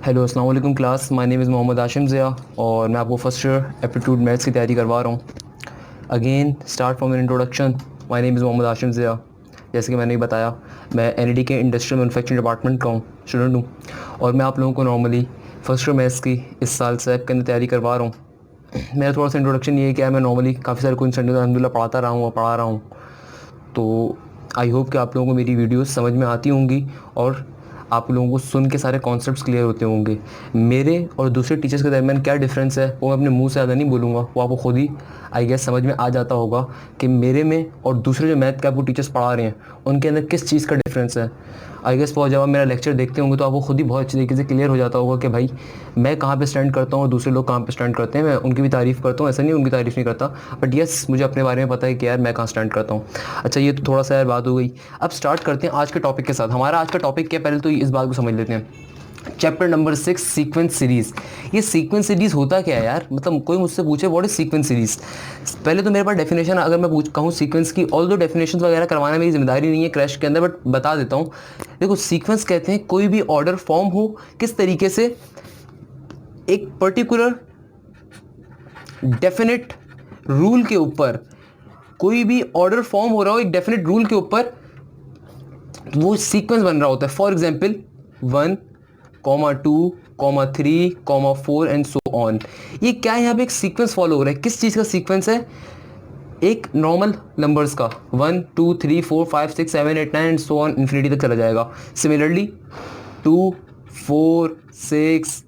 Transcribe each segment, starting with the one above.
Hello अस्सलाम वालेकुम class. My name is Mohammad Ashim Zia और मैं आपको फर्स्ट ईयर एप्टीट्यूड मैथ्स की तैयारी करवा रहा हूँ। Again start from an introduction. My name is Mohammad Ashim Zia. जैसे कि मैंने ही बताया, मैं एनईडी के इंडस्ट्रियल मैन्युफैक्चरिंग डिपार्टमेंट का स्टूडेंट हूँ और मैं आप लोगों को नॉर्मली फर्स्ट ईयर मैथ्स की इस साल सैप के अंदर तैयारी करवा रहा हूँ। मेरा थोड़ा सा इंट्रोडक्शन ये है कि मैं नॉर्मली काफ़ी सारे कोई अल्हम्दुलिल्लाह पढ़ाता रहा हूँ और पढ़ा रहा हूँ। तो आई होप कि आप लोगों को मेरी वीडियोस समझ में आती होंगी और आप लोगों को सुन के सारे कॉन्सेप्ट्स क्लियर होते होंगे। मेरे और दूसरे टीचर्स के दरमियान क्या डिफरेंस है वो मैं अपने मुंह से ज़्यादा नहीं बोलूँगा, वो आपको खुद ही आई गेस समझ में आ जाता होगा कि मेरे में और दूसरे जो मैथ के आपको टीचर्स पढ़ा रहे हैं उनके अंदर किस चीज़ का डिफरेंस है। आई गेस जब आप मेरा लेक्चर देखते होंगे तो आपको खुद ही बहुत अच्छी तरीके से क्लियर हो जाता होगा कि भाई मैं कहाँ पे स्टैंड करता हूँ और दूसरे लोग कहाँ पे स्टैंड करते हैं। मैं उनकी भी तारीफ़ करता हूँ, ऐसा नहीं उनकी तारीफ़ नहीं करता, बट येस मुझे अपने बारे में पता है कि यार मैं कहाँ स्टैंड करता हूँ। अच्छा, ये तो थोड़ा सा यार बात हो गई। अब स्टार्ट करते हैं आज के टॉपिक के साथ। हमारा आज का टॉपिक क्या है, पहले तो इस बात को समझ लेते हैं। Chapter number 6, sequence series. ये सीक्वेंस सीरीज होता क्या है यार? मतलब कोई मुझसे पूछे व्हाट इज सीक्वेंस सीरीज, पहले तो मेरे पास डेफिनेशन अगर मैं कहूँ सीक्वेंस की, ऑल दो डेफिनेशन वगैरह करवाना मेरी जिम्मेदारी नहीं है क्रैश के अंदर, बट बता देता हूँ। देखो, सीक्वेंस कहते हैं कोई भी ऑर्डर फॉर्म हो किस तरीके से एक पर्टिकुलर डेफिनेट रूल के ऊपर, कोई भी ऑर्डर फॉर्म हो रहा हो एक डेफिनेट रूल के ऊपर, वो सीक्वेंस बन रहा होता है। For example 1, 2, 3, 4 and so on. ये क्या है? यहाँ पे एक सीक्वेंस फॉलो हो रहा है। किस चीज़ का सीक्वेंस है? एक नॉर्मल नंबर्स का 1, 2, 3, 4, 5, 6, 7, 8, 9 एंड सो ऑन इन्फिनिटी तक चला जाएगा। सिमिलरली 2, 4, 6,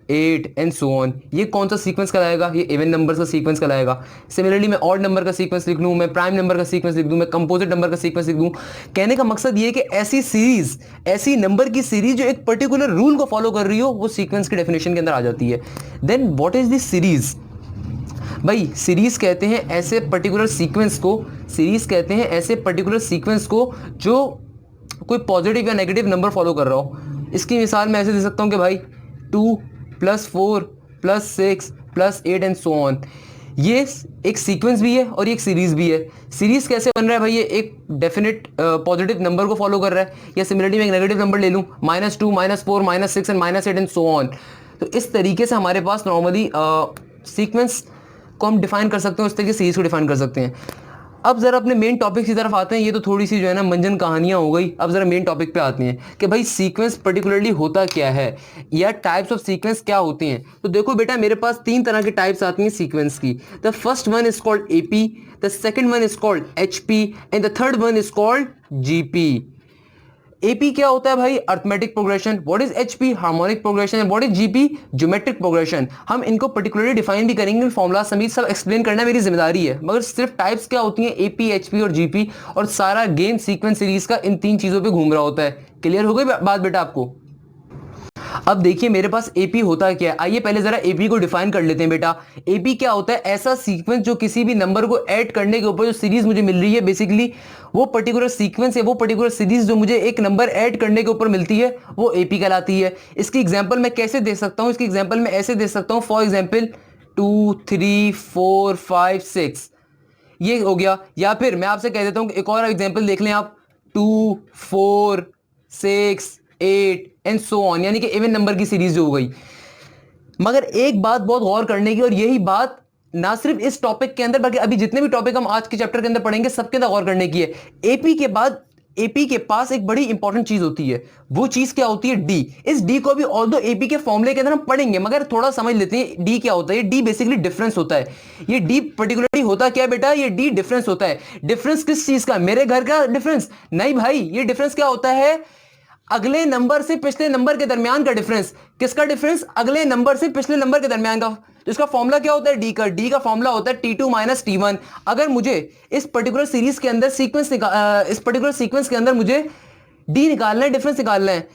8 एंड सो ऑन, ये कौन सा सीक्वेंस कहलाएगा? ये इवन नंबर्स का सीक्वेंस कहलाएगा। सिमिलरली मैं ऑड नंबर का सीक्वेंस लिख लूँ, मैं प्राइम नंबर का सीक्वेंस लिख दूँ, मैं कंपोजिट नंबर का सीक्वेंस लिख दूँ। कहने का मकसद ये है कि ऐसी सीरीज, ऐसी नंबर की सीरीज जो एक पर्टिकुलर रूल को फॉलो कर रही हो, वो सीक्वेंस की डेफिनेशन के अंदर आ जाती है। Then what is this series? भाई सीरीज कहते हैं ऐसे पर्टिकुलर सीक्वेंस को, सीरीज कहते हैं ऐसे पर्टिकुलर सीक्वेंस को जो कोई पॉजिटिव या नेगेटिव नंबर फॉलो कर रहा हो। इसकी मिसाल मैं ऐसे दे सकता हूँ कि भाई 2 + 4 + 6 + 8 एंड सो ऑन। ये एक सीक्वेंस भी है और ये एक सीरीज भी है। सीरीज कैसे बन रहा है भाई? ये एक डेफिनेट पॉजिटिव नंबर को फॉलो कर रहा है, या सिमिलरली मैं एक नेगेटिव नंबर ले लूँ -2, -4, -6 एंड -8 एंड सो ऑन। तो इस तरीके से हमारे पास नॉर्मली सीक्वेंस को हम डिफाइन कर सकते हैं, उस तरीके से सीरीज को डिफाइन कर सकते हैं। अब जरा अपने मेन टॉपिक की तरफ आते हैं। ये तो थोड़ी सी जो है ना मंजन कहानियां हो गई। अब जरा मेन टॉपिक पे आते हैं कि भाई सीक्वेंस पर्टिकुलरली होता क्या है या टाइप्स ऑफ सीक्वेंस क्या होते हैं। तो देखो बेटा, मेरे पास 3 तरह के टाइप्स आती हैं सीक्वेंस की। The first one is called AP, the second one is called HP and the third one is called GP. AP क्या होता है भाई? Arithmetic progression. What is HP? Harmonic progression. And what is GP? Geometric progression. हम इनको particularly define भी करेंगे, formula समेत सब एक्सप्लेन करना मेरी जिम्मेदारी है, मगर सिर्फ टाइप्स क्या होती हैं एपी, एचपी और जीपी, और सारा गेम सीक्वेंस सीरीज का इन 3 चीजों पे घूम रहा होता है। क्लियर हो गई बात बेटा आपको? अब देखिए मेरे पास एपी होता है क्या है। आइए पहले जरा एपी को डिफाइन कर लेते हैं बेटा। एपी क्या होता है? ऐसा सीक्वेंस जो किसी भी नंबर को ऐड करने के ऊपर जो सीरीज मुझे मिल रही है, बेसिकली वो पर्टिकुलर सीक्वेंस है, वो पर्टिकुलर सीरीज जो मुझे एक नंबर ऐड करने के ऊपर मिलती है, वो एपी कहलाती है। इसकी एग्जांपल मैं कैसे दे सकता हूं? इसकी एग्जांपल मैं ऐसे दे सकता हूं, फॉर एग्जांपल 2, 3, 4, 5, 6, ये हो गया। या फिर मैं आपसे कह देता हूं एक और एग्जांपल देख लें आप, 2, 4, 6, 8 एंड सो ऑन, यानी कि इवन नंबर की सीरीज जो हो गई। मगर एक बात बहुत गौर करने की, और यही बात ना सिर्फ इस टॉपिक के अंदर बल्कि अभी जितने भी टॉपिक हम आज के चैप्टर के अंदर पढ़ेंगे सबके अंदर गौर करने की है। एपी के बाद एपी के पास एक बड़ी इंपॉर्टेंट चीज होती है। वो चीज क्या होती है? डी। इस डी को भी ऑल्दो एपी के फॉर्मूले के अंदर हम पढ़ेंगे, मगर थोड़ा समझ लेते हैं डी क्या होता है। डी बेसिकली डिफरेंस होता है। ये डी पर्टिकुलरली होता क्या है बेटा? ये डी डिफरेंस होता है। डिफरेंस किस चीज का? मेरे घर का डिफरेंस नहीं भाई। ये डिफरेंस क्या होता है? अगले नंबर से पिछले नंबर के दरमियान का डिफरेंस। किसका डिफरेंस? अगले नंबर से पिछले नंबर के दरमियान का। तो इसका फॉर्मूला क्या होता है? डी का। डी का फॉर्मूला होता है T2 - T1। अगर मुझे इस पर्टिकुलर सीरीज के अंदर इस पर्टिकुलर सीक्वेंस के अंदर मुझे डी निकालना है, डिफरेंस निकालना है,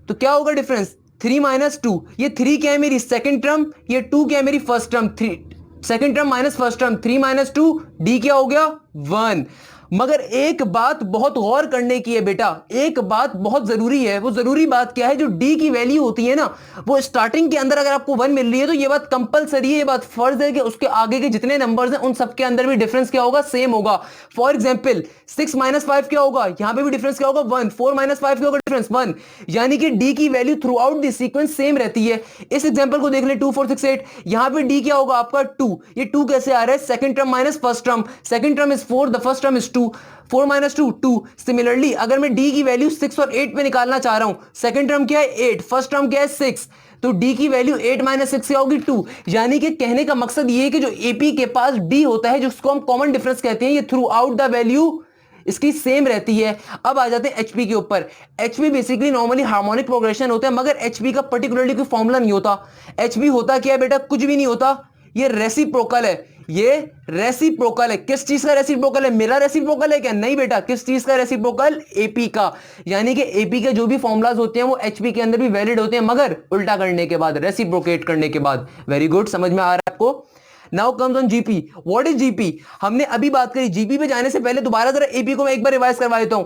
तो क्या होगा डिफरेंस? 3 - 2। ये 3 क्या है? मेरी सेकंड टर्म। ये 2 क्या है? मेरी first term. 3 second term minus first term, 3 - 2, D क्या हो गया? 1। मगर एक बात बहुत गौर करने की है बेटा, एक बात बहुत जरूरी है। वो जरूरी बात क्या है? जो डी की वैल्यू होती है ना, वो स्टार्टिंग के अंदर अगर आपको 1 मिल रही है तो ये बात कंपलसरी है, ये बात फर्ज है कि उसके आगे के जितने नंबर्स हैं उन सबके अंदर भी डिफरेंस क्या होगा? सेम होगा। फॉर एग्जाम्पल 6 - 5 क्या होगा? यहां पे भी डिफरेंस क्या होगा? 1। 4 - 5 क्या होगा? डिफरेंस 1। यानी कि डी की value through out the sequence same रहती है। इस एग्जांपल को देख ले 2 4 6 8, यहां पे डी क्या होगा आपका? 2। ये 2 कैसे आ रहा है? Second term minus first term, second term is 4, the first term is 2, 4 - 2 2। Similarly अगर मैं डी की वैल्यू 6 और 8 पे निकालना चाह रहा हूं, सेकंड टर्म क्या है? 8, फर्स्ट टर्म क्या है? 6, तो डी की वैल्यू 8 - 6 क्या होगी? 2। यानी कि कहने का मकसद ये है कि जो एपी के पास डी होता है, जिसको हम कॉमन डिफरेंस कहते हैं, ये थ्रू आउट द वैल्यू इसकी सेम रहती है। अब आ जाते हैं एचपी के ऊपर। HP basically normally harmonic progression होता है, मगर एचपी का पर्टिकुलरली कोई फॉर्मूला नहीं होता। एचपी होता क्या है बेटा? कुछ भी नहीं होता, ये रेसिप्रोकल है। ये रेसिप्रोकल है। किस चीज का रेसिप्रोकल है? मेरा रेसिप्रोकल है क्या? नहीं बेटा। किस चीज का रेसिप्रोकल? एपी का। यानी कि एपी के जो भी फॉर्मूलाज होते हैं वो एचपी के अंदर भी वैलिड होते हैं, मगर उल्टा करने के बाद, रेसिप्रोकेट करने के बाद। वेरी गुड, समझ में आ रहा है आपको? Now comes on GP. What is GP? हमने अभी बात करी। जीपी पे जाने से पहले दोबारा जरा एपी को मैं एक बार रिवाइज करवा देता हूं।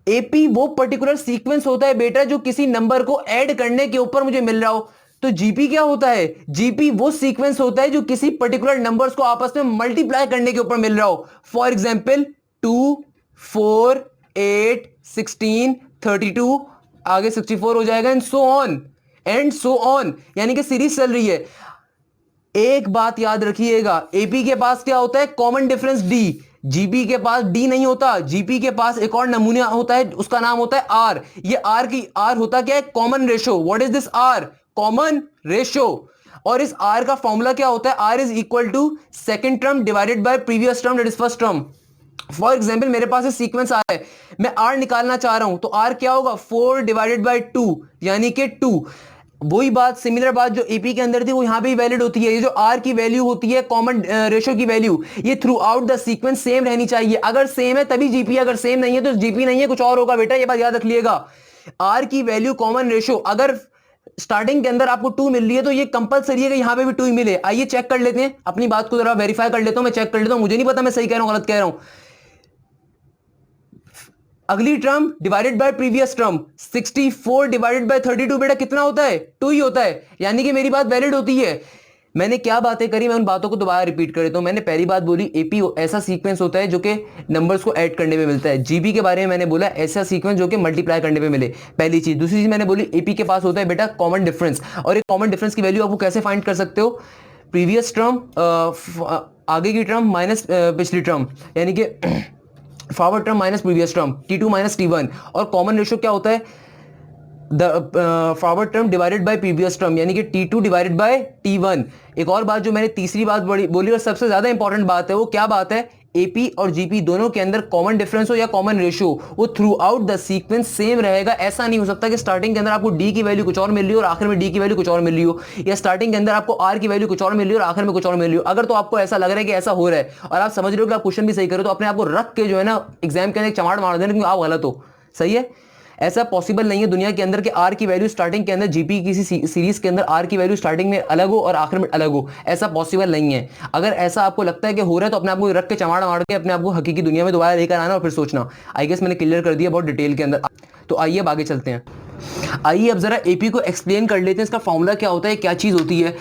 एपी वो पर्टिकुलर सीक्वेंस होता है बेटा जो किसी नंबर को ऐड करने के ऊपर मुझे मिल रहा हो। तो जीपी क्या होता है? जीपी वो सीक्वेंस होता है जो किसी पर्टिकुलर नंबर्स को आपस में मल्टीप्लाई करने के ऊपर मिल रहा हो। फॉर एग्जाम्पल 2 4 8 16 32, आगे 64 हो जाएगा, and so on, and so on. यानी कि सीरीज चल रही है। एक बात याद रखिएगा, एपी के पास क्या होता है? Common difference D. जीपी के पास डी नहीं होता। जीपी के पास एक और नमूना होता है, उसका नाम होता है आर। ये आर होता क्या है? Common ratio. What is this R? Common ratio. और इस आर का फॉर्मूला क्या होता है? R is equal to second term divided by previous term, that is first term. For example मेरे पास एक सीक्वेंस आ रहा है, मैं आर निकालना चाह रहा हूं, तो आर क्या होगा? 4 डिवाइडेड बाय 2, यानी कि 2। वही बात, सिमिलर बात जो एपी के अंदर थी वो यहां पे वैलिड होती है। ये जो आर की वैल्यू होती है, कॉमन रेशो की वैल्यू, ये through out the sequence same रहनी चाहिए। अगर सेम है तभी जीपी, अगर सेम नहीं है तो जीपी नहीं है, कुछ और होगा बेटा, ये बात याद रख लिएगा। आर की वैल्यू कॉमन रेशो, अगर स्टार्टिंग के अंदर आपको 2 मिल रही है तो ये कंपलसरी है कि यहां पे भी 2 ही मिले। आइए चेक कर लेते हैं, अपनी बात को जरा वेरीफाई कर लेता हूं, मैं चेक कर लेता हूं, मुझे नहीं पता मैं सही कह रहा हूं गलत कह रहा हूं। अगली term divided by previous term, 64 divided by 32 बेटा कितना होता है? 2 ही होता है। यानी कि मेरी बात वैलिड होती है। मैंने क्या बातें करी, मैं उन बातों को दोबारा रिपीट कर देता हूं। मैंने पहली बात बोली, एपी ऐसा सीक्वेंस होता है जो कि नंबर्स को ऐड करने में मिलता है। जीबी के बारे में मैंने बोला ऐसा सीक्वेंस जो कि मल्टीप्लाई करने में मिले, पहली चीज। दूसरी चीज मैंने बोली एपी के पास होता है बेटा कॉमन डिफरेंस, और एक कॉमन डिफरेंस की वैल्यू आपको कैसे फाइंड कर सकते हो? प्रीवियस टर्म आगे की टर्म माइनस पिछली टर्म, यानी कि forward term minus previous term, T2 minus T1। और कॉमन रेशियो क्या होता है? The forward term divided by previous term, यानी कि T2 डिवाइडेड बाय T1। एक और बात जो मैंने तीसरी बात बोली और सबसे ज्यादा इंपॉर्टेंट बात है, वो क्या बात है? एपी और जीपी दोनों के अंदर कॉमन डिफरेंस हो या कॉमन रेशियो, वो through out the sequence same रहेगा। ऐसा नहीं हो सकता कि स्टार्टिंग के अंदर आपको डी की वैल्यू कुछ और मिल रही हो और आखिर में डी की वैल्यू कुछ और मिल रही हो, या स्टार्टिंग के अंदर आपको आर की वैल्यू कुछ और मिल रही हो और आखिर में कुछ और मिल रही हो। अगर तो आपको ऐसा लग रहा है कि ऐसा हो रहा है और आप समझ रहे हो कि आप क्वेश्चन भी सही करो, तो अपने आप को रख के जो है ना एग्जाम के अंदर चमाड़ मार देना कि आप गलत हो। सही है? ऐसा पॉसिबल नहीं है दुनिया के अंदर कि आर की वैल्यू स्टार्टिंग के अंदर जीपी किसी सीरीज के अंदर आर की वैल्यू स्टार्टिंग में अलग हो और आखिर में अलग हो। ऐसा पॉसिबल नहीं है। अगर ऐसा आपको लगता है कि हो रहा है तो अपने आप को रख के चमाड़ मार के अपने आप को हकीकी दुनिया में दोबारा लेकर आना और फिर सोचना। आई गेस मैंने क्लियर कर दिया बहुत डिटेल के अंदर। तो आइए अब आगे चलते हैं। आइए अब जरा एपी को एक्सप्लेन कर लेते हैं, इसका फॉर्मूला क्या होता है, क्या चीज होती है।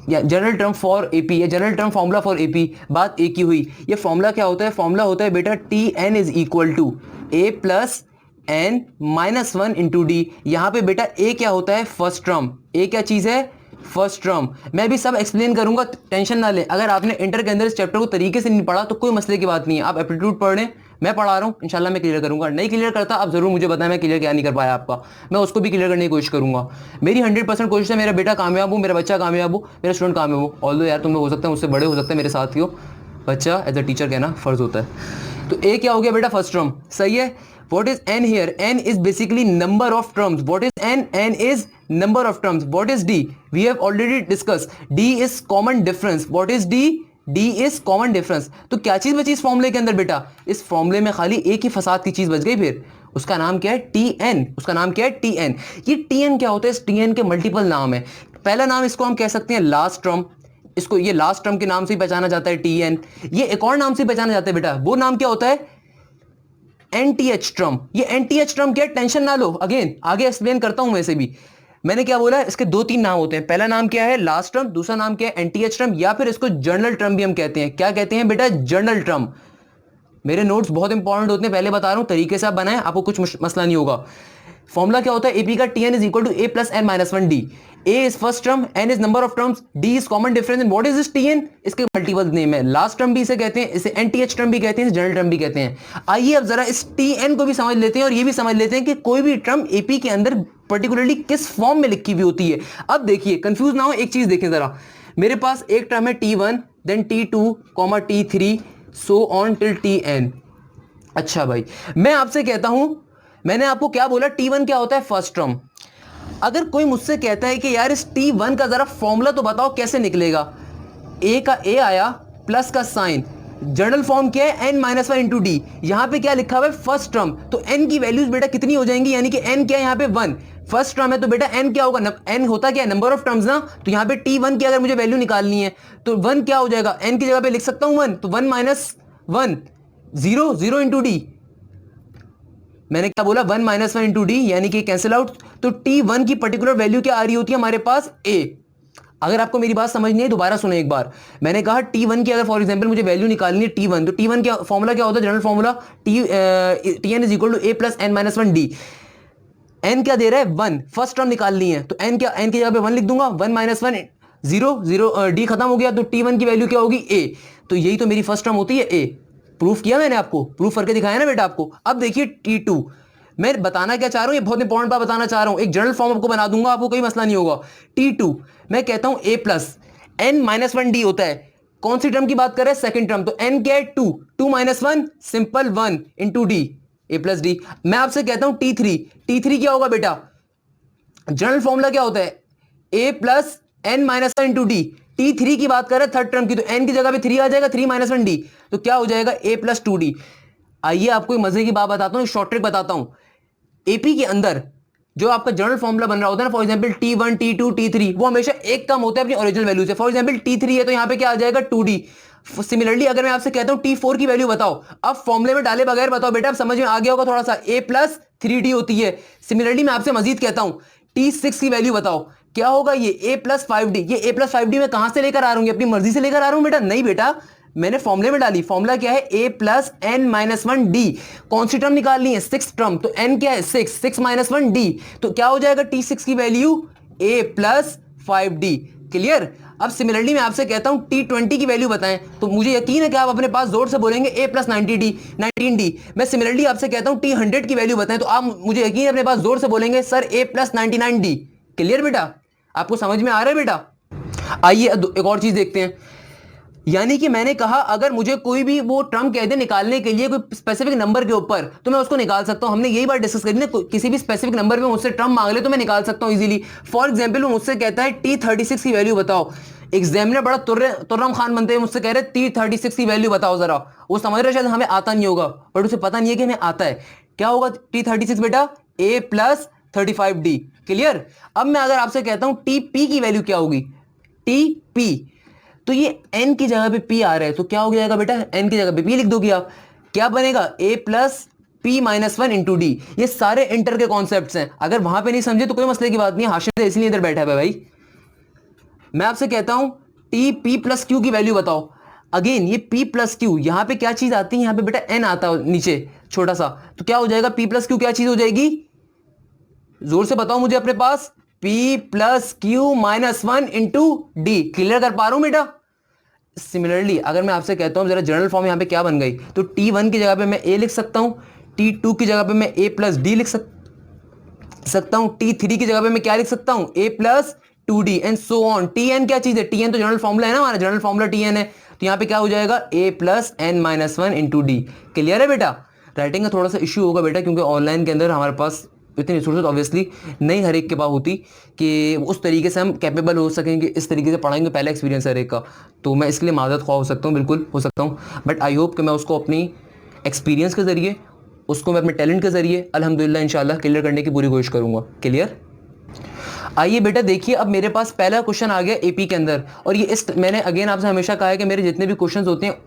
General term for AP, general term formula for AP, बात एक ही हुई। ये फॉर्मूला क्या होता है? फॉर्मूला होता है बेटा Tn is equal to A plus n minus 1 into d. यहां पे बेटा ए क्या होता है? First term. ए क्या चीज है? First term. मैं भी सब एक्सप्लेन करूंगा, टेंशन ना लें। अगर आपने इंटर के अंदर इस चैप्टर को तरीके से नहीं पढ़ा तो कोई मसले की बात नहीं है, आप एप्टीट्यूड पढ़ लें, मैं पढ़ा रहा हूं, इंशाल्लाह मैं क्लियर करूंगा। नहीं क्लियर करता आप जरूर मुझे बताएं मैं क्लियर क्या नहीं कर पाया आपका, मैं उसको भी क्लियर करने की कोशिश करूंगा। मेरी 100% कोशिश है मेरा बेटा कामयाब हो, मेरा बच्चा कामयाब हो, मेरा स्टूडेंट कामयाब हो। ऑल्दो यार तुम लोग हो सकते हैं मुझसे बड़े, हो सकते हैं मेरे साथ ही हो, बच्चा एज अ टीचर कहना फर्ज होता है। तो ए क्या हो गया बेटा? First term. सही है? What is n here? N is basically number of terms. What is n? N is number of terms. What is D? We have already discussed. D is common difference. What is D? D is common difference. तो क्या चीज बची इस फॉर्मूले के अंदर बेटा? इस फॉर्मूले में खाली एक ही फसाद की चीज बच गई, फिर उसका नाम क्या है? Tn। उसका नाम क्या है? Tn। ये Tn क्या होता है? इस Tn के मल्टीपल नाम है। पहला नाम इसको हम कह सकते हैं लास्ट टर्म, इसको ये लास्ट टर्म के नाम से ही पहचाना जाता है Tn। ये एक और नाम से पहचाना जाता है बेटा, वो नाम क्या होता है? NTH टर्म, ये NTH टर्म क्या है, टेंशन ना लो, अगेन आगे एक्सप्लेन करता हूं। वैसे भी मैंने क्या बोला, इसके 2-3 नाम होते हैं। पहला नाम क्या है, लास्ट टर्म, दूसरा नाम क्या है, NTH टर्म, या फिर इसको जर्नल टर्म भी हम कहते हैं। क्या कहते हैं बेटा, जर्नल टर्म। मेरे नोट्स बहुत इंपॉर्टेंट होते हैं, पहले बता रहा हूं, तरीके से आप बनाएं, आपको कुछ मसला नहीं होगा। फॉर्मूला क्या होता है एपी का, Tn is equal to a plus n minus 1 डी। a is first term, n is number of terms, d is common difference, and what is this Tn, इसके मल्टीपल नेम है। लास्ट टर्म भी इसे कहते हैं, इसे NTH term भी कहते हैं, जनरल टर्म भी कहते हैं। आइए अब जरा इस Tn को भी समझ लेते हैं और ये भी समझ लेते हैं कि कोई भी टर्म एपी के अंदर पर्टिकुलरली किस फॉर्म में लिखी हुई होती है। अब देखिए कंफ्यूज ना हो, एक चीज देखें जरा, मेरे पास एक टर्म है T1, then T2, T3, so on till Tn। अच्छा भाई, मैं आपसे कहता हूं, मैंने आपको क्या बोला, T1 क्या होता है, फर्स्ट टर्म। अगर कोई मुझसे कहता है कि यार इस T1 का जरा फॉर्मूला तो बताओ कैसे निकलेगा, a का a आया, प्लस का साइन, जनरल फॉर्म क्या है, n माइनस 1 इंटू डी। यहां पे क्या लिखा हुआ है, फर्स्ट टर्म, तो n की वैल्यूज बेटा कितनी हो जाएंगी, यानी कि n क्या है यहाँ पे 1, फर्स्ट टर्म है, तो बेटा n क्या होगा, n होता क्या है, नंबर ऑफ टर्म्स ना, तो यहाँ पे T1 की अगर मुझे वैल्यू निकालनी है तो 1 क्या हो जाएगा, n की जगह पे लिख सकता हूं 1, तो 1 माइनस 1, 0, 0 इंटू डी। मैंने क्या बोला, 1 माइनस 1 इंटू डी, यानी कि कैंसिल आउट। तो T1 की पर्टिकुलर वैल्यू क्या आ रही होती है हमारे पास, a। अगर आपको मेरी बात समझ नहीं है दोबारा सुनो एक बार, मैंने कहा T1 की अगर फॉर एग्जांपल मुझे वैल्यू निकालनी है T1, तो T1 क्या फॉर्मूला क्या होता है, general formula, Tn is equal to a plus n minus 1 d. n क्या दे रहा है, 1, फर्स्ट टर्म निकालनी है, तो n क्या, n की जगह पे 1 लिख दूंगा, 1 माइनस 1, 0, 0, डी खत्म हो गया, तो T1 की वैल्यू क्या होगी, a। तो यही तो मेरी फर्स्ट टर्म होती है, a। प्रूफ किया मैंने आपको, प्रूफ करके दिखाया ना बेटा आपको। अब देखिए T2, मैं बताना क्या चाह रहा हूं, ये बहुत इंपॉर्टेंट बात बताना चाह रहा हूं, एक जनरल फॉर्म आपको बना दूंगा, आपको कोई मसला नहीं होगा। T2 मैं कहता हूं a plus n minus 1 D होता है, कौन सी टर्म की बात कर रहे हैं, सेकंड टर्म, तो n क्या है 2, 2 minus 1, simple 1 into D, a plus D. मैं आपसे कहता हूं T3, T3 क्या होगा बेटा, जनरल फॉर्मूला क्या होता है, a plus n minus 1 into D. T3 की बात कर रहे हैं थर्ड टर्म की, तो n की जगह पे 3 आ जाएगा, 3 माइनस 1 डी, तो क्या हो जाएगा, a प्लस 2d। आइए आपको एक मजे की बात बताता हूं, शॉर्ट ट्रिक बताता हूं। एपी के अंदर जो आपका जनरल फॉर्मूला बन रहा होता है ना, for example T1, T2, T3, वो हमेशा एक कम होता है अपनी ओरिजिनल वैल्यू से। फॉर एग्जांपल T3 है तो यहां पे क्या आ जाएगा, 2D। सिमिलरली अगर मैं आपसे कहता हूं T4 की वैल्यू बताओ, अब फॉर्मूले में डाले बगैर बताओ बेटा, अब समझ में आ गया होगा थोड़ा सा, a प्लस 3D होती है। सिमिलरली मैं आपसे मजीद कहता हूं T6 की वैल्यू बताओ, क्या होगा, ये a प्लस 5D। ये a प्लस 5D मैं कहां से लेकर आ रहा हूं, अपनी मर्जी से लेकर आ रहा हूं बेटा, नहीं बेटा, मैंने फॉर्मूले में डाली। फॉर्मूला क्या है, a plus n minus 1 D. कौन सी टर्म निकालनी है, 6 टर्म, तो n क्या है 6, 6 माइनस 1 डी, तो क्या हो जाएगा T6 की value a plus 5d। Clear. अब सिमिलरली मैं आपसे कहता हूं T20 की वैल्यू बताएं, तो मुझे यकीन है कि आप अपने पास जोर से बोलेंगे a प्लस 19d। मैं सिमिलरली आपसे कहता हूं T100 की वैल्यू बताएं, तो आप मुझे यकीन है अपने पास जोर से बोलेंगे sir a plus 99d। Clear बेटा, आपको समझ में आ रहा है बेटा। आइए एक और चीज देखते हैं, यानी कि मैंने कहा अगर मुझे कोई भी वो टर्म कह दे निकालने के लिए कोई स्पेसिफिक नंबर के ऊपर, तो मैं उसको निकाल सकता हूं। हमने यही बात डिस्कस करी ना, किसी भी स्पेसिफिक नंबर पे मुझसे टर्म मांग ले तो मैं निकाल सकता हूं इजीली। फॉर एग्जांपल वो मुझसे कहता है T36 की वैल्यू बताओ, एग्जामिनर बड़ा तुर्रम खान बनते हैं, मुझसे कह रहे T36 की वैल्यू बताओ जरा। वो समझ रहे शायद हमें आता नहीं होगा, बट उसे पता नहीं है कि हमें आता है। क्या होगा T36 बेटा, a प्लस 35d। क्लियर। अब मैं अगर आपसे कहता हूं TP की वैल्यू क्या होगी, TP, तो ये n की जगह पे p आ रहा है, तो क्या हो जाएगा बेटा, n की जगह पे p लिख दोगे आप, क्या बनेगा, a plus p minus 1 into D. ये सारे इंटर के कॉन्सेप्ट्स हैं, अगर वहां पे नहीं समझे तो कोई मसले की बात नहीं है, हाशिम इसलिए इधर बैठा है भाई। मैं आपसे कहता हूं P प्लस क्यू की वैल्यू बताओ। अगेन ये P प्लस क्यू, यहां पे क्या चीज आती है, यहां पे बेटा n आता है नीचे छोटा सा, तो क्या हो जाएगा P प्लस क्यू, क्या चीज हो जाएगी, जोर से बताओ मुझे अपने पास, P plus Q minus 1 into D. Clear कर पा रहा हूं बेटा। सिमिलरली अगर मैं आपसे कहता हूं जरा जनरल फॉर्म यहां पे क्या बन गई, तो T1 की जगह पे मैं a लिख सकता हूं, T2 की जगह पे मैं a प्लस डी लिख सकता हूं, T3 की जगह पे मैं क्या लिख सकता हूं, a plus 2d and so on. Tn क्या चीज है, Tn तो जनरल फॉर्मूला है ना हमारा, जनरल फॉर्मूला Tn है, तो यहां पे क्या हो जाएगा a plus n minus 1 into D. Clear है बेटा। राइटिंग का थोड़ा सा इश्यू होगा बेटा, क्योंकि ऑनलाइन के अंदर हमारे पास इतनी रिसोर्सेज ऑब्वियसली नहीं हर एक के पास होती कि उस तरीके से हम कैपेबल हो सकेंगे, इस तरीके से पढ़ाएंगे, पहला एक्सपीरियंस है हर एक का, तो मैं इसके लिए माजरत ख्वाह हो सकता हूँ, बिल्कुल हो सकता हूँ, बट आई होप कि मैं उसको अपनी एक्सपीरियंस के ज़रिए, उसको मैं अपने टैलेंट के ज़रिए अल्हम्दुलिल्लाह इंशाल्लाह क्लियर करने की पूरी कोशिश करूँगा। क्लियर। आइए बेटा देखिए, अब मेरे पास पहला क्वेश्चन आ गया एपी के अंदर, और ये मैंने अगेन आपसे हमेशा कहा है कि मेरे जितने भी क्वेश्चन होते हैं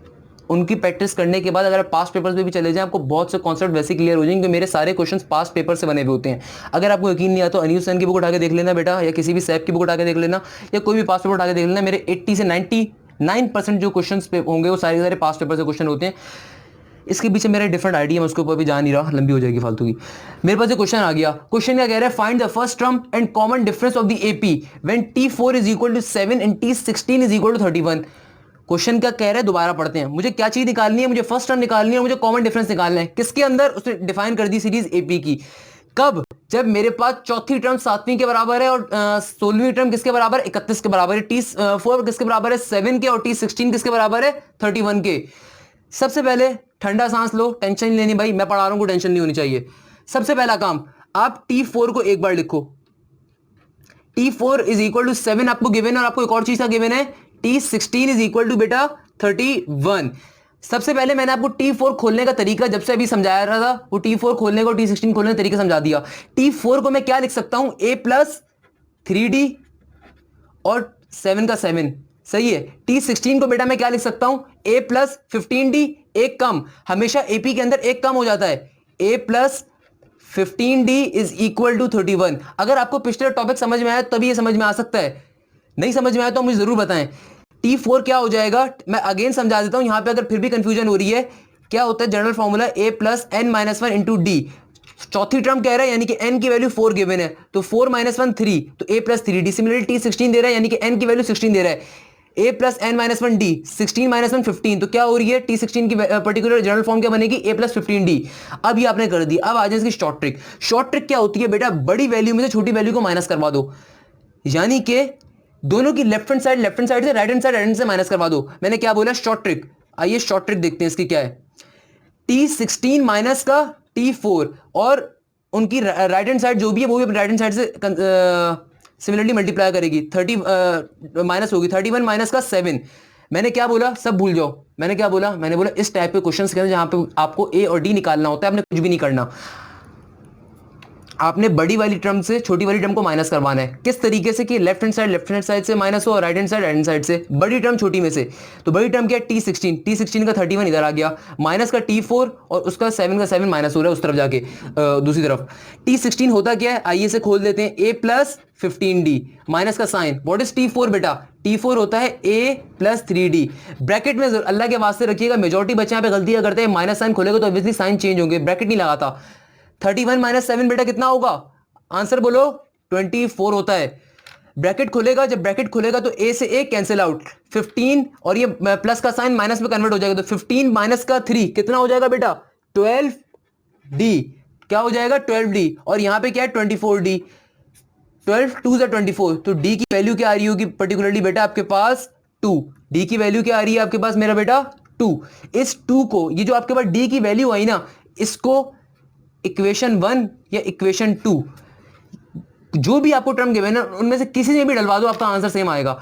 उनकी प्रैक्टिस करने के बाद अगर आप पास्ट पेपर्स में भी चले जाएं, आपको बहुत से कॉन्सेप्ट वैसे क्लियर हो जाएंगे, क्योंकि मेरे सारे क्वेश्चंस पास्ट पेपर से बने हुए होते हैं। अगर आपको यकीन नहीं आता तो अनिल सैन की बुक उठा के देख लेना बेटा, या किसी भी सैप की बुक उठा के देख लेना, या कोई भी पास्ट पेपर उठा के देख लेना। मेरे 80 से 99% जो क्वेश्चन होंगे वो सारे सारे पास्ट पेपर से क्वेश्चन होते हैं। इसके पीछे मेरा डिफरेंट आइडिया, मैं उसके ऊपर भी जा नहीं रहा, लंबी हो जाएगी फालतू की। मेरे पास एक क्वेश्चन आ गया। क्वेश्चन क्या कह रहा है, find the first term and common difference of the AP when T4 is equal to 7 and T16 is equal to 31। Question क्या कह रहा है, दोबारा पढ़ते हैं। मुझे क्या चीज निकालनी है, मुझे फर्स्ट टर्म निकालनी है और मुझे कॉमन डिफरेंस निकालना है। किसके अंदर, उसने डिफाइन कर दी सीरीज एपी की। कब, जब मेरे पास चौथी टर्म 7वीं के बराबर है और 16वीं टर्म किसके बराबर है, 31 के बराबर है। T4 किसके बराबर है, 7 के, और T16 किसके बराबर है, 31 के। सबसे पहले ठंडा सांस लो, टेंशन नहीं लेनी भाई, मैं पढ़ा रहा हूं, को टेंशन नहीं होनी चाहिए। सबसे पहला काम, आप T4 को एक बार लिखो। T4 इज इक्वल टू 7 आपको गिवन है, और आपको एक और चीज का गिवन है, T16 इज इक्वल टू बेटा 31। सबसे पहले मैंने आपको T4 खोलने का तरीका जब से अभी समझाया रहा था, वो T4 खोलने का और T16 खोलने का तरीका समझा दिया। T4 को मैं क्या लिख सकता हूं, A+3D और 7 का 7, सही है। T16 को बेटा मैं क्या लिख सकता हूं, A+15D, एक कम, हमेशा एपी के अंदर एक कम हो जाता है। A+15D is equal to 31। अगर आपको पिछले टॉपिक समझ में आया तभी ये समझ में आ सकता है, नहीं समझ में आया तो मुझे जरूर बताएं। T4 क्या हो जाएगा, मैं अगेन समझा देता हूं, यहां पे अगर फिर भी कंफ्यूजन हो रही है। क्या होता है general formula, A+n-1 into D. चौथी टर्म कह रहा है यानी कि n की वैल्यू 4 गिवन है, तो 4 - 1 3, तो A+3D। सिमिलरली T16 दे रहा है यानी कि n की वैल्यू 16 दे रहा है, A+n-1D, 16 - 1 15, तो क्या हो रही है, T16 की पर्टिकुलर जनरल फॉर्म क्या बनेगी, A+15D। अब ये आपने कर दी। अब आ जाए इसकी शॉर्ट ट्रिक। शॉर्ट ट्रिक क्या होती है बेटा, बड़ी वैल्यू में से छोटी वैल्यू को माइनस करवा दो, यानी कि दोनों की लेफ्ट हैंड साइड से, राइट हैंड से माइनस करवा दो। मैंने क्या बोला, शॉर्ट ट्रिक। आइए शॉर्ट ट्रिक देखते हैं इसकी क्या है। T16 माइनस का T4 और उनकी राइट हैंड साइड जो भी है वो भी राइट हैंड साइड से सिमिलरली मल्टीप्लाई करेगी। 30 माइनस होगी, 31 माइनस का 7। मैंने क्या बोला, सब भूल जाओ। मैंने क्या बोला, मैंने बोला इस टाइप के क्वेश्चंस के अंदर जहां पे आपको ए और डी निकालना होता है, आपने कुछ भी नहीं करना, आपने बड़ी वाली टर्म से छोटी वाली टर्म को माइनस करवाना है। किस तरीके से कि लेफ्ट हैंड साइड से माइनस हो और राइट हैंड साइड से, बड़ी टर्म छोटी में से। तो बड़ी टर्म क्या है, T16 का 31 इधर आ गया, माइनस का T4 और उसका 7 का 7 माइनस हो रहा है उस तरफ जाके, दूसरी तरफ। T16 होता क्या है, आइए से खोल देते हैं, A+15D, माइनस का साइन। व्हाट इज T4 बेटा, T4 होता है A+3D। ब्रैकेट में अल्लाह के वास्ते रखिएगा, मेजॉरिटी बच्चे यहाँ पे गलतियां करते हैं, माइनस साइन खोलेगा तो ऑब्वियसली साइन चेंज होंगे, ब्रैकेट नहीं लगाता। 31 - 7 बेटा कितना होगा, आंसर बोलो, 24 होता है। ब्रैकेट खुलेगा, जब ब्रैकेट खुलेगा तो ए से ए कैंसिल आउट, 15 और ये प्लस का साइन माइनस में कन्वर्ट हो जाएगा, तो 15 माइनस का 3 कितना हो जाएगा बेटा, 12D। क्या हो जाएगा, 12D। और यहां पे क्या है, 24D। 12 2 से 24, तो D की वैल्यू क्या आ रही होगी पर्टिकुलरली बेटा आपके पास 2। D की वैल्यू क्या आ रही है आपके पास मेरा बेटा 2। इस 2 को, ये जो आपके पास D की वैल्यू आई ना, इसको इक्वेशन 1 या इक्वेशन 2, जो भी आपको टर्म गिवन है उनमें से किसी में भी डलवा दो, आपका आंसर सेम आएगा।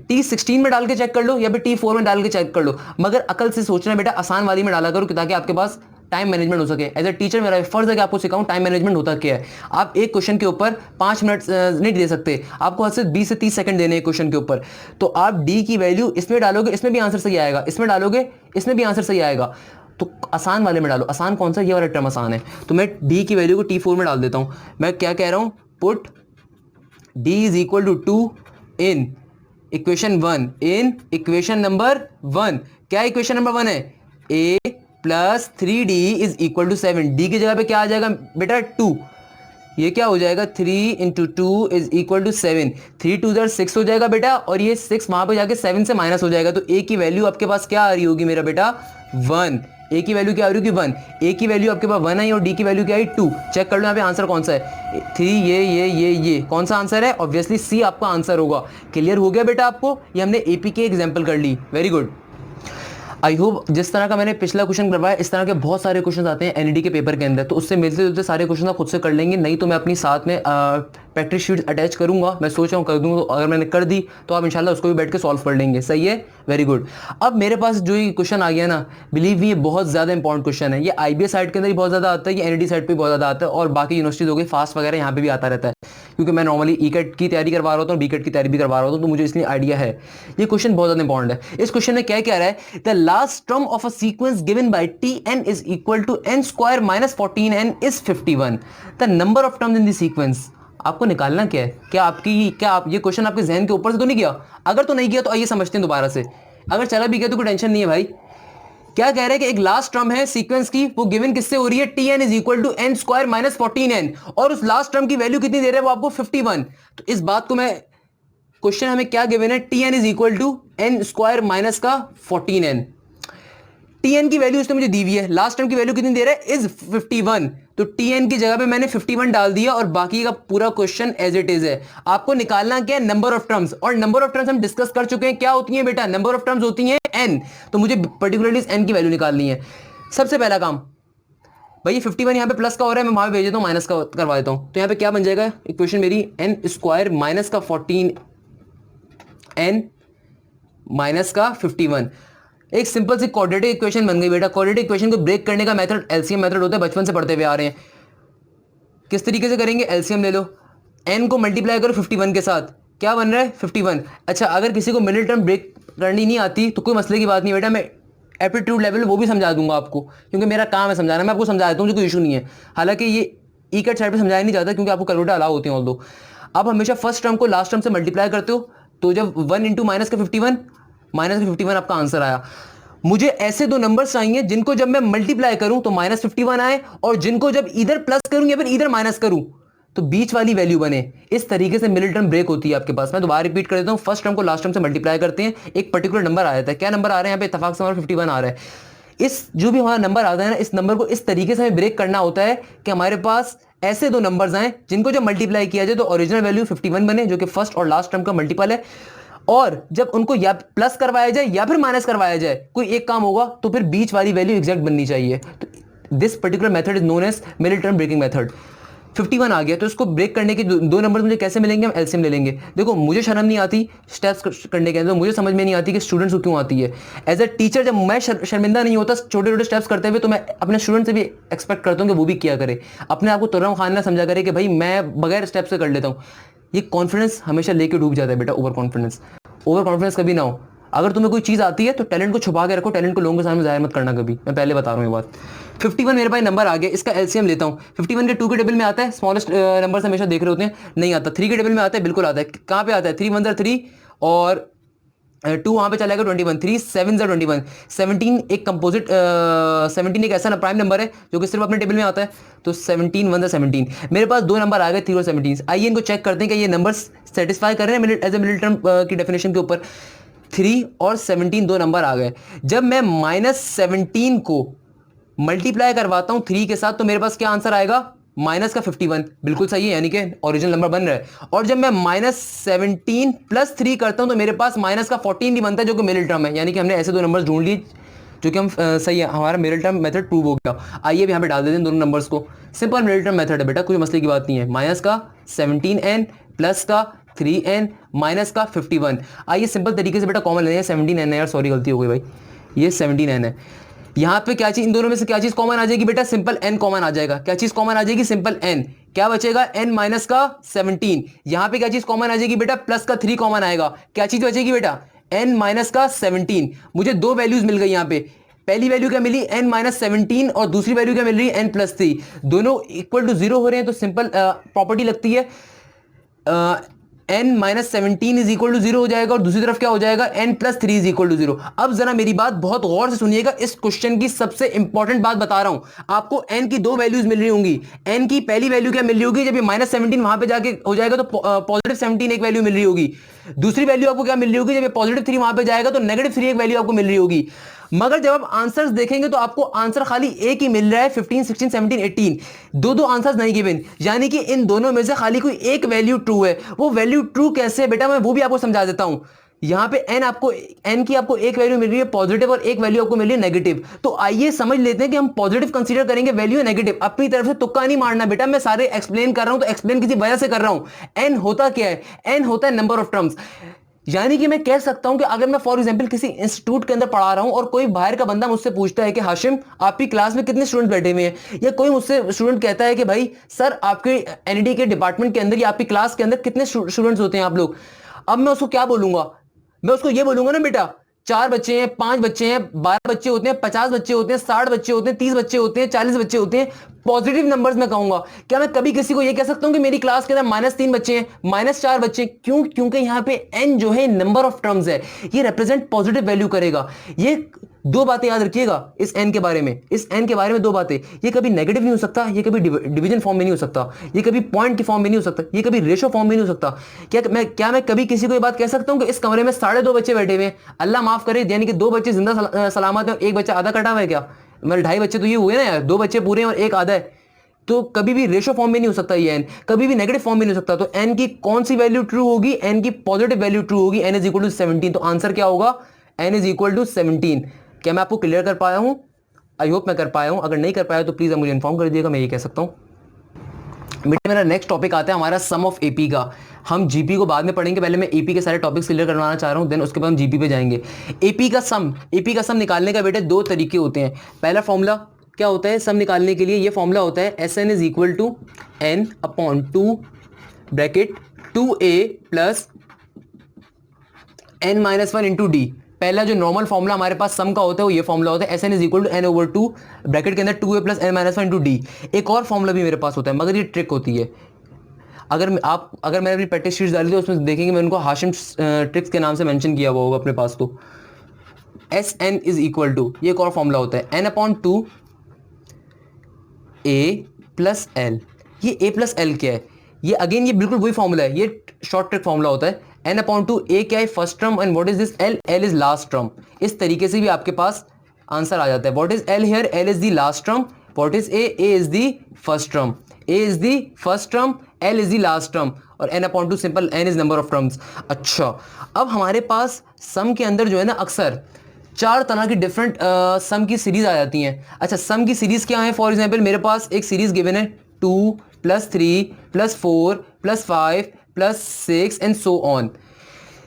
T16 में डाल के चेक कर लो या फिर T4 में डाल के चेक कर लो, मगर अकल से सोचना बेटा, आसान वाली में डाला करो ताकि आपके पास टाइम मैनेजमेंट हो सके। एज अ टीचर मेरा फर्ज है कि आपको सिखाऊं टाइम मैनेजमेंट होता क्या है। आप एक क्वेश्चन के ऊपर 5 मिनट नहीं दे सकते, आपको हद से 20 से 30 सेकंड देने हैं क्वेश्चन के ऊपर। तो आप डी की वैल्यू इसमें डालोगे, इसमें भी आंसर सही आएगा, इसमें डालोगे इसमें भी आंसर सही आएगा। तो आसान वाले में डालो। आसान कौन सा, ये वाला टर्म आसान है, तो मैं डी की वैल्यू को T4 में डाल देता हूं। मैं क्या कह रहा हूं, put D is equal to 2 in equation 1, in equation number 1। क्या इक्वेशन नंबर 1 है, A+3D is equal to 7। D की जगह पे क्या आ जाएगा बेटा 2, ये क्या हो जाएगा 3 × 2 इज इक्वल टू 7। 3 2 6 हो जाएगा बेटा, और ये 6 वहां पे जाके 7 से माइनस हो जाएगा, तो A की वैल्यू आपके पास क्या आ रही होगी मेरा बेटा 1। A की वैल्यू क्या आ रही होगी 1। A की वैल्यू आपके पास 1 आई और D की वैल्यू क्या आई 2। चेक कर लो यहाँ पे आंसर कौन सा है, 3 ये कौन सा आंसर है, ऑब्वियसली C आपका आंसर होगा। क्लियर हो गया बेटा आपको, ये हमने AP के एग्जाम्पल कर ली, वेरी गुड। आई होप जिस तरह का मैंने पिछला क्वेश्चन करवाया इस तरह के बहुत सारे क्वेश्चन आते हैं NED के पेपर के अंदर, तो उससे मिलते जुलते सारे क्वेश्चन आप खुद से कर लेंगे, नहीं तो मैं अपनी साथ में प्रैक्टिस शीट्स अटैच करूंगा, मैं सोच रहा हूँ कर दूंगा, तो अगर मैंने कर दी तो आप इंशाल्लाह उसको भी बैठ के सॉल्व कर लेंगे। सही है, वेरी गुड। अब मेरे पास जो ये क्वेश्चन आ गया ना, बिलीव मी ये बहुत ज़्यादा इंपॉर्टेंट क्वेश्चन है। ये IBS साइड के अंदर ही बहुत ज़्यादा आता है, ये NET साइड पर बहुत ज़्यादा आता है, और बाकी यूनिवर्सिटीज हो गई फास्ट वगैरह यहाँ पे भी आता रहता है, क्योंकि मैं नॉर्मली ECAT की तैयारी करवा रहा होता हूँ, BCAT की तैयारी भी करवा रहा होता हूँ, तो मुझे इसलिए आइडिया है। ये क्वेश्चन बहुत ज़्यादा इंपॉर्टेंट है। इस क्वेश्चन में क्या कह रहा है, the last term of a sequence given by Tn is equal to n square minus 14n is 51, the number of terms in the sequence. आपको निकालना क्या है? क्या आप ये क्वेश्चन आपके जहन के ऊपर से तो नहीं किया? अगर तो नहीं किया तो आइए समझते हैं दोबारा से। अगर चला भी गया तो कोई टेंशन नहीं है भाई। क्या कह रहे हैं कि एक लास्ट टर्म है सीक्वेंस की, वो गिवन किससे हो रही है, Tn is equal to n square minus 14n, और उस लास्ट टर्म की वैल्यू कितनी दे रहे हैं वो आपको 51। तो इस बात को मैं, क्वेश्चन हमें क्या गिवन है, Tn is equal to n square minus का 14n। Tn की वैल्यू उसने मुझे दी हुई है, लास्ट टर्म की वैल्यू कितनी दे रहा है, इज 51, तो Tn की जगह पे मैंने 51 डाल दिया, और बाकी का पूरा क्वेश्चन एज इट इज है। आपको निकालना क्या है, नंबर ऑफ टर्म्स, और नंबर ऑफ टर्म्स हम डिस्कस कर चुके हैं, क्या होती है बेटा, नंबर ऑफ टर्म्स होती है n, तो मुझे पर्टिकुलरली n की वैल्यू निकालनी है। सबसे पहला काम भाई, ये 51 यहाँ पे प्लस का हो रहा है, मैं वहां पे भेज देता हूँ, माइनस का करवा देता हूँ, तो यहाँ पे क्या बन जाएगा इक्वेशन मेरी, n स्क्वायर माइनस का 14n माइनस का 51। एक सिंपल सी क्वाड्रेटिक इक्वेशन बन गई बेटा। क्वाड्रेटिक इक्वेशन को ब्रेक करने का मेथड LCM मेथड होता है, बचपन से पढ़ते हुए आ रहे हैं। किस तरीके से करेंगे, LCM ले लो, n को मल्टीप्लाई करो 51 के साथ, क्या बन रहा है 51। अच्छा, अगर किसी को मिडिल टर्म ब्रेक करनी नहीं आती तो कोई मसले की बात नहीं बेटा, मैं एप्टीट्यूड लेवल वो भी समझा दूंगा आपको, क्योंकि मेरा काम है समझाना, मैं आपको समझा देता हूँ, मुझे कोई इशू नहीं है। हालांकि ये ECAT साइड पर समझाया नहीं जाता, क्योंकि आपको कैलकुलेटर अलाउ होती है। ऑल्दो आप हमेशा फर्स्ट टर्म को लास्ट टर्म से मल्टीप्लाई करते हो, तो जब 1 इंटू माइनस का 51 आपका आंसर आया। मुझे ऐसे दो नंबर्स चाहिए जिनको जब मैं मल्टीप्लाई करूं तो माइनस 51 आए, और जिनको जब इधर प्लस करूं या फिर इधर माइनस करूं तो बीच वाली वैल्यू बने। इस तरीके से मिडिल टर्म ब्रेक होती है आपके पास। मैं दोबारा रिपीट कर देता हूं, फर्स्ट टर्म को लास्ट टर्म से मल्टीप्लाई करते हैं, एक पर्टिकुलर नंबर आ जाता है। क्या नंबर आ रहा है यहाँ पे, इत्तेफाक से हमारा 51 आ रहा है। इस जो भी हमारा नंबर आता है ना, इस नंबर को इस तरीके से हमें ब्रेक करना होता है कि हमारे पास ऐसे दो नंबर्स आए जिनको जब मल्टीप्लाई किया जाए तो ओरिजिनल वैल्यू 51 बने, जो कि फर्स्ट और लास्ट टर्म का मल्टीपल है, और जब उनको या प्लस करवाया जाए या फिर माइनस करवाया जाए, कोई एक काम होगा, तो फिर बीच वाली वैल्यू एग्जैक्ट बननी चाहिए। तो this particular method is known as middle term breaking method. 51 आ गया, तो इसको ब्रेक करने के दो नंबर मुझे कैसे मिलेंगे, हम LCM ले लेंगे। देखो मुझे शर्म नहीं आती स्टेप्स करने के अंदर, मुझे समझ में नहीं आती कि स्टूडेंट्स को क्यों आती है। एज अ टीचर जब मैं शर्मिंदा नहीं होता छोटे छोटे स्टेप्स करते हुए, तो मैं अपने स्टूडेंट से भी एक्सपेक्ट करता हूँ कि वो भी किया करे, अपने आप को तुर्रम खान ना समझा करे कि भाई मैं बगैर स्टेप से कर लेता हूँ। ये कॉन्फिडेंस हमेशा लेके डूब जाता है बेटा, ओवर कॉन्फिडेंस कभी ना हो। अगर तुम्हें कोई चीज़ आती है तो टैलेंट को छुपा के रखो, टैलेंट को लोगों के सामने जाहिर मत करना कभी, मैं पहले बता रहा हूँ ये बात। 51 मेरे पास नंबर आ गया, इसका LCM लेता हूँ। 51 के 2 के टेबल में आता है, स्मॉलेस्ट नंबर से हमेशा देख रहे होते हैं, नहीं आता। 3 के टेबल में आता है, बिल्कुल आता है। कहाँ पे आता है, 3 1 3, और 2 वहाँ पे चला जाएगा 21, 3 7 21, 17 एक कंपोजिट 17 एक ऐसा प्राइम नंबर है जो कि सिर्फ अपने टेबल में आता है, तो 17 1 17 मेरे पास दो नंबर आ गए, 3 और 17। आइए इनको चेक करते हैं कि ये नंबर्स सेटिस्फाई कर रहे हैं एज ए मिडिल टर्म की डेफिनेशन के ऊपर। 3 और 17 दो नंबर आ गए। जब मैं -17 को मल्टीप्लाई करवाता हूं 3 के साथ, तो मेरे पास क्या आंसर आएगा, माइनस का 51, बिल्कुल सही है, यानी कि ओरिजिनल नंबर बन रहा है। और जब मैं -17 + 3 करता हूं तो मेरे पास माइनस का 14 ही बनता है, जो कि मिडिल टर्म है। यानी कि हमने ऐसे दो नंबर्स ढूंढ लिए जो कि हम सही है, हमारा मिडिल टर्म मेथड प्रूव हो गया। आइए अब यहाँ पे डाल देते हैं दोनों नंबर्स को। सिंपल मिडिल टर्म मेथड है बेटा, कोई मसले की बात नहीं है। माइनस का 17n प्लस का 3n माइनस का 51। आइए सिंपल तरीके से बेटा कॉमन लेते हैं, 17n है यार, सॉरी गलती हो गई भाई, ये 17n है। यहाँ पे क्या चीज, इन दोनों में से क्या चीज कॉमन आ जाएगी बेटा, सिंपल n कॉमन आ जाएगा। क्या चीज कॉमन आ जाएगी, सिंपल n। क्या बचेगा, n माइनस का 17। यहाँ पे क्या चीज कॉमन आ जाएगी बेटा, प्लस का 3 कॉमन आएगा। क्या चीज बचेगी बेटा, n माइनस का 17। मुझे दो वैल्यूज मिल गई यहाँ पे। पहली वैल्यू क्या मिली, n माइनस 17, और दूसरी वैल्यू क्या मिल रही है, n प्लस 3। दोनों इक्वल टू 0 हो रहे हैं, तो सिंपल प्रॉपर्टी लगती है n minus 17 is equal to 0 हो जाएगा, और दूसरी तरफ क्या हो जाएगा, n plus 3 is equal to 0। अब जरा मेरी बात बहुत गौर से सुनिएगा, इस क्वेश्चन की सबसे इंपॉर्टेंट बात बता रहा हूं आपको। n की दो वैल्यूज मिल रही होंगी। n की पहली वैल्यू क्या मिल रही होगी, जब ये -17 वहां पे जाके हो जाएगा तो +17 एक वैल्यू मिल रही होगी। दूसरी वैल्यू आपको क्या मिल रही होगी, जब ये +3 वहां पे जाएगा तो -3 एक वैल्यू आपको मिल रही होगी। मगर जब आप आंसर्स देखेंगे तो आपको आंसर खाली एक ही मिल रहा है, 15 16 17 18। दो आंसर्स नहीं गिवन, यानी कि इन दोनों में से खाली कोई एक वैल्यू ट्रू है। वो वैल्यू ट्रू कैसे है बेटा, मैं वो भी आपको समझा देता हूं। यहाँ पे n की आपको एक वैल्यू मिल रही है पॉजिटिव और एक वैल्यू आपको मिल रही है नेगेटिव। तो आइए समझ लेते हैं कि हम पॉजिटिव कंसीडर करेंगे वैल्यू है नेगेटिव। अपनी तरफ से तुक्का नहीं मारना बेटा, मैं सारे एक्सप्लेन कर रहा हूं तो एक्सप्लेन किसी वजह से कर रहा हूं। n होता क्या है? n होता है नंबर ऑफ टर्म्स। यानी कि मैं कह सकता हूं कि अगर मैं फॉर एग्जांपल किसी इंस्टीट्यूट के अंदर पढ़ा रहा हूं और कोई बाहर का बंदा मुझसे पूछता है कि हाशिम आपकी क्लास में कितने स्टूडेंट बैठे हुए हैं, या कोई मुझसे स्टूडेंट कहता है कि भाई सर आपके एनईडी के डिपार्टमेंट के अंदर या आपकी क्लास के अंदर कितने स्टूडेंट्स होते हैं आप लोग, अब मैं उसको क्या बोलूंगा? मैं उसको ये बोलूंगा ना बेटा 4 बच्चे हैं, 5 बच्चे हैं, 12 बच्चे होते हैं, 50 बच्चे होते हैं, 60 बच्चे होते हैं, 30 बच्चे होते हैं, 40 बच्चे होते हैं। पॉजिटिव नंबर्स में कहूंगा। क्या मैं कभी किसी को ये कह सकता हूं कि मेरी क्लास के अंदर -3 बच्चे हैं, -4 बच्चे? क्यों? क्योंकि यहां पे n जो है नंबर ऑफ टर्म्स है, ये रिप्रेजेंट पॉजिटिव वैल्यू करेगा। ये दो बातें याद रखिएगा इस n के बारे में, इस n के बारे में दो बातें, ये कभी नेगेटिव नहीं हो सकता, ये कभी डिवीजन फॉर्म में नहीं हो सकता, ये कभी पॉइंट की फॉर्म में नहीं हो सकता, ये कभी रेशो फॉर्म में नहीं हो सकता। क्या मैं कभी किसी को ये बात कह सकता हूं कि इस कमरे में 2.5 बच्चे बैठे हुए हैं, अल्लाह माफ करे, यानी कि 2 बच्चे जिंदा सलामत है, एक बच्चा आधा कटा हुआ है? क्या मतलब 2.5 बच्चे तो ये हुए ना यार, 2 बच्चे पूरे हैं और एक आधा है। तो कभी भी रेशो फॉर्म में नहीं हो सकता ये n, कभी भी नेगेटिव फॉर्म में नहीं हो सकता। तो n की कौन सी वैल्यू ट्रू होगी? n की पॉजिटिव वैल्यू ट्रू होगी। n is equal to 17। तो आंसर क्या होगा? n is equal to 17। क्या मैं आपको क्लियर कर पाया हूं? आई होप मैं कर पाया हूं। अगर नहीं कर पाया तो प्लीज आप मुझे इन्फॉर्म कर दिएगा, मैं ये कह सकता हूं। बेटा मेरा नेक्स्ट टॉपिक आता है हमारा सम ऑफ एपी का। हम जीपी को बाद में पढ़ेंगे, पहले मैं एपी के सारे टॉपिक्स क्लियर करवाना चाह रहा हूं, देन उसके बाद हम जीपी पे जाएंगे। एपी का सम निकालने का बेटे 2 तरीके होते हैं। पहला फॉर्मूला क्या होता है सम निकालने के लिए? ये फॉर्मूला होता है Sn is equal to n/2 bracket 2a plus n-1 into d. पहला जो नॉर्मल फॉर्मूला हमारे पास सम का होता है वो ये फॉर्मूला होता है Sn is equal to n/2 bracket के अंदर 2a plus n-1 into D. एक और फॉर्मूला भी मेरे पास होता है मगर ये ट्रिक होती है। अगर मैंने अपनी प्रैक्टिस शीट्स डाली तो उसमें देखेंगे मैं उनको हाशिम ट्रिक्स के नाम से मेंशन किया हुआ होगा अपने पास। तो Sn इज इक्वल टू, ये एक और फॉर्मूला होता है n/2 a प्लस l। ये a प्लस l क्या है? ये अगेन ये बिल्कुल वही फॉर्मूला है, ये शॉर्ट ट्रिक फॉर्मूला होता है। n/2 a क्या है? First term, and what is this l? l is last term. इस तरीके से भी आपके पास आंसर आ जाता है। What is l here? l is the last term. What is a? a is the first term. a is the first term, l is the last term, और n/2 simple, n is number of terms. अच्छा, अब हमारे पास सम के अंदर जो है ना अक्सर 4 तरह की डिफरेंट सम की सीरीज आ जाती हैं। अच्छा, सम की सीरीज क्या है? फॉर एग्जांपल मेरे पास एक सीरीज गिवन है 2 + 3 + 4 + 5 + 6 एंड सो ऑन।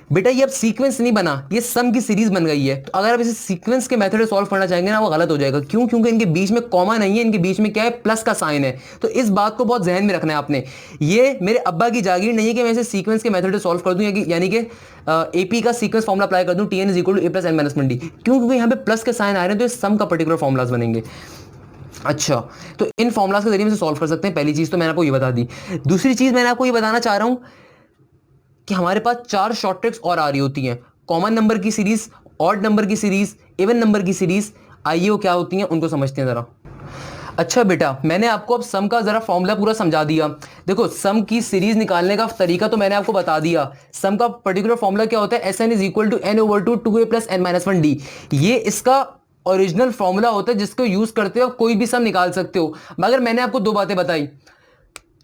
बेटा ये अब सीक्वेंस नहीं बना, ये सम की सीरीज बन गई है। तो अगर आप इसे सीक्वेंस के मेथड से सॉल्व करना चाहेंगे ना वो गलत हो जाएगा। क्यों? क्योंकि इनके बीच में कॉमा नहीं है, इनके बीच में क्या है? प्लस का साइन है। तो इस बात को बहुत जहन में रखना है आपने। ये मेरे अब्बा की जागीर नहीं है कि मैं इसे सीक्वेंस के मेथड से सॉल्व कर दूं, यानी कि एपी का सीक्वेंस फॉर्मुला अप्लाई कर दूं Tn = a + n-1 d। क्यों? क्योंकि यहाँ पे प्लस के साइन आ रहे हैं तो इस सम का पर्टिकुलर फॉर्मुलाज बनेंगे। अच्छा, तो इन फॉर्मुलाज के जरिए हम इसे सॉल्व कर सकते हैं। पहली चीज तो मैंने आपको ये बता दी। दूसरी चीज मैंने आपको ये बताना चाह रहा हूं कि हमारे पास 4 शॉर्ट ट्रिक्स और आ रही होती हैं। कॉमन नंबर की सीरीज, ऑड नंबर की सीरीज, इवन नंबर की सीरीज। आइए वो क्या होती हैं उनको समझते हैं जरा। अच्छा बेटा, मैंने आपको अब सम का जरा फॉर्मूला पूरा समझा दिया। देखो सम की सीरीज निकालने का तरीका तो मैंने आपको बता दिया। सम का पर्टिकुलर फॉर्मूला क्या होता है? Sn = n/2 2a + n-1 d। ये इसका ओरिजिनल फॉर्मूला होता है जिसको यूज करते हो कोई भी सम निकाल सकते हो। मगर मैंने आपको 2 बातें बताई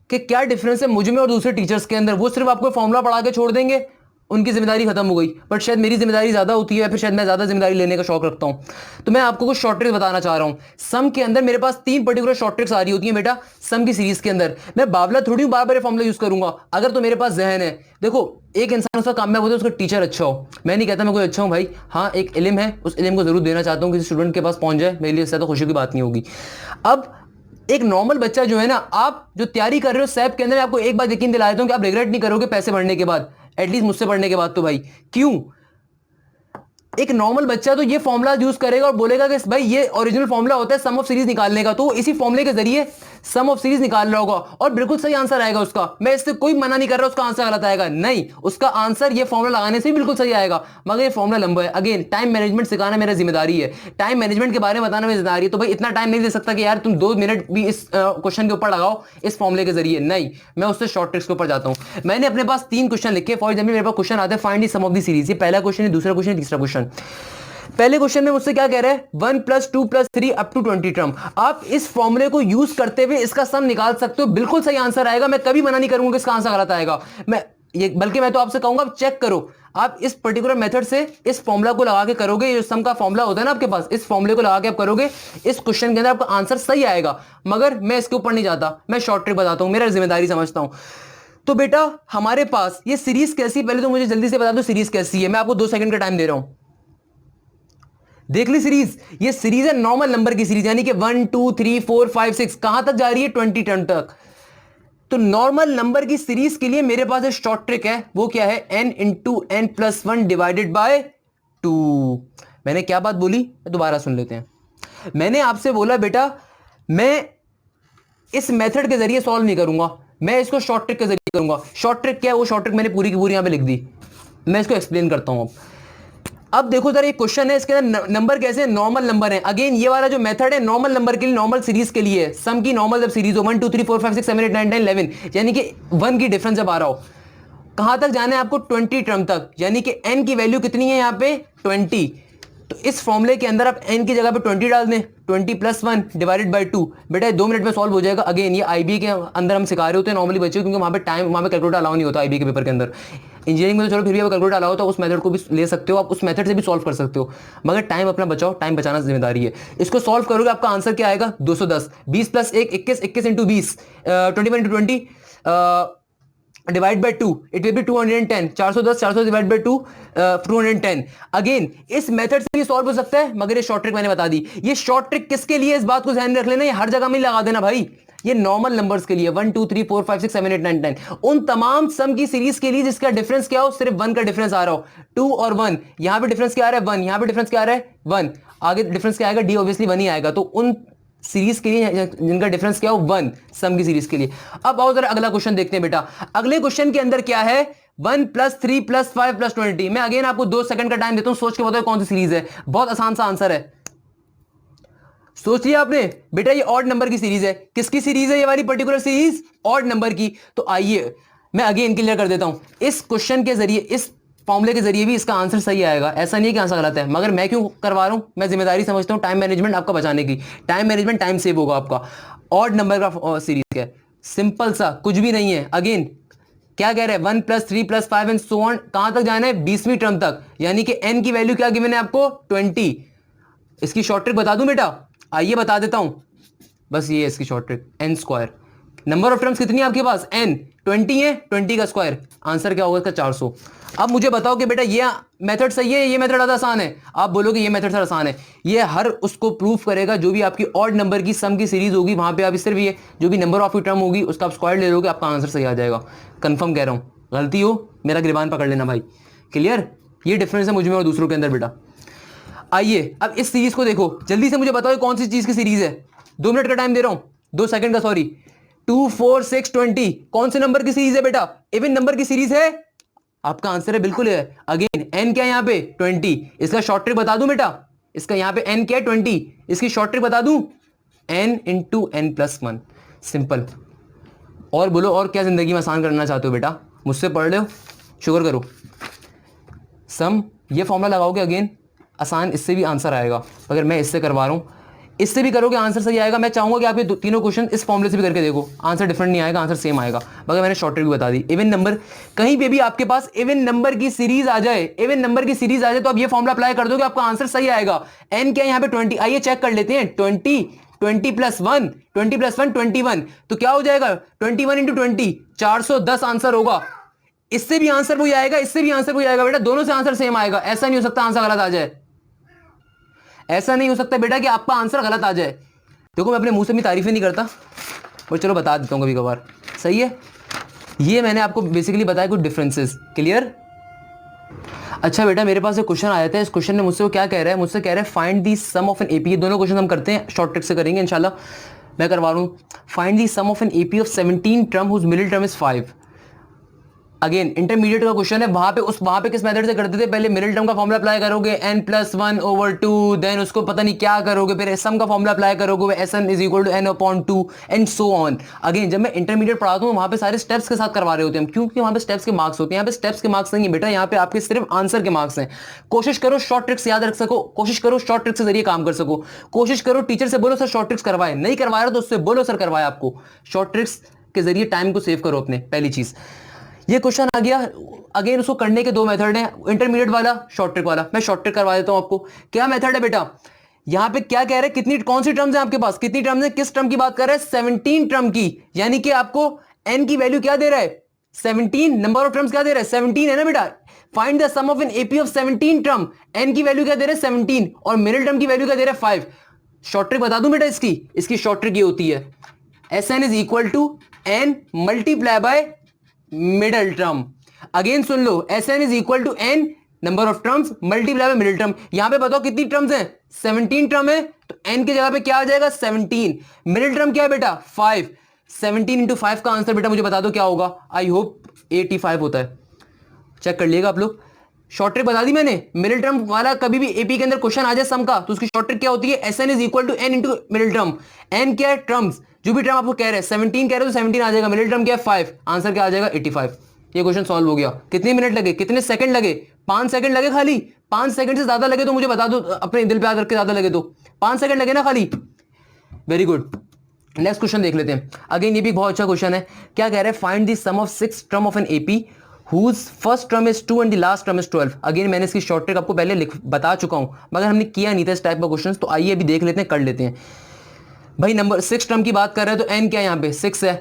कि क्या डिफरेंस है मुझ में और दूसरे टीचर्स के अंदर। वो सिर्फ आपको फॉर्मूला पढ़ा के छोड़ देंगे, उनकी जिम्मेदारी खत्म हो गई, बट शायद मेरी जिम्मेदारी ज्यादा होती है, फिर शायद मैं ज्यादा जिम्मेदारी लेने का शौक रखता हूं। तो मैं आपको कुछ शॉर्ट ट्रिक्स बताना चाह रहा हूं। सम के अंदर मेरे पास 3 पर्टिकुलर शॉर्ट ट्रिक्स आ रही होती हैं बेटा सम की सीरीज के अंदर। मैं बावला थोड़ी हूं बार बार फॉर्मूला यूज करूंगा। अगर तो मेरे पास जहन है, देखो एक इंसान उसका कामयाब होता है उसका टीचर अच्छा हो। मैं नहीं कहता मैं कोई अच्छा हूं भाई, हाँ एक इल्म है, उस इल्म को जरूर देना चाहता हूं, किसी स्टूडेंट के पास पहुंच जाए, मेरे लिए इससे तो खुशी की बात नहीं होगी। अब एक नॉर्मल बच्चा जो है ना, आप जो तैयारी कर रहे हो सैप के अंदर, आपको एक बात यकीन दिला देता हूं कि आप रिग्रेट नहीं करोगे पैसे भरने के बाद, एटलीस्ट मुझसे पढ़ने के बाद तो भाई। क्यों? एक नॉर्मल बच्चा तो ये फॉर्मूला यूज करेगा और बोलेगा कि भाई ये ओरिजिनल फॉर्मूला होता है सम ऑफ सीरीज निकालने का, तो इसी फॉर्मूले के जरिए सम ऑफ सीरीज निकाल रहा होगा और बिल्कुल सही आंसर आएगा उसका। मैं इससे कोई मना नहीं कर रहा उसका आंसर गलत आएगा, नहीं, उसका आंसर ये फॉर्मूला लगाने से बिल्कुल सही आएगा, मगर ये फॉर्मूला लंबा है। अगेन टाइम मैनेजमेंट सिखाना मेरा जिम्मेदारी है, टाइम मैनेजमेंट के बारे में बताना मेरी जिम्मेदारी है। तो भाई इतना टाइम नहीं दे सकता कि यार तुम 2 मिनट भी इस क्वेश्चन के ऊपर लगाओ इस फॉर्मूले के जरिए, नहीं, मैं उससे शॉर्ट ट्रिक्स के ऊपर जाता हूं। मैंने अपने पास 3 क्वेश्चन लिखे। फॉर एग्जाम्पल मेरे पास क्वेश्चन आता है find the sum of the series. ये पहला क्वेश्चन है, दूसरा क्वेश्चन है, तीसरा क्वेश्चन। पहले क्वेश्चन में मुझसे क्या कह रहा है? 1 + 2 + 3 अप टू 20 टर्म। आप इस फॉर्मूले को यूज करते हुए इसका सम निकाल सकते हो, बिल्कुल सही आंसर आएगा। मैं कभी मना नहीं करूंगा कि इसका आंसर गलत आएगा, बल्कि मैं तो आपसे कहूंगा चेक करो। आप इस पर्टिकुलर मेथड से इस फॉर्मूला को लगा के करोगे, ये सम का फॉर्मूला होता है ना आपके पास, इस फॉर्मूले को लगा के आप करोगे, इस क्वेश्चन के अंदर आपका आंसर सही आएगा। मगर मैं इसके ऊपर नहीं जाता, मैं शॉर्ट ट्रिक बताता हूं, मेरा जिम्मेदारी समझता हूं। तो बेटा हमारे पास ये सीरीज कैसी, पहले तो मुझे जल्दी से बता दो सीरीज कैसी है। मैं आपको 2 सेकंड का टाइम दे रहा हूं, देख ली सीरीज। ये सीरीज है नॉर्मल नंबर की सीरीज, यानी कि 1 2 3 4 5 6 कहां तक जा रही है, 20 टर्म तक। तो नॉर्मल नंबर की सीरीज के लिए मेरे पास एक शॉर्ट ट्रिक है, वो क्या है, n into n plus 1 divided by 2। मैंने क्या बात बोली, दोबारा सुन लेते हैं। मैंने आपसे बोला बेटा मैं इस मेथड के जरिए सॉल्व नहीं करूंगा, मैं इसको शॉर्ट ट्रिक के जरिए करूंगा। शॉर्ट ट्रिक क्या है, वो शॉर्ट ट्रिक मैंने पूरी की पूरी यहां पे लिख दी, मैं इसको एक्सप्लेन करता हूं। अब देखो जरा, ये क्वेश्चन है, इसके अंदर नंबर कैसे हैं, नॉर्मल नंबर है। अगेन ये वाला जो मेथड है नॉर्मल नंबर के लिए, नॉर्मल सीरीज के लिए, सम की नॉर्मल जब सीरीज हो 1 2 3 4 5 6 7 8 9 10 11, यानी कि 1 की डिफरेंस जब आ रहा हो, कहां तक जाना है आपको, 20 टर्म तक, यानी कि n की वैल्यू कितनी है यहाँ पे, 20। तो इस फॉर्मूले के अंदर आप n की जगह पे 20 डाल दें, 20 प्लस 1 डिवाइडेड बाय 2। बेटा 2 मिनट में सॉल्व हो जाएगा। अगेन ये आईबी के अंदर हम सिखा रहे होते हैं नॉर्मली बच्चों, क्योंकि वहाँ पे कैलकुलेटर अलाउ नहीं होता आईबी के पेपर के अंदर। इंजीनियरिंग में तो चलो फिर भी आप कैलकुलेटर अलाउ होता है, उस मेथड को भी ले सकते हो, आप उस मेथड से भी सॉल्व कर सकते हो, मगर टाइम अपना बचाओ, टाइम बचाना जिम्मेदारी है। इसको सॉल्व करोगे आपका आंसर क्या आएगा, 210। 20 plus 1 21, 21 into 20 21 into 20 divide by 2, it will B 210। 410 400 divide by 2 210। Again इस मेथड से भी सॉल्व हो सकता है, मगर ये शॉर्ट ट्रिक मैंने बता दी। ये शॉर्ट ट्रिक किसके लिए, इस बात को ध्यान में रख लेना, ये हर जगह में लगा देना भाई। ये नॉर्मल नंबर्स के लिए 1 2 3 4 5 6 7 8 9 10, उन तमाम सम की सीरीज के लिए जिसका डिफरेंस क्या हो, सिर्फ 1 का डिफरेंस आ रहा हो। 2 और 1, यहां पे डिफरेंस क्या आ रहा है, 1, यहां पे डिफरेंस क्या आ रहा है, 1, आगे डिफरेंस क्या आएगा, डी ऑब्वियसली 1 ही आएगा। तो उन सीरीज के लिए जिनका डिफरेंस क्या हो, 1, सम की सीरीज के लिए। अब आओ जरा अगला क्वेश्चन देखते हैं बेटा। अगले क्वेश्चन के अंदर क्या है, 1 प्लस 3 प्लस 5 प्लस 20। मैं अगेन आपको 2 सेकंड का टाइम देता हूं, सोच के बताओ कौन सी सीरीज है। बहुत आसान सा आंसर है, सोच लिया आपने बेटा, ये ऑड नंबर की सीरीज है। किसकी सीरीज है ये वाली पर्टिकुलर सीरीज, ऑड नंबर की। तो आइए मैं अगेन क्लियर कर देता हूं, इस क्वेश्चन के जरिए, इस फॉर्मूले के जरिए भी इसका आंसर सही आएगा, ऐसा नहीं है कि आंसर गलत है। मगर मैं क्यों करवा रहा हूं, मैं जिम्मेदारी समझता हूं, टाइम मैनेजमेंट आपका बचाने की, टाइम मैनेजमेंट, टाइम सेव होगा आपका। ऑड नंबर का सीरीज है, सिंपल सा, कुछ भी नहीं है। अगेन क्या कह रहे हैं, 1 plus 3 plus 5 and so on, कहां तक जाना है, 20वीं टर्म तक, यानी कि n की वैल्यू क्या गिवन है आपको, 20। इसकी शॉर्ट ट्रिक बता दूं बेटा, आइए बता देता हूं, बस ये है इसकी short trick, n square. Number of terms कितनी है आपके पास, n, 20 है, 20 का स्क्वायर, आंसर क्या होगा इसका, 400। अब मुझे बताओ कि बेटा ये मेथड सही है, ये मेथड आसान है। आप बोलोगे ये मेथड आसान है, ये हर उसको प्रूफ करेगा जो भी आपकी ऑड नंबर की सम की सीरीज होगी, वहां पे आप सिर्फ ये जो भी नंबर ऑफ टर्म होगी उसका आप स्क्वायर ले लोगे, आपका आंसर सही आ जाएगा। कंफर्म कह रहा हूं, गलती हो मेरा गिरबान पकड़ लेना भाई। क्लियर, ये डिफरेंस है मुझ में और दूसरों के अंदर बेटा। आइए अब इस सीरीज को देखो, जल्दी से मुझे बताओ कौन सी चीज की सीरीज है। 2 मिनट का टाइम दे रहा हूं, 2 सेकंड का, सॉरी। 2 4 6 20 कौन से नंबर की सीरीज है बेटा, इवन नंबर की सीरीज है, आपका आंसर है बिल्कुल है। अगेन n क्या है यहाँ पे, 20। इसका शॉर्ट ट्रिक बता दूं बेटा, इसका यहाँ पे n क्या है, 20, इसकी शॉर्ट ट्रिक बता दूं, n into n plus 1, simple. और बोलो और क्या जिंदगी में आसान करना चाहते हो बेटा, मुझसे पढ़ लो, शुक्र करो। सम ये फॉर्मूला लगाओगे, अगेन आसान, इससे भी आंसर आएगा। अगर मैं इससे करवा रहा हूँ, इससे भी करोगे आंसर सही आएगा। मैं चाहूंगा कि आप ये तीनों क्वेश्चन इस फॉर्मूले से भी करके देखो, आंसर डिफरेंट नहीं आएगा, आंसर सेम आएगा। मगर मैंने शॉर्ट ट्रिक भी बता दी। इवन नंबर, कहीं पे भी आपके पास इवन नंबर की सीरीज आ जाए, इवन नंबर की सीरीज आ जाए, तो आप ये फॉर्मूला अप्लाई कर दोगे, आपका आंसर सही आएगा। एन क्या है यहाँ पे, 20। आइए चेक कर लेते हैं, 20 प्लस 1, 20 प्लस 1 21, तो क्या हो जाएगा, 21 इंटू 20, 410 आंसर होगा। इससे भी आंसर वही आएगा, इससे भी आंसर वही आएगा बेटा, दोनों से आंसर सेम आएगा। ऐसा नहीं हो सकता आंसर गलत आ जाए, ऐसा नहीं हो सकता बेटा कि आपका आंसर गलत आ जाए। देखो मैं अपने मुंह से भी तारीफें नहीं करता, पर चलो बता देता हूँ कभी कभार, सही है। ये मैंने आपको बेसिकली बताया कुछ डिफरेंसेस। क्लियर। अच्छा बेटा मेरे पास एक क्वेश्चन आया था, इस क्वेश्चन ने मुझसे वो क्या कह रहा है, मुझसे कह रहा है find the sum of an AP. ये दोनों क्वेश्चन हम करते हैं, शॉर्ट ट्रिक से करेंगे इंशाल्लाह, मैं करवा रहा हूँ। Find the sum of an AP of 17 term whose middle term is 5। Again intermediate का क्वेश्चन है, वहां पे किस मेथड से करते थे, पहले मिडिल टर्म का फॉर्मूला अप्लाई करोगे n+1/2, देन उसको पता नहीं क्या करोगे, फिर सम का फॉर्मूला अप्लाई करोगे Sn = n/2 and so on. Again जब मैं इंटरमीडिएट पढ़ाता हूँ वहां पे सारे स्टेप्स के साथ करवा रहे होते हैं, क्योंकि वहां पे स्टेप्स के मार्क्स होते हैं। यहाँ पे स्टेप्स के मार्क्स नहीं है बेटा, यहाँ पे आपके सिर्फ आंसर के मार्क्स हैं। कोशिश करो शॉर्ट ट्रिक्स याद रख सको, कोशिश करो शॉर्ट ट्रिक्स के जरिए काम कर सको, कोशिश करो टीचर से बोलो सर शॉर्ट ट्रिक्स करवाए, नहीं करवा रहा तो उससे बोलो सर करवाए आपको। शॉर्ट ट्रिक्स के जरिए टाइम को सेव करो अपने, पहली चीज। ये क्वेश्चन आ गया, अगेन उसको करने के दो मेथड हैं, इंटरमीडिएट वाला, शॉर्ट ट्रिक वाला। मैं शॉर्ट ट्रिक करवा देता हूं आपको। क्या मेथड है बेटा, यहां पे क्या कह रहे हैं, कितनी कौन सी टर्म्स है आपके पास, कितनी टर्म्स है, किस टर्म की बात कर रहे हैं, 17 टर्म की। यानी कि आपको n की वैल्यू क्या दे रहा है, 17, नंबर ऑफ टर्म्स क्या दे रहा है, 17 है ना बेटा। Find the sum of an AP of 17 term, n की वैल्यू क्या दे रहे हैं 17, और मिडिल टर्म की वैल्यू क्या दे रहा है 5। शॉर्ट ट्रिक बता दूं बेटा, इसकी शॉर्ट ट्रिक ये होती है, Sn is equal to n multiply by middle term. Again सुन लो, Sn is equal to n number of terms multiply by middle term. यहां पे बताओ कितनी टर्म्स हैं, 17 टर्म है, तो n की जगह पे क्या आ जाएगा 17। मिडिल टर्म क्या है बेटा 5। 17 इंटू 5 का आंसर बेटा मुझे बता दो क्या होगा, आई होप 85 होता है, चेक कर लिएगा आप लोग। शॉर्ट ट्रिक बता दी मैंने, मिडिल टर्म वाला कभी भी एपी के अंदर क्वेश्चन आ जाए सम का, तो उसकी शॉर्ट ट्रिक क्या होती है, Sn is equal to n into middle term. n क्या है टर्म्स, जो भी टर्म आपको कह रहे हैं, 17 कह रहे हो तो 17 आ जाएगा, मिडिल टर्म क्या है 5, आंसर क्या आ जाएगा 85। ये क्वेश्चन सॉल्व हो गया। कितने मिनट लगे, कितने सेकंड लगे, 5 सेकंड लगे खाली। 5 सेकंड से ज्यादा लगे तो मुझे बता दो, अपने दिल पे याद रख के, ज्यादा लगे तो 5 सेकंड लगे ना खाली। वेरी गुड, नेक्स्ट क्वेश्चन देख लेते हैं। अगेन ये भी बहुत अच्छा क्वेश्चन है। क्या कह रहे हैं, find the sum of 6 term of an AP whose first term is 2 and the last term is 12। Again मैंने इसकी शॉर्ट ट्रिक आपको पहले बता चुका हूं, मगर हमने किया नहीं था इस टाइप का क्वेश्चन, तो आइए अभी देख लेते हैं, कर लेते हैं। भाई नंबर 6 टर्म की बात कर रहे हैं तो n क्या है, यहाँ पे 6 है,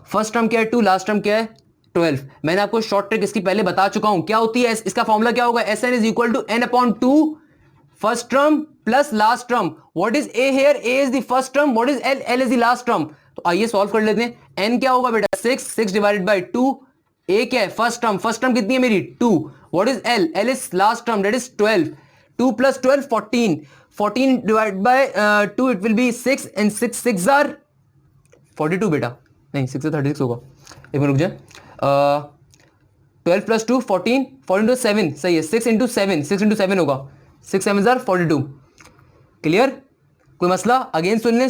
फर्स्ट टर्म क्या है 2, लास्ट टर्म क्या है 12। मैंने आपको शॉर्ट ट्रिक इसकी पहले बता चुका हूं, क्या होती है, इसका फॉर्मूला क्या होगा, Sn is equal to n upon 2 first term plus last term. What is a here, a is the first term, what is l, l is the last term. तो आइए सॉल्व कर लेते हैं। n क्या होगा बेटा 6 डिवाइडेड बाय 2, a क्या है फर्स्ट टर्म कितनी है मेरी 2, what is l, l is last term that is 12, 2 plus 12 14, 14 divide by 2 it will be 6 and 6 6 are 42 बेटा, नहीं 6 से 36 होगा, एक मिनट रुक जाए। 12 प्लस 2 14, 14 टू 7 सही है, 6 इंटू 7 होगा, 6 7 आर 42। क्लियर, कोई मसला। अगेन सुन ले,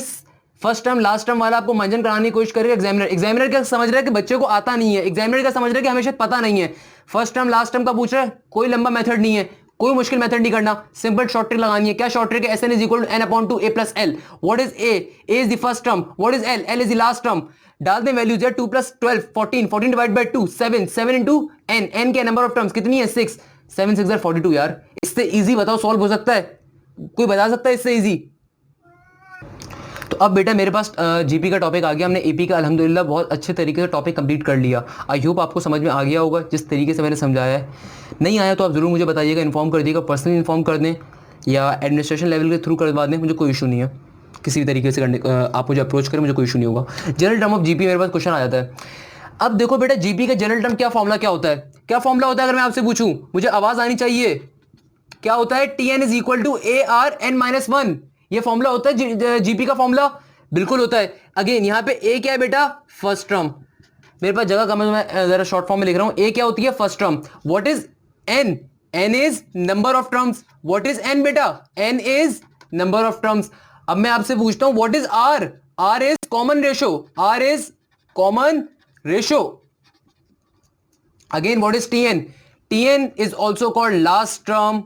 फर्स्ट टर्म लास्ट टर्म वाला आपको मंजन कराने की कोशिश करेगा एग्जामिनर क्या समझ रहा है कि बच्चे को आता नहीं है, एग्जामिनर क्या समझ रहा है कि हमें शायद पता नहीं है। फर्स्ट टर्म लास्ट टर्म का पूछ रहा है, कोई लंबा मेथड नहीं है, कोई मुश्किल मेथड नहीं करना, सिंपल शॉर्ट ट्रिक लगानी है। क्या शॉर्ट ट्रिक है, Sn is equal to n upon 2 a plus l। What is a, a is the first term, what is l, l is the last term. डाल दें values, 2 plus 12 14, 14 divide by 2 7, 7 into n, n के number of terms कितनी है 6, 7 6 42 यार। इससे easy बताओ solve हो सकता है, कोई बता सकता है इससे इजी। तो अब बेटा मेरे पास जीपी का टॉपिक आ गया, हमने एपी का अल्हम्दुलिल्लाह बहुत अच्छे तरीके से टॉपिक कंप्लीट कर लिया। आई होप आपको समझ में आ गया होगा जिस तरीके से मैंने समझाया है। नहीं आया तो आप ज़रूर मुझे बताइएगा, इन्फॉर्म कर दीजिएगा, पर्सनली इन्फॉर्म कर दें या एडमिनिस्ट्रेशन लेवल के थ्रू करवा दें, मुझे कोई इशू नहीं है, किसी भी तरीके से करने आप मुझे अप्रोच करें, मुझे कोई इशू नहीं होगा। जनरल टर्म ऑफ जीपी मेरे पास क्वेश्चन आ जाता है। अब देखो बेटा जीपी का जनरल टर्म क्या फॉर्मूला क्या होता है, क्या फॉर्मूला होता है, अगर मैं आपसे पूछूं, मुझे आवाज़ आनी चाहिए, क्या होता है, T N is equal to A r n minus 1। ये फॉर्मूला होता है जीपी का फॉर्मूला, बिल्कुल होता है। अगेन यहाँ पे ए क्या है बेटा फर्स्ट टर्म, मेरे पास जगह कम है, मैं जरा शॉर्ट फॉर्म में लिख रहा हूं। ए क्या होती है first term, what is N, N is number of terms, what is N बेटा, N is number of terms. अब मैं आपसे पूछता हूं what is R, R is common ratio, R is common ratio. Again what is T N, T N is also called last term,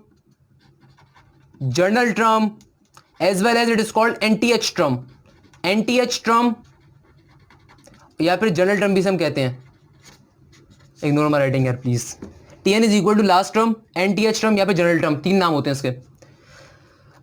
general term, as well as it is called nth term, nth term या फिर general term भी हम कहते हैं। Ignore my writing यार please. Tn is equal to last term, nth term या फिर general term, 3 नाम होते हैं इसके।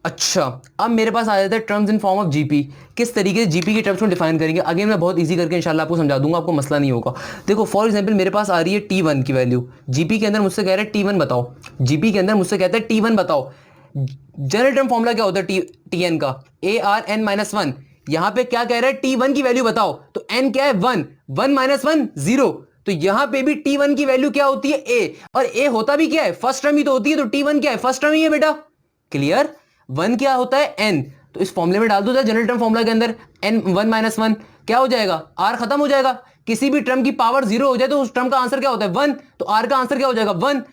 अच्छा अब मेरे पास आ जाता है terms in form of GP, किस तरीके से जीपी की टर्म्स को डिफाइन करेंगे। अगेन मैं बहुत इजी करके इंशाल्लाह आपको समझा दूंगा, आपको मसला नहीं होगा। देखो फॉर एग्जांपल मेरे पास आ रही है T1 की वैल्यू, जीपी के अंदर मुझसे कह रहा है T1 बताओ, जीपी के अंदर मुझसे कहता है T1 बताओ। जनरल टर्म फॉर्मूला क्या होता है टीएन का, ए आर एन माइनस 1। यहां पे क्या कह रहा है T1 की वैल्यू बताओ, तो n क्या है 1, 1 माइनस 1 0, तो यहां पे भी T1 की वैल्यू क्या होती है a, और a होता भी क्या है फर्स्ट टर्म ही तो होती है, तो T1 क्या है फर्स्ट टर्म ही है बेटा। क्लियर, 1 क्या होता है n, तो इस फॉर्मूले में डाल दो जनरल टर्म फॉर्मूला के अंदर, n 1 माइनस 1 क्या हो जाएगा, r खत्म हो जाएगा। किसी भी टर्म की पावर 0 हो जाए तो उस टर्म का आंसर क्या होता है 1, तो r का आंसर क्या हो जाएगा 1।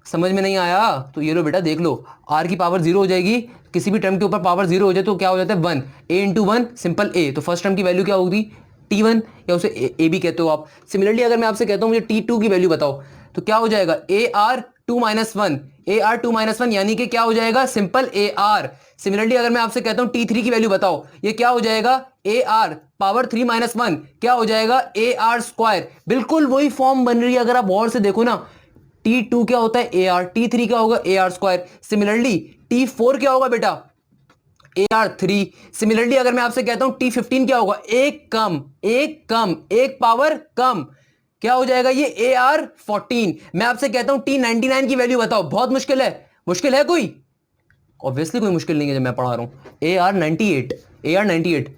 समझ में नहीं आया तो ये लो बेटा देख लो, r की पावर 0 हो जाएगी, किसी भी टर्म के ऊपर पावर 0 हो जाए तो क्या हो जाता है 1, a इंटू 1 सिंपल a, तो फर्स्ट टर्म की वैल्यू क्या होगी T1 या उसे a भी कहते हो आप। सिमिलरली अगर मैं आपसे कहता हूं मुझे T2 की वैल्यू बताओ, तो क्या हो जाएगा a r 2 minus 1, A r 2 - 1 यानी कि क्या हो जाएगा, सिंपल ए आर। सिमिलरली अगर मैं आपसे कहता हूं T3 की वैल्यू बताओ, ये क्या हो जाएगा, ए आर पावर 3 - 1 क्या हो जाएगा, ए आर स्क्वायर। बिल्कुल वही फॉर्म बन रही है, अगर आप गौर से देखो ना। T2 क्या होता है, ए आर, T3 क्या होगा, ए आर स्क्वायर। सिमिलरली T4 क्या होगा बेटा, ए आर 3। सिमिलरली अगर मैं आपसे कहता हूं T15 क्या होगा, एक पावर कम, क्या हो जाएगा ये, ए आर 14। मैं आपसे कहता हूं T99 की वैल्यू बताओ, बहुत मुश्किल है, मुश्किल है कोई, ऑब्वियसली कोई मुश्किल नहीं है जब मैं पढ़ा रहा हूं। A R 98, A R 98।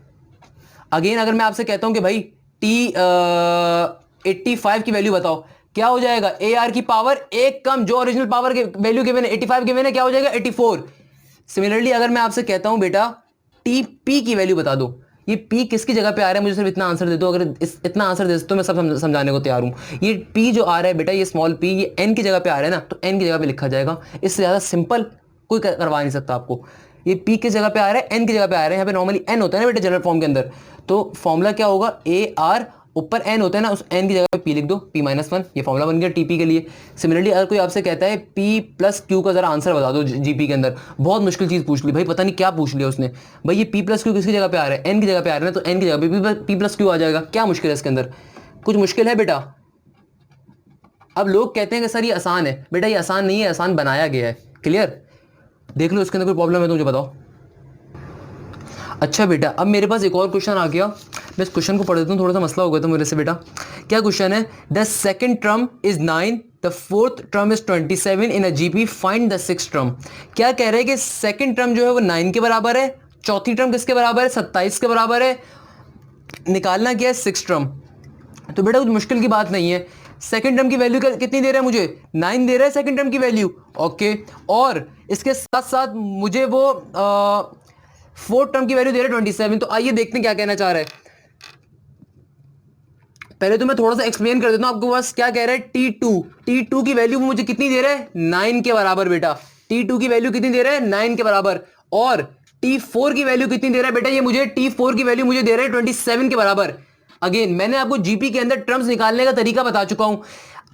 Again अगर मैं आपसे कहता हूं कि भाई T85 की वैल्यू बताओ, क्या हो जाएगा, ए आर की पावर एक कम, जो ओरिजिनल पावर के वैल्यू गिवन है 85 गिवन है, क्या हो जाएगा 84। सिमिलरली अगर मैं आपसे कहता हूं बेटा टीपी की वैल्यू बता दो, ये पी किसकी जगह पे आ रहा है, मुझे सिर्फ इतना आंसर दे दो। अगर इतना आंसर दे दो तो मैं सब समझाने को तैयार हूं। ये पी जो आ रहा है बेटा, ये स्मॉल पी, ये एन की जगह पे आ रहा है ना, तो एन की जगह पे लिखा जाएगा। इससे ज्यादा सिंपल कोई करवा नहीं सकता आपको। ये पी किस जगह पे आ रहा है, एन की जगह पे आ रहा है। यहाँ पे नॉर्मली एन होता है ना बेटा जनरल फॉर्म के अंदर, तो फॉर्मूला क्या होगा, ए आर ऊपर एन होता है ना, उस एन की जगह पे पी लिख दो, P-1। ये फॉर्मूला बन गया टीपी के लिए। सिमिलरली अगर कोई आपसे कहता है P प्लस क्यू का जरा आंसर बता दो जीपी के अंदर, बहुत मुश्किल चीज पूछ ली भाई, पता नहीं क्या पूछ लिया उसने। भाई ये P प्लस क्यू किसकी जगह पे आ रहा है, एन की जगह पे आ रहा है ना, तो एन की जगह पे P प्लस क्यू आ जाएगा। क्या मुश्किल है इसके अंदर, कुछ मुश्किल है बेटा। अब लोग कहते हैं कि सर ये आसान है, बेटा ये आसान नहीं है, आसान बनाया गया है। क्लियर, देख लो इसके अंदर कोई प्रॉब्लम है तो मुझे बताओ। अच्छा बेटा, अब मेरे पास एक और क्वेश्चन आ गया, मैं इस क्वेश्चन को पढ़ देता हूँ, थोड़ा सा मसला हो गया था मेरे से बेटा। क्या क्वेश्चन है, the second term is 9, the fourth term is 27 in a GP, find the sixth term. क्या कह रहे हैं कि सेकंड टर्म जो है वो 9 के बराबर है, चौथी टर्म किसके बराबर है, 27 के बराबर है, निकालना क्या है, सिक्स्थ टर्म। तो बेटा कुछ मुश्किल की बात नहीं है। सेकंड टर्म की वैल्यू कितनी दे रहा है मुझे, 9 दे रहा है सेकंड टर्म की वैल्यू, ओके। और इसके साथ साथ मुझे वो फोर्थ टर्म की वैल्यू दे रहा है 27। तो आइए देखते हैं क्या कहना चाह रहा है। पहले तो मैं थोड़ा सा एक्सप्लेन कर देता हूं आपको, बस क्या कह रहा है, T2 की वैल्यू मुझे कितनी दे रहा है, 9 के बराबर बेटा। T2 की वैल्यू कितनी दे रहा है, 9 के बराबर। और T4 की वैल्यू कितनी दे रहा है बेटा, ये मुझे T4 की वैल्यू मुझे दे रहा है 27 के बराबर। अगेन मैंने आपको जीपी के अंदर टर्म्स निकालने का तरीका बता चुका हूं।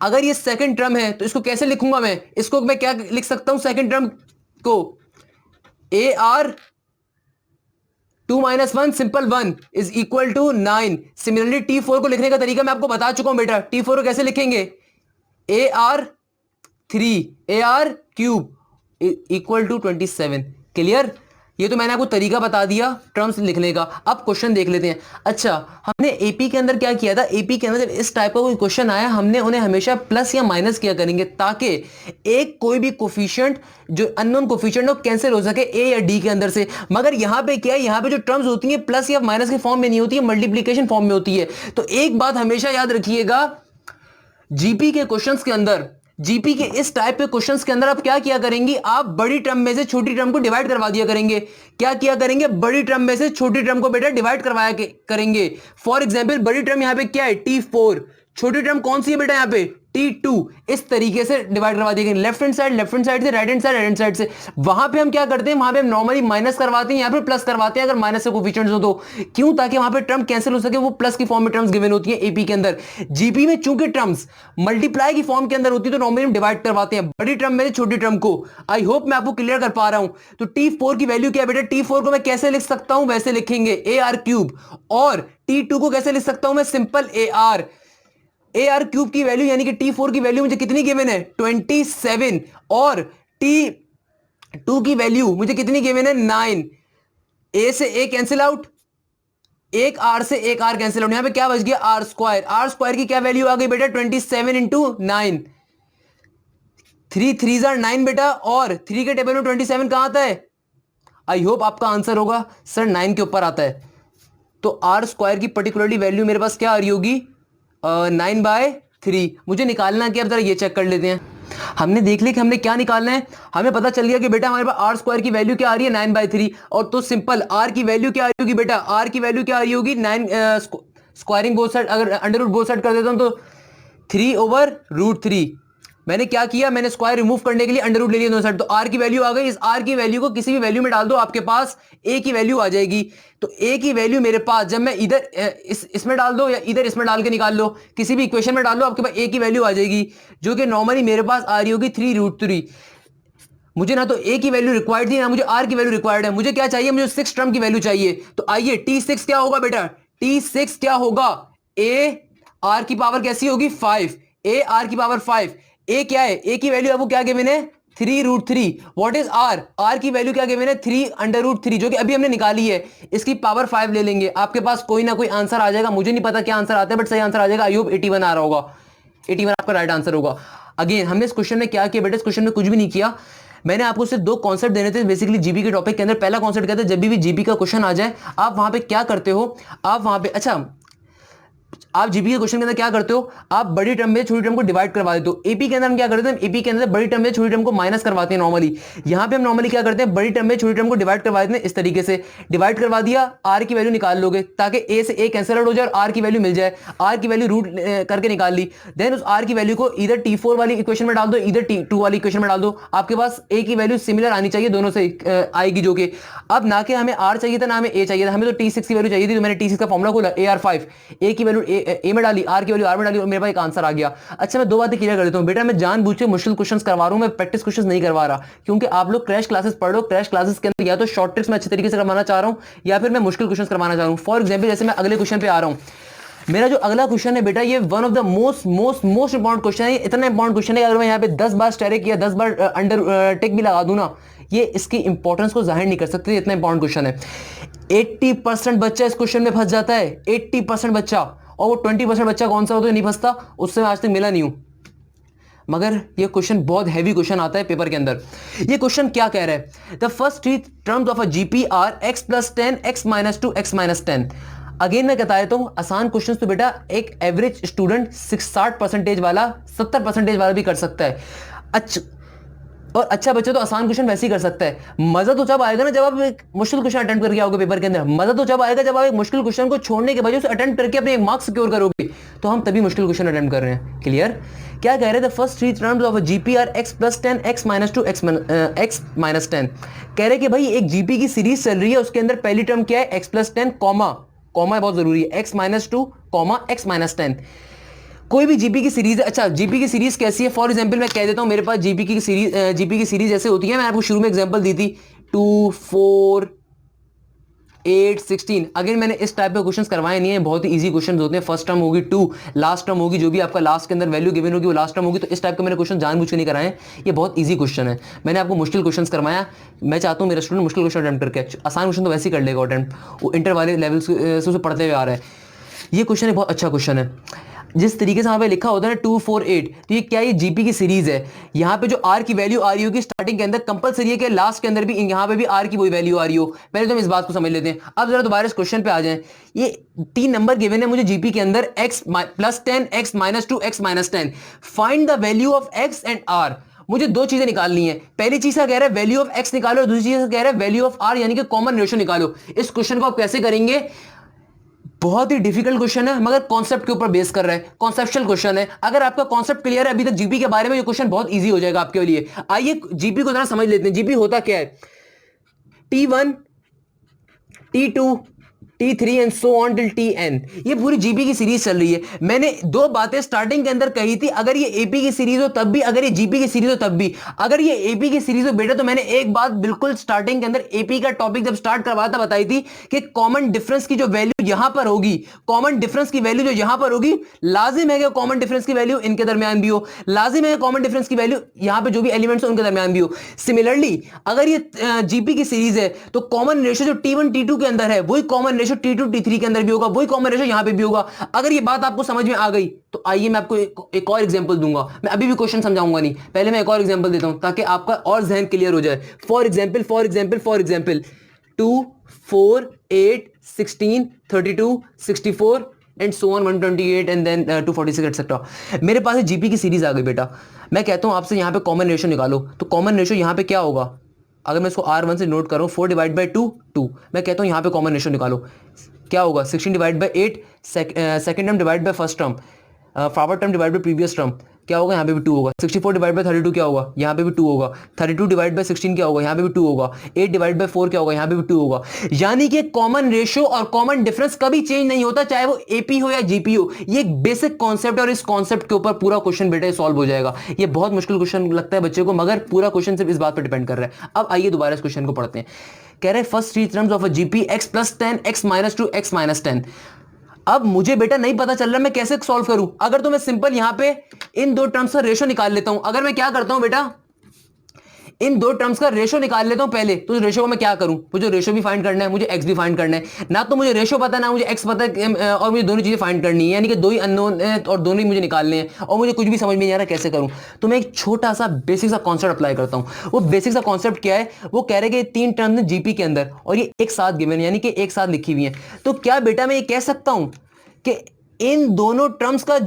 अगर ये सेकंड टर्म है तो इसको कैसे लिखूंगा मैं, इसको मैं क्या लिख सकता हूं, सेकंड टर्म को a r 2 - 1 simple 1 is equal to 9। Similarly T4 को लिखने का तरीका मैं आपको बता चुका हूं बेटा। T4 को कैसे लिखेंगे, a are 3 a r cube equal to 27। Clear, ये तो मैंने आपको तरीका बता दिया टर्म्स लिखने का। अब क्वेश्चन देख लेते हैं। अच्छा, हमने एपी के अंदर क्या किया था, एपी के अंदर जब इस टाइप का कोई क्वेश्चन आया, हमने उन्हें हमेशा प्लस या माइनस किया करेंगे, ताकि एक कोई भी कोफिशिएंट जो अननोन कोफिशिएंट हो कैंसिल हो सके ए या डी के अंदर से। मगर यहां पे क्या है, यहां पे जो टर्म्स होती है प्लस या माइनस के फॉर्म में नहीं होती है, मल्टीप्लीकेशन फॉर्म में होती है। तो एक बात हमेशा याद रखिएगा, जीपी के क्वेश्चंस के अंदर, जीपी के इस टाइप के क्वेश्चंस के अंदर आप क्या किया करेंगे, आप बड़ी टर्म में से छोटी टर्म को डिवाइड करवा दिया करेंगे। क्या किया करेंगे, बड़ी टर्म में से छोटी टर्म को बेटा डिवाइड करवाया करेंगे। फॉर एग्जांपल बड़ी टर्म यहां पे क्या है, T4, छोटी टर्म कौन सी है बेटा यहाँ पे, T2। इस तरीके से डिवाइड करवा दिया गया, लेफ्ट हैंड साइड से, राइट हैंड साइड से। वहां पे हम क्या करते हैं, वहां पे हम नॉर्मली माइनस करवाते हैं, यहाँ पे प्लस करवाते हैं अगर माइनस से कोफिशिएंट्स हो तो। क्यों, ताकि वहां पे टर्म कैंसिल हो सके, वो प्लस की फॉर्म में टर्म्स गिवन होती है एपी के अंदर। जीपी में चूंकि टर्म्स मल्टीप्लाई की फॉर्म के अंदर होती है, तो नॉर्मली हम डिवाइड करवाते हैं बड़ी टर्म में छोटी टर्म को। आई होप मैं आपको क्लियर कर पा रहा हूं। तो T4 की वैल्यू क्या है बेटा, T4 को मैं कैसे लिख सकता हूं, वैसे लिखेंगे ए आर क्यूब। और T2 को कैसे लिख सकता हूं मैं, सिंपल ए आर क्यूब की वैल्यू यानी कि T4 की वैल्यू मुझे कितनी गिवन है, 27। और T2 की वैल्यू मुझे कितनी गिवन है, 9। ए से ए कैंसिल आउट, एक आर से एक आर कैंसिल आउट, यहां पे क्या बच गया, आर स्क्वायर। आर स्क्वायर की क्या वैल्यू आ गई बेटा, 27 इंटू 9, 3 3 9 बेटा। और 3 के टेबल में 27 कहां आता है, आई होप आपका आंसर होगा सर 9 के ऊपर आता है। तो आर स्क्वायर की पर्टिकुलरली वैल्यू मेरे पास क्या आ रही होगी, 9/3। मुझे निकालना क्या, अब जरा ये चेक कर लेते हैं। हमने देख लिया कि हमने क्या निकालना है, हमें पता चल गया कि बेटा हमारे पास आर स्क्वायर की वैल्यू क्या आ रही है, 9/3। और तो सिंपल आर की वैल्यू क्या आ रही होगी बेटा, आर की वैल्यू क्या आ रही होगी, 9 स्क्वायरिंग बोथ साइड, अगर अंडर रूट बोथ साइड कर देता हूं तो 3/√3। मैंने क्या किया, मैंने स्क्वायर रिमूव करने के लिए अंडर रूट ले लिया दोनों साइड, तो आर की वैल्यू आ गई। इस आर की वैल्यू को किसी भी वैल्यू में डाल दो, आपके पास ए की वैल्यू आ जाएगी। तो ए की वैल्यू मेरे पास, जब मैं इधर इसमें डाल दो या इधर इसमें डाल के निकाल लो, किसी भी इक्वेशन में डाल लो, आपके पास ए की वैल्यू आ जाएगी, जो कि नॉर्मली मेरे पास आ रही होगी 3√3। मुझे ना तो ए की वैल्यू रिक्वायर्ड थी ना मुझे आर की वैल्यू रिक्वायर्ड है, मुझे क्या चाहिए, मुझे 6 टर्म की वैल्यू चाहिए। तो आइए T6 क्या होगा बेटा, T6 क्या होगा, ए आर की पावर कैसी होगी 5, ए आर की पावर 5, ए क्या है, ए की वैल्यू आपको क्या गिवन है 3√3। व्हाट इज आर, आर की वैल्यू क्या गिवन है 3√3 जो कि अभी हमने निकाली है, इसकी पावर 5 ले लेंगे, आपके पास कोई ना कोई आंसर आ जाएगा, मुझे नहीं पता क्या आंसर आता है बट सही आंसर आ जाएगा। आई होप 81 आ रहा होगा, 81 आपका राइट आंसर होगा। अगेन हमने इस क्वेश्चन में क्या किया बेटा, इस क्वेश्चन में कुछ भी नहीं किया, मैंने आपको सिर्फ दो कॉन्सेप्ट देने थे बेसिकली जीपी के टॉपिक के अंदर। पहला कॉन्सेप्ट कहते हैं जब भी जीपी का क्वेश्चन आ जाए आप वहां पे क्या करते हो, आप वहां पे अच्छा आप जीपी के क्वेश्चन के अंदर क्या करते हो, आप बड़ी टर्म में छोटी टर्म को डिवाइड करवा देते हो। एपी के अंदर हम क्या करते हैं, एपी के अंदर बड़ी टर्म में छोटी टर्म को माइनस करवाते हैं नॉर्मली। यहां पे हम नॉर्मली क्या करते हैं, बड़ी टर्म में छोटी टर्म को डिवाइड करवा देते हैं, इस तरीके से डिवाइड करवा दिया, आर की वैल्यू निकाल लोगे ताकि ए से ए कैंसिल आउट हो जाए और आर की वैल्यू मिल जाए, आर की वैल्यू रूट करके निकाल ली, देन उस आर की वैल्यू को इधर T4 वाली इक्वेशन में डाल दो, इधर T2 वाली इक्वेशन में डाल दो, आपके पास ए की वैल्यू सिमिलर आनी चाहिए, दोनों से आएगी जो कि अब ना कि हमें आर चाहिए था ना हमें ए चाहिए था, हमें तो T6 की वैल्यू चाहिए थी, तो मैंने T6 का फॉर्मूला खोला AR5, ए की वैल्यू ए में डाली, आर की वैल्यू आर में डाली और मेरे पास एक आंसर आ गया। अच्छा मैं दो बातें क्लियर कर देता हूं बेटा, मैं जानबूझ के मुश्किल क्वेश्चंस करवा रहा हूं, मैं प्रैक्टिस क्वेश्चंस नहीं करवा रहा, क्योंकि आप लोग क्रैश क्लासेस पढ़ लो, क्रैश क्लासेस के अंदर या तो शॉर्ट ट्रिक्स में अच्छे तरीके से करवाना चाह रहा हूं या फिर मैं मुश्किल क्वेश्चंस करवाना चाह रहा हूं। फॉर एग्जांपल जैसे मैं अगले क्वेश्चन पे आ रहा हूं, मेरा जो अगला क्वेश्चन है बेटा ये one of the most most most important question है, इतना इंपॉर्टेंट क्वेश्चन है अगर मैं यहाँ पे 10 बार स्टेरिक या 10 बार अंडर टेक भी लगा दूं ना, ये इसकी इंपॉर्टेंस को जाहिर नहीं कर सकते, इतना इंपॉर्टेंट क्वेश्चन है। 80% बच्चा इस क्वेश्चन में फंस जाता है, 80% बच्चा, और वो 20% बच्चा कौन सा होता है नहीं फंसता, उससे मैं आज तक मिला नहीं हूं, मगर ये क्वेश्चन बहुत हैवी क्वेश्चन आता है पेपर के अंदर। ये क्वेश्चन क्या कह रहा है, the first three terms of a GP are x+10 x-2 x-10। Again मैं कहता देता हूं आसान क्वेश्चन तो बेटा एक एवरेज स्टूडेंट 60% वाला 70% वाला भी कर सकता है, अच्छा और अच्छा बच्चा तो आसान क्वेश्चन वैसे ही कर सकता है। मजा तो जब आएगा ना जब आप एक मुश्किल क्वेश्चन अटेम्प्ट करके आओगे पेपर के अंदर, मजा तो जब आएगा जब आप एक मुश्किल क्वेश्चन को छोड़ने के बजाय उसे अटेम्प्ट करके अपने एक मार्क्स सिक्योर करोगे, तो हम तभी मुश्किल क्वेश्चन अटेम्प्ट कर रहे हैं। क्लियर, क्या कह रहे थे, first three terms of GP are x+10 x-2 x-10। कह रहे कि भाई एक जीपी की सीरीज चल रही है, उसके अंदर पहली टर्म क्या है x+10 कॉमा बहुत जरूरी है x-2 x-10। कोई भी जीपी की सीरीज है, अच्छा जीपी की सीरीज कैसी है, फॉर एग्जांपल मैं कह देता हूं मेरे पास जीपी की सीरीज ऐसे होती है, मैं आपको शुरू में एग्जांपल दी थी 2 4 8 16। अगेन मैंने इस टाइप के क्वेश्चंस करवाए नहीं है, बहुत ही इजी क्वेश्चंस होते हैं, फर्स्ट टर्म होगी 2, लास्ट टर्म होगी जो भी आपका लास्ट के अंदर वैल्यू गिवन होगी वो लास्ट टर्म होगी, तो इस टाइप के मैंने क्वेश्चन जानबूझ के नहीं कराए हैं, ये बहुत इजी क्वेश्चन है, मैंने आपको मुश्किल क्वेश्चन करवाया, मैं चाहता हूं मेरा स्टूडेंट मुश्किल क्वेश्चन अटेम्प्ट करके, आसान क्वेश्चन तो वैसे ही कर लेगा अटेम्प्ट, वो इंटर वाले लेवल से उसे पढ़ते हुए आ रहा है। ये क्वेश्चन एक बहुत अच्छा क्वेश्चन है, जिस तरीके से वहां पे लिखा होता है ना 2 4 8, तो ये क्या, ये जीपी की सीरीज है, यहाँ पे जो आर की वैल्यू आ रही होगी स्टार्टिंग के अंदर कंपलसरी है कि लास्ट के अंदर भी यहाँ पे भी आर की वही वैल्यू आ रही हो, पहले तो हम इस बात को समझ लेते हैं। अब जरा दोबारा इस क्वेश्चन पे आ जाएं, ये 3 नंबर गिवन है मुझे जीपी के अंदर x+10 x-2 x-10, find the value of x and r। मुझे दो चीजें निकालनी है, पहली चीज क्या कह रहा है वैल्यू ऑफ x निकालो, दूसरी चीज कह रहा है वैल्यू ऑफ r यानी कि कॉमन रेशियो निकालो। इस क्वेश्चन को आप कैसे करेंगे, बहुत ही डिफिकल्ट क्वेश्चन है मगर कॉन्सेप्ट के ऊपर बेस कर रहा है, कॉन्सेप्चुअल क्वेश्चन है, अगर आपका कॉन्सेप्ट क्लियर है अभी तक जीपी के बारे में, ये क्वेश्चन बहुत इजी हो जाएगा आपके लिए। आइए जीपी को जरा समझ लेते हैं, जीपी होता क्या है, T1 T2 T3 and so on till Tn, ये पूरी जीपी की सीरीज चल रही है। मैंने दो बातें स्टार्टिंग के अंदर कही थी, अगर ये एपी की सीरीज हो तब भी, अगर ये जीपी की सीरीज हो तब भी, अगर ये एपी की सीरीज हो बेटा, तो मैंने एक बात बिल्कुल स्टार्टिंग के अंदर एपी का टॉपिक जब स्टार्ट करवाया था बताई थी कि कॉमन डिफरेंस की जो वैल्यू यहां पर होगी, कॉमन डिफरेंस की वैल्यू जो यहां पर होगी, लाजिम है कि कॉमन डिफरेंस की वैल्यू इनके दरमियान भी हो, लाजिम है कॉमन डिफरेंस की वैल्यू यहां पे जो भी एलिमेंट्स हैं उनके दरमियान भी हो। सिमिलरली अगर ये जीपी की सीरीज है तो कॉमन रेशियो जो T1 T2 के अंदर है वही कॉमन रेशियो T2 T3 के अंदर भी होगा, वही कॉमन रेशियो यहां पे भी होगा। अगर ये बात आपको समझ में आ गई तो आइए मैं आपको एक और एग्जांपल दूंगा, मैं अभी भी क्वेश्चन समझाऊंगा नहीं, पहले मैं एक और एग्जांपल देता हूं ताकि आपका और जहन क्लियर हो जाए। For example 2 4 8 16 32 64 and so on 128 and then 246 etcetera. मेरे पास जीपी की सीरीज आ गई बेटा, मैं कहता हूं आपसे यहां पे कॉमन रेशियो निकालो, तो कॉमन रेशियो यहां पे क्या होगा, अगर मैं इसको R1 से नोट करूं 4 डिवाइड बाई 2 2, मैं कहता हूं यहां पे कॉमन रेशियो निकालो, क्या होगा 16 divide by 8 second term divide by first term, forward term divide by previous term क्या होगा, यहाँ पे भी 2 होगा। 64 डिवाइड बाय 32 क्या होगा, यहाँ पे भी 2 होगा। 32 डिवाइड बाय 16 क्या होगा, यहाँ पे भी 2 होगा। 8 डिवाइड बाय 4 क्या होगा, यहाँ पे भी 2 होगा। यानी कि कॉमन रेशियो और कॉमन डिफरेंस कभी चेंज नहीं होता, चाहे वो एपी हो या जीपी हो। ये एक बेसिक कॉन्सेप्ट है और इस कॉन्सेप्ट के ऊपर पूरा क्वेश्चन बेटा सॉल्व हो जाएगा। ये बहुत मुश्किल क्वेश्चन लगता है बच्चे को, मगर पूरा क्वेश्चन सिर्फ इस बात पर डिपेंड कर रहा है। अब आइए दोबारा इस क्वेश्चन को पढ़ते हैं। कह रहे first three terms of a GP x plus 10 x minus 2 x minus 10। अब मुझे बेटा नहीं पता चल रहा मैं कैसे सॉल्व करूं। अगर तो मैं सिंपल यहां पे इन दो टर्म्स का रेशो निकाल लेता हूं। अगर मैं क्या करता हूं बेटा, इन दो टर्म्स का रेशो निकाल लेता हूं पहले, तो रेशो को मैं क्या करूं, मुझे रेशो भी फाइंड करना है, मुझे एक्स भी फाइंड करना है। ना तो मुझे रेशो पता है ना मुझे एक्स पता है, और मुझे दोनों चीजें फाइंड करनी है, यानी कि दो ही अननोन है और दोनों ही मुझे निकालने हैं और मुझे कुछ भी समझ में नहीं आ रहा कैसे करूं। तो मैं एक छोटा सा बेसिक सा कॉन्सेप्ट अप्लाई करता हूं। वो बेसिक सा कॉन्सेप्ट क्या है, वो कह रहे कि तीन टर्म्स हैं जीपी के अंदर और ये एक साथ गिवन, यानी कि एक साथ लिखी हुई है। तो क्या बेटा मैं ये कह सकता हूं कि इन दोनों टर्म्स का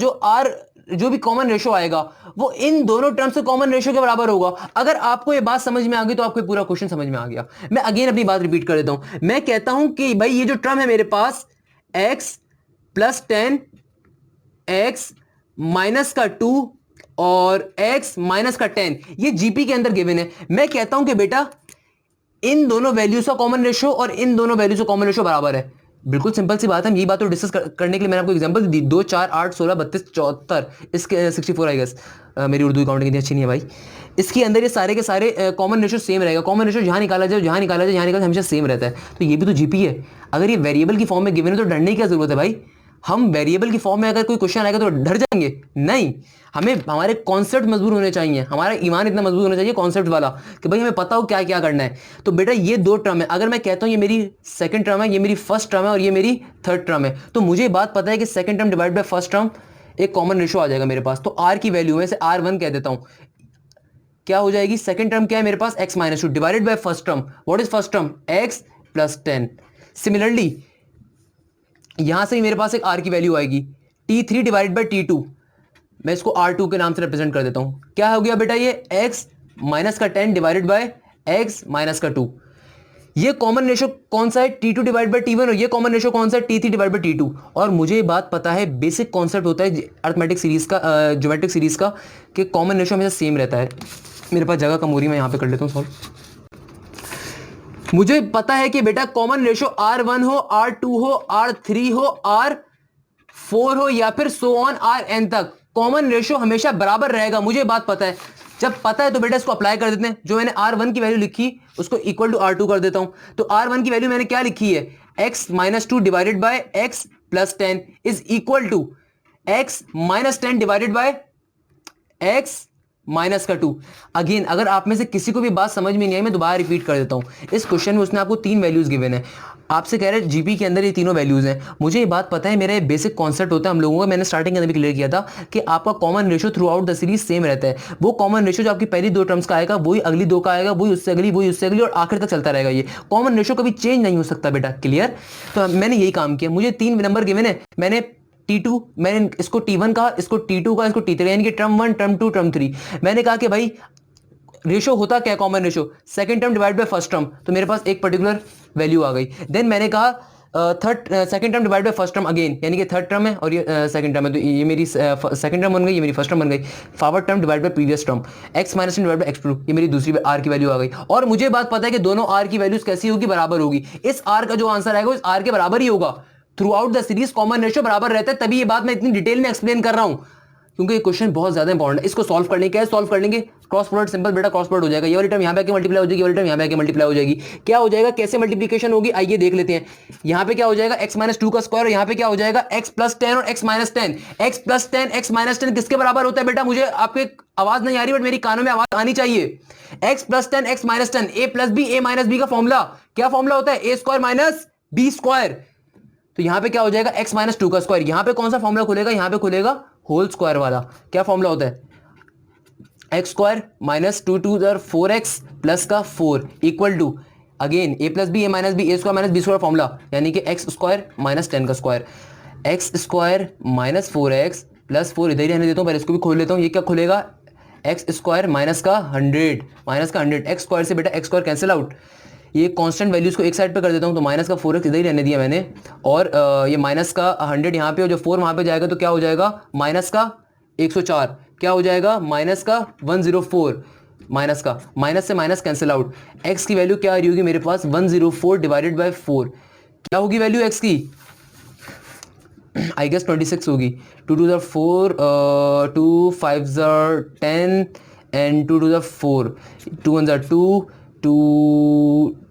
जो भी कॉमन रेशो आएगा वो इन दोनों टर्म्स के कॉमन रेशो के बराबर होगा। अगर आपको ये बात समझ में आ गई तो आपको पूरा क्वेश्चन समझ में आ गया। मैं अगेन अपनी बात रिपीट कर देता हूं। मैं कहता हूं कि भाई ये जो टर्म है मेरे पास x प्लस 10 x माइनस का 2 और x माइनस का 10 ये जीपी के अंदर गिवन है। मैं कहता हूं कि बेटा इन दोनों वैल्यूज का कॉमन रेशो और इन दोनों वैल्यूज का कॉमन रेशो बराबर है। बिल्कुल सिंपल सी बात है। यही बात तो डिस्कस करने के लिए मैंने आपको एग्जांपल दी। 2 4 8 16 32 74 इसके 64 आई गेस। मेरी उर्दू अकाउंटिंग इतनी अच्छी नहीं है भाई। इसके अंदर ये सारे के सारे कॉमन रेशो सेम रहेगा। कॉमन रेशो जहां निकाला जाए जहां निकाला जाए जहां निकाला हमेशा सेम रहता है। तो ये भी तो जीपी है। अगर ये वेरिएबल की फॉर्म में गिवन है तो डरने की क्या जरूरत है भाई। हम वेरिएबल की फॉर्म में अगर कोई क्वेश्चन आएगा तो डर जाएंगे? नहीं, हमें हमारे कॉन्सेप्ट मजबूत होने चाहिए। हमारा ईमान इतना मजबूत होना चाहिए कॉन्सेप्ट वाला कि भाई हमें पता हो क्या क्या करना है। तो बेटा ये दो टर्म है। अगर मैं कहता हूं ये मेरी सेकंड टर्म है, ये मेरी फर्स्ट टर्म है और ये मेरी थर्ड टर्म है, तो मुझे बात पता है कि second term divide by first term एक कॉमन रेशो आ जाएगा मेरे पास। तो आर की वैल्यू में से R1 कह देता हूं, क्या हो जाएगी, सेकंड टर्म क्या है मेरे पास x minus 2 divided by first term. What is first term, x plus 10। Similarly यहां से ही मेरे पास एक r की वैल्यू आएगी t3 डिवाइडेड बाय t2। मैं इसको r2 के नाम से रिप्रेजेंट कर देता हूं। क्या हो गया बेटा, ये x माइनस का 10 डिवाइडेड बाय x माइनस का 2। ये कॉमन रेशो कौन सा है, t2 डिवाइड बाय t1, और ये कॉमन रेशो कौन सा है, t3 डिवाइड बाय t2। और मुझे ये बात पता है, बेसिक कॉन्सेप्ट होता है अर्थमेटिक सीरीज का, ज्योमेट्रिक सीरीज का, कि कॉमन रेशो हमेशा सेम रहता है। मेरे पास जगह कम हो रही है, मैं यहां पे कर लेता हूं सॉल्व। मुझे पता है कि बेटा कॉमन रेशो R1 हो, R2 हो, R3 हो, R4 हो या फिर सो ऑन Rn तक, कॉमन रेशो हमेशा बराबर रहेगा। मुझे बात पता है। जब पता है तो बेटा इसको अप्लाई कर देते हैं। जो मैंने R1 की वैल्यू लिखी उसको इक्वल टू R2 कर देता हूं। तो R1 की वैल्यू मैंने क्या लिखी है, x minus 2 divided by x plus 10 is equal to x minus 10 divided by x minus का 2। अगेन अगर आप में से किसी को भी बात समझ में नहीं आई, मैं दोबारा रिपीट कर देता हूं। इस क्वेश्चन में उसने आपको तीन वैल्यूज गिवन है। आपसे कह रहे हैं जीपी के अंदर ये तीनों वैल्यूज हैं। मुझे ये बात पता है, मेरा बेसिक कॉन्सेप्ट होता है हम लोगों का, मैंने स्टार्टिंग के अंदर भी क्लियर किया था कि आपका common ratio through out the series same रहता है। वो कॉमन रेशो जो आपकी पहली दो टर्म्स का आएगा वही अगली दो का आएगा, वही उससे अगली, वही उससे अगली, और आखिर तक चलता रहेगा। ये कॉमन रेशो कभी चेंज नहीं हो सकता बेटा। क्लियर? तो मैंने यही काम किया। मुझे तीन नंबर गिवन है, मैंने T2, मैंने इसको T1 कहा, इसको T2 कहा, इसको T3, यानी कि टर्म 1, टर्म 2, टर्म 3। मैंने कहा कि भाई रेशो होता क्या, common ratio second term divide by first term, तो मेरे पास एक पर्टिकुलर वैल्यू आ गई। देन मैंने कहा second term divide by first term again, यानी कि थर्ड टर्म है और ये सेकंड टर्म है, तो ये मेरी सेकंड टर्म बन गई, ये मेरी फर्स्ट टर्म बन गई। Forward term divide by previous term, x minus divide by x2, ये मेरी दूसरी r की वैल्यू आ गई। और मुझे बात पता है कि दोनों r की वैल्यूज कैसी होगी, बराबर होगी। इस r का जो आंसर आएगा इस r के बराबर ही होगा। Through out the series common ratio बराबर रहता है। तभी ये बात मैं इतनी डिटेल में एक्सप्लेन कर रहा हूं, क्योंकि ये क्वेश्चन बहुत ज्यादा इंपॉर्टेंट है। इसको सॉल्व करने कैसे सॉल्व कर लेंगे, क्रॉस प्रोडक्ट, सिंपल बेटा क्रॉस प्रोडक्ट हो जाएगा। ये वाली टर्म यहां पे आके मल्टीप्लाई हो जाएगी, ये वाली टर्म यहां पे आके मल्टीप्लाई हो जाएगी। क्या हो जाएगा, कैसे मल्टीप्लिकेशन होगी, आइए देख लेते हैं। यहां पे क्या हो जाएगा, x माइनस 2 का स्क्वायर, और यहां पे क्या हो जाएगा x प्लस 10 और x minus 10। x plus 10 x minus 10 किसके बराबर होता है बेटा, मुझे आपके आवाज नहीं आ रही बट मेरी कानों में आवाज आनी चाहिए। x plus 10 x minus 10, a plus b a minus b का फॉर्मूला क्या फॉर्मूला होता है, a square minus b square. तो यहां पे क्या हो जाएगा, x माइनस 2 का स्क्वायर, यहां पे कौन सा फॉर्मूला खुलेगा, यहां पे खुलेगा होल स्क्वायर वाला। क्या फॉर्मूला होता है, x square minus 2 2 4x plus का 4 equal to again a plus b a minus b, a square minus b square formula, यानी कि x स्क्वायर माइनस 10 का square, x square minus 4x plus 4 इधर ही रहने देता हूं, पर इसको भी खोल लेता हूं। ये क्या खुलेगा, एक्स स्क्वायर माइनस का 100, माइनस का 100, एक्स स्क्वायर से बेटा एक्स स्क्वायर कैंसिल आउट, ये कांस्टेंट वैल्यूज को एक साइड पे कर देता हूँ, तो माइनस का 4x इधर ही रहने दिया मैंने, और ये माइनस का 100 यहाँ पे, और जो 4 वहाँ पे जाएगा तो क्या हो जाएगा, माइनस का 104, क्या हो जाएगा, माइनस का 104, माइनस से माइनस कैंसिल आउट। x की वैल्यू क्या आ रही होगी मेरे पास, 104 डिवाइडेड बाय 4, क्या होगी वैल्यू x की, आई गेस 26 होगी। 2 to the 4, 2 5 10 and 2 to the 4, 2 1 2, 2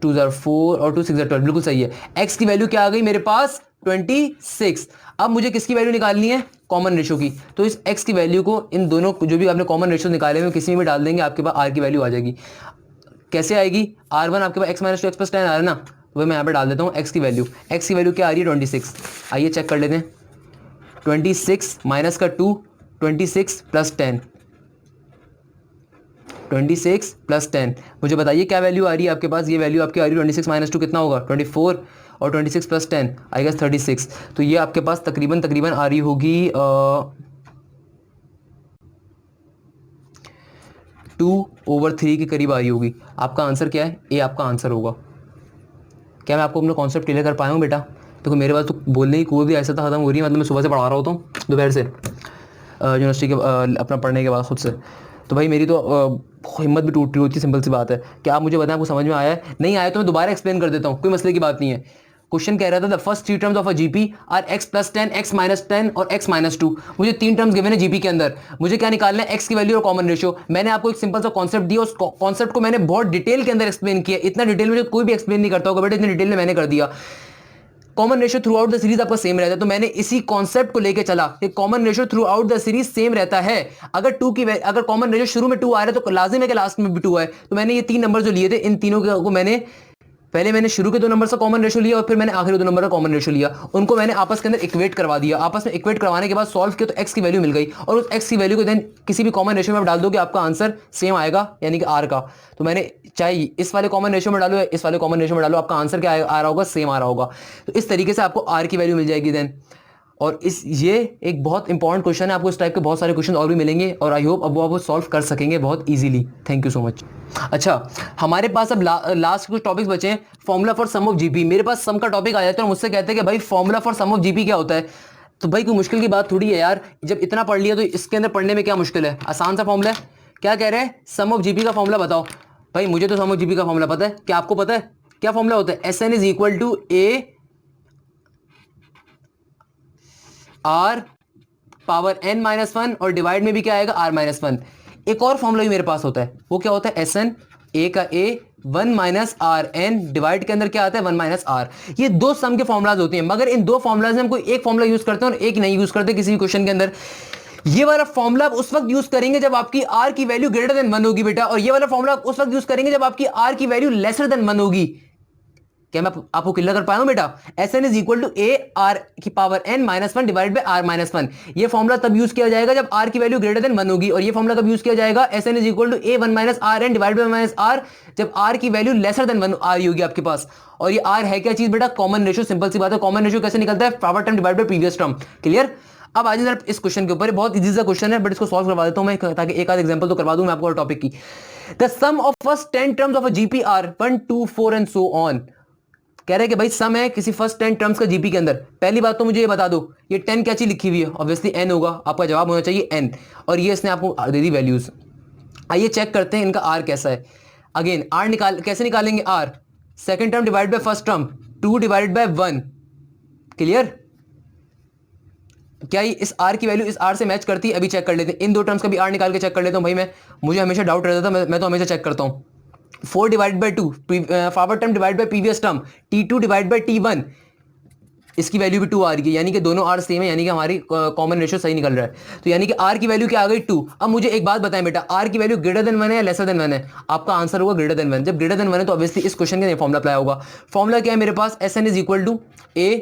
2 4 और 2 6 12, बिल्कुल सही है। x की वैल्यू क्या आ गई मेरे पास, 26। अब मुझे किसकी वैल्यू निकालनी है, कॉमन रेशो की। तो इस x की वैल्यू को इन दोनों जो भी आपने कॉमन रेशो निकाले हैं किसी में भी डाल देंगे, आपके पास r की वैल्यू आ जाएगी। कैसे आएगी, r1 आपके पास x माइनस 2x प्लस 10 आ रहा है ना, वही मैं यहाँ पे डाल देता हूँ x की वैल्यू। x की वैल्यू क्या आ रही है, 26। आइए चेक कर लेते हैं, 26 माइनस का 2, 26 प्लस 10, 26 प्लस 10, मुझे बताइए क्या वैल्यू आ रही है आपके पास। ये वैल्यू आपकी आ रही है 26 माइनस 2 कितना होगा, 24, और 26 प्लस 10 आई गेस 36। तो ये आपके पास तकरीबन आ रही होगी 2/3 के करीब आ रही होगी। आपका आंसर क्या है, ए आपका आंसर होगा। क्या मैं आपको अपना कॉन्सेप्ट क्लियर कर पाया हूँ बेटा। देखो मेरे पास तो बोलने की कोई भी ऐसा था खत्म हो रही है, मतलब मैं सुबह से पढ़ा रहा होता हूँ दोपहर से यूनिवर्सिटी के अपना पढ़ने के बाद खुद से, तो भाई मेरी तो हिम्मत भी टूट रही होती है। सिंपल सी बात है। क्या आप मुझे बताएं आपको समझ में आया है, नहीं आया तो मैं दोबारा एक्सप्लेन कर देता हूँ, कोई मसले की बात नहीं है। क्वेश्चन कह रहा था the first 3 terms of a GP are x plus 10, x minus 10 और x माइनस 2। मुझे 3 टर्म्स गिवन है जीपी के अंदर, मुझे क्या निकालना है, x की वैल्यू और कॉमन रेशियो। मैंने आपको एक सिंपल सा कॉन्सेप्ट दिया, उस कॉन्सेप्ट को मैंने बहुत डिटेल के अंदर एक्सप्लेन किया। इतना डिटेल में कोई भी एक्सप्लेन नहीं करता होगा बेटा, इतने डिटेल में मैंने कर दिया। Common ratio through out the series आपका सेम रहता है, तो मैंने इसी कॉन्सेप्ट को लेके चला कि common ratio through out the series same रहता है। अगर अगर कॉमन रेशियो शुरू में 2 आ रहा है तो लाजिम है कि लास्ट में भी 2 आए। तो मैंने ये 3 नंबर जो लिए थे, इन तीनों को मैंने शुरू के 2 नंबर से कॉमन रेशियो लिया और फिर मैंने आखिरी 2 नंबर का कॉमन रेशियो लिया, उनको मैंने आपस के अंदर इक्वेट करवा दिया। आपस में इक्वेट करवाने के बाद सॉल्व किया तो x की वैल्यू मिल गई, और उस x की वैल्यू को देन किसी भी कॉमन रेशियो में आप डाल दोगे, आपका आंसर सेम आएगा, यानी कि r का। तो मैंने चाहे इस वाले कॉमन रेशियो में डालो या इस वाले कॉमन रेशियो में डालो, आपका आंसर क्या आ रहा होगा, सेम आ रहा होगा। तो इस तरीके से आपको r की वैल्यू मिल जाएगी देन। और ये एक बहुत इंपॉर्टेंट क्वेश्चन है, आपको इस टाइप के बहुत सारे क्वेश्चन और भी मिलेंगे, और आई होप अब वो आप सॉल्व कर सकेंगे बहुत easily. Thank you so much. अच्छा, हमारे पास अब लास्ट कुछ टॉपिक्स बचे हैं। Formula for sum of GP, मेरे पास सम का टॉपिक आ जाता है और मुझसे कहते हैं कि भाई formula for sum of GP क्या होता है। तो भाई कोई मुश्किल की बात थोड़ी है यार, जब इतना पढ़ लिया तो इसके अंदर पढ़ने में क्या मुश्किल है, आसान सा फॉर्मूला है। क्या कह रहे हैं, सम ऑफ जीपी का फॉर्मूला बताओ। भाई मुझे तो सम ऑफ जीपी का फॉर्मूला पता है, क्या आपको पता है क्या फॉर्मूला होता है, SN is equal to a r power n minus 1 और डिवाइड में भी क्या आएगा, r माइनस 1। एक और फॉर्मूला भी मेरे पास होता है, वो क्या होता है, SN a का a 1 minus r n divide के अंदर क्या आता है 1 माइनस आर। ये 2 सम के फॉर्मुलाज होते हैं, मगर इन 2 फॉर्मुलाज में हम कोई एक फॉर्मुला यूज करते हैं और एक नहीं यूज करते किसी भी क्वेश्चन के अंदर। ये वाला फॉर्मुला आप उस वक्त यूज करेंगे जब आपकी आर की वैल्यू ग्रेटर देन 1 होगी बेटा, और ये वाला फॉर्मुला उस वक्त यूज करेंगे जब आपकी आर की वैल्यू लेसर देन 1 होगी। क्या मैं आपको क्लियर कर पाया हूं बेटा। SN is equal to A R की power n minus 1 divide by R minus 1। ये फॉर्मुला तब यूज किया जाएगा जब r की वैल्यू ग्रेटर देन 1 होगी, और ये फॉर्मुला कब यूज किया जाएगा, SN is equal to a 1 minus r n divide by minus r, जब r की वैल्यू लेसर देन 1 आ रही होगी आपके पास। और ये r है क्या चीज बेटा, कॉमन रेशियो। सिंपल सी बात है, कॉमन रेशियो कैसे निकलता है, power term divide by previous term. Clear. अब आज जरा इस क्वेश्चन के ऊपर, बहुत इजी सा क्वेश्चन है बट इसको सॉल्व करवा देता हूं मैं, ताकि एक आध एग्जांपल तो करवा दूं मैं आपको टॉपिक की। The sum of first 10 terms of a GP are 1 2 4 and so on. कह रहे हैं कि भाई सम है किसी फर्स्ट 10 टर्म्स का जीपी के अंदर। पहली बात तो मुझे ये बता दो, ये 10 क्या चीज लिखी हुई है, ऑब्वियसली n होगा, आपका जवाब होना चाहिए n, और ये इसने आपको दे दी वैल्यूज। आइए चेक करते हैं इनका r कैसा है। अगेन r कैसे निकालेंगे, r second term divide by first term 2 divided bye 1। Clear. क्या ये इस r की वैल्यू इस r से मैच करती है, अभी चेक कर लेते हैं। इन 2 टर्म्स का भी r निकाल के चेक कर लेता हूं भाई। मुझे हमेशा डाउट रहता था, मैं तो हमेशा चेक करता हूं। 4 divide by 2 forward term divide by previous term t2 divide by t1, इसकी वैल्यू भी 2 आ रही है, यानी कि दोनों r सेम है, यानी कि हमारी कॉमन रेशियो सही निकल रहा है। तो यानी कि r की वैल्यू क्या आ गई 2। अब मुझे एक बात बताएं बेटा, r की वैल्यू ग्रेटर देन 1 है या लेसर देन 1 है, आपका आंसर होगा ग्रेटर देन 1। जब ग्रेटर देन 1 है तो ऑब्वियसली इस क्वेश्चन के फॉर्मुला अप्लाई होगा। फॉर्मुला क्या है मेरे पास, SN is equal to a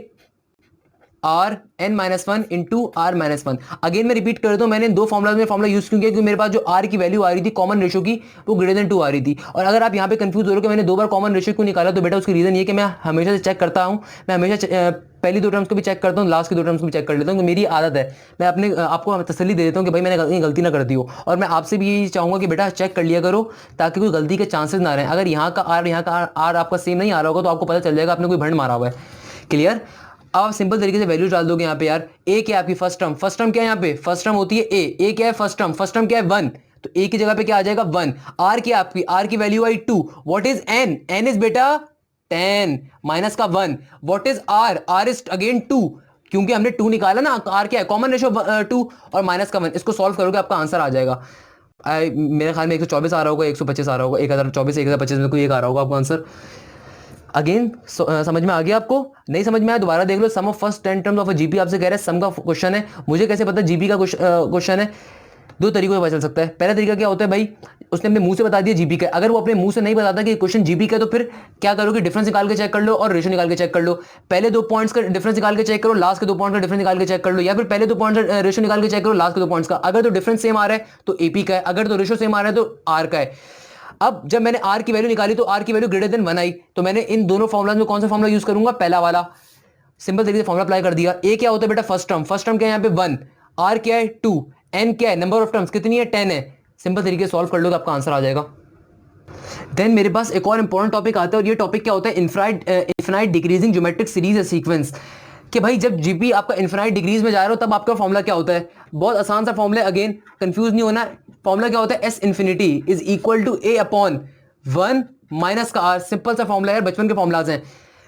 R n minus 1 into R minus 1। Again मैं रिपीट कर देता हूं, मैंने 2 फॉर्मुला में फॉर्मुला यूज क्यों किया, क्योंकि मेरे पास जो आर की वैल्यू आ रही थी कॉमन रेशियो की, वो ग्रेटर देन 2 आ रही थी। और अगर आप यहां पे कंफ्यूज हो रहे हो कि मैंने 2 बार कॉमन रेशियो क्यों निकाला, तो बेटा उसकी रीजन ये कि मैं हमेशा से चेक करता हूं, मैं हमेशा पहली 2 टर्म्स को भी चेक करता हूँ, लास्ट की 2 टर्म्स को भी चेक कर लेता हूँ, तो मेरी आदत है, मैं अपने आपको तसल्ली दे देता हूँ कि भाई मैंने गलती ना कर दी हो। और मैं आपसे भी यही चाहूँगा कि बेटा चेक कर लिया करो ताकि कोई गलती के चांसेस ना रहें। अगर यहाँ का आर आपका सेम नहीं आ रहा होगा तो आपको पता चल जाएगा आपने कोई भंड मारा हुआ है। क्लियर? अब आप सिंपल तरीके से वैल्यू डाल दोगे यहाँ पे यार। ए क्या है आपकी फर्स्ट टर्म क्या है यहाँ पे? फर्स्ट टर्म होती है ए क्या है फर्स्ट टर्म क्या है 1, तो ए की जगह पे क्या आ जाएगा 1। आर क्या आपकी? आर की वैल्यू आई 2। What is N? N is बेटा 10 माइनस का 1। What is R? R is again 2, क्योंकि हमने 2 निकाला ना। आर क्या है? कॉमन रेशियो 2 और माइनस का 1। इसको सॉल्व करोगे आपका आंसर आ जाएगा। मेरे ख्याल में 124 आ रहा होगा, 125 आ रहा होगा, 1024 1025 में कोई एक आ रहा होगा आपका आंसर। अगेन समझ में आ गया आपको? नहीं समझ में आया दोबारा देख लो। Sum of first 10 terms of a GP आपसे कह रहे हैं, सम का क्वेश्चन है। मुझे कैसे पता जीपी का क्वेश्चन है? 2 तरीकों से पता चल सकता है। पहला तरीका क्या होता है भाई, उसने अपने मुंह से बता दिया जीपी का। अगर वो अपने मुंह से नहीं बताता कि क्वेश्चन जीपी का, तो फिर क्या करोगे? डिफरेंस निकाल के चेक कर लो और रेशियो निकाल के चेक कर लो। पहले 2 पॉइंट्स का डिफरेंस निकाल के चेक करो, लास्ट के 2 पॉइंट्स का डिफरेंस निकाल के चेक कर लो, या फिर पहले 2 पॉइंट्स का रेशियो निकाल के चेक करो, लास्ट के 2 पॉइंट्स का। अगर तो डिफरेंस सेम आ रहा है तो एपी का है, अगर तो रेशियो सेम आ रहा है तो आर का है। अब जब मैंने आर की वैल्यू निकाली तो आर की वैल्यू ग्रेटर देन 1 आई, तो मैंने इन दोनों फॉर्मुलाज में कौन सा फॉर्मुला यूज करूंगा? पहला वाला। सिंपल तरीके से फॉर्मुला अप्लाई कर दिया। ए क्या होता है बेटा? फर्स्ट टर्म क्या है यहाँ पे 1, आर क्या है 2, एन क्या है? नंबर ऑफ टर्म्स कितनी है? 10 है। सिंपल तरीके से सॉल्व कर लोगे आपका आंसर आ जाएगा। देन मेरे पास एक और इंपॉर्टेंट टॉपिक आता है, और ये टॉपिक क्या होता है? इनफिनाइट डिक्रीजिंग ज्योमेट्रिक सीरीज या सीक्वेंस। कि भाई जब जीपी आपका इनफिनाइट डिग्रीज में जा रहा हो तब आपका फॉर्मुला क्या होता है? बहुत आसान सा फॉर्मुला, अगेन कंफ्यूज नहीं होना। फॉर्मुला क्या होता है? S infinity is equal to a upon 1 minus का आर। सिंपल सा फॉर्मुला है, बचपन के फॉर्मुलाज हैं।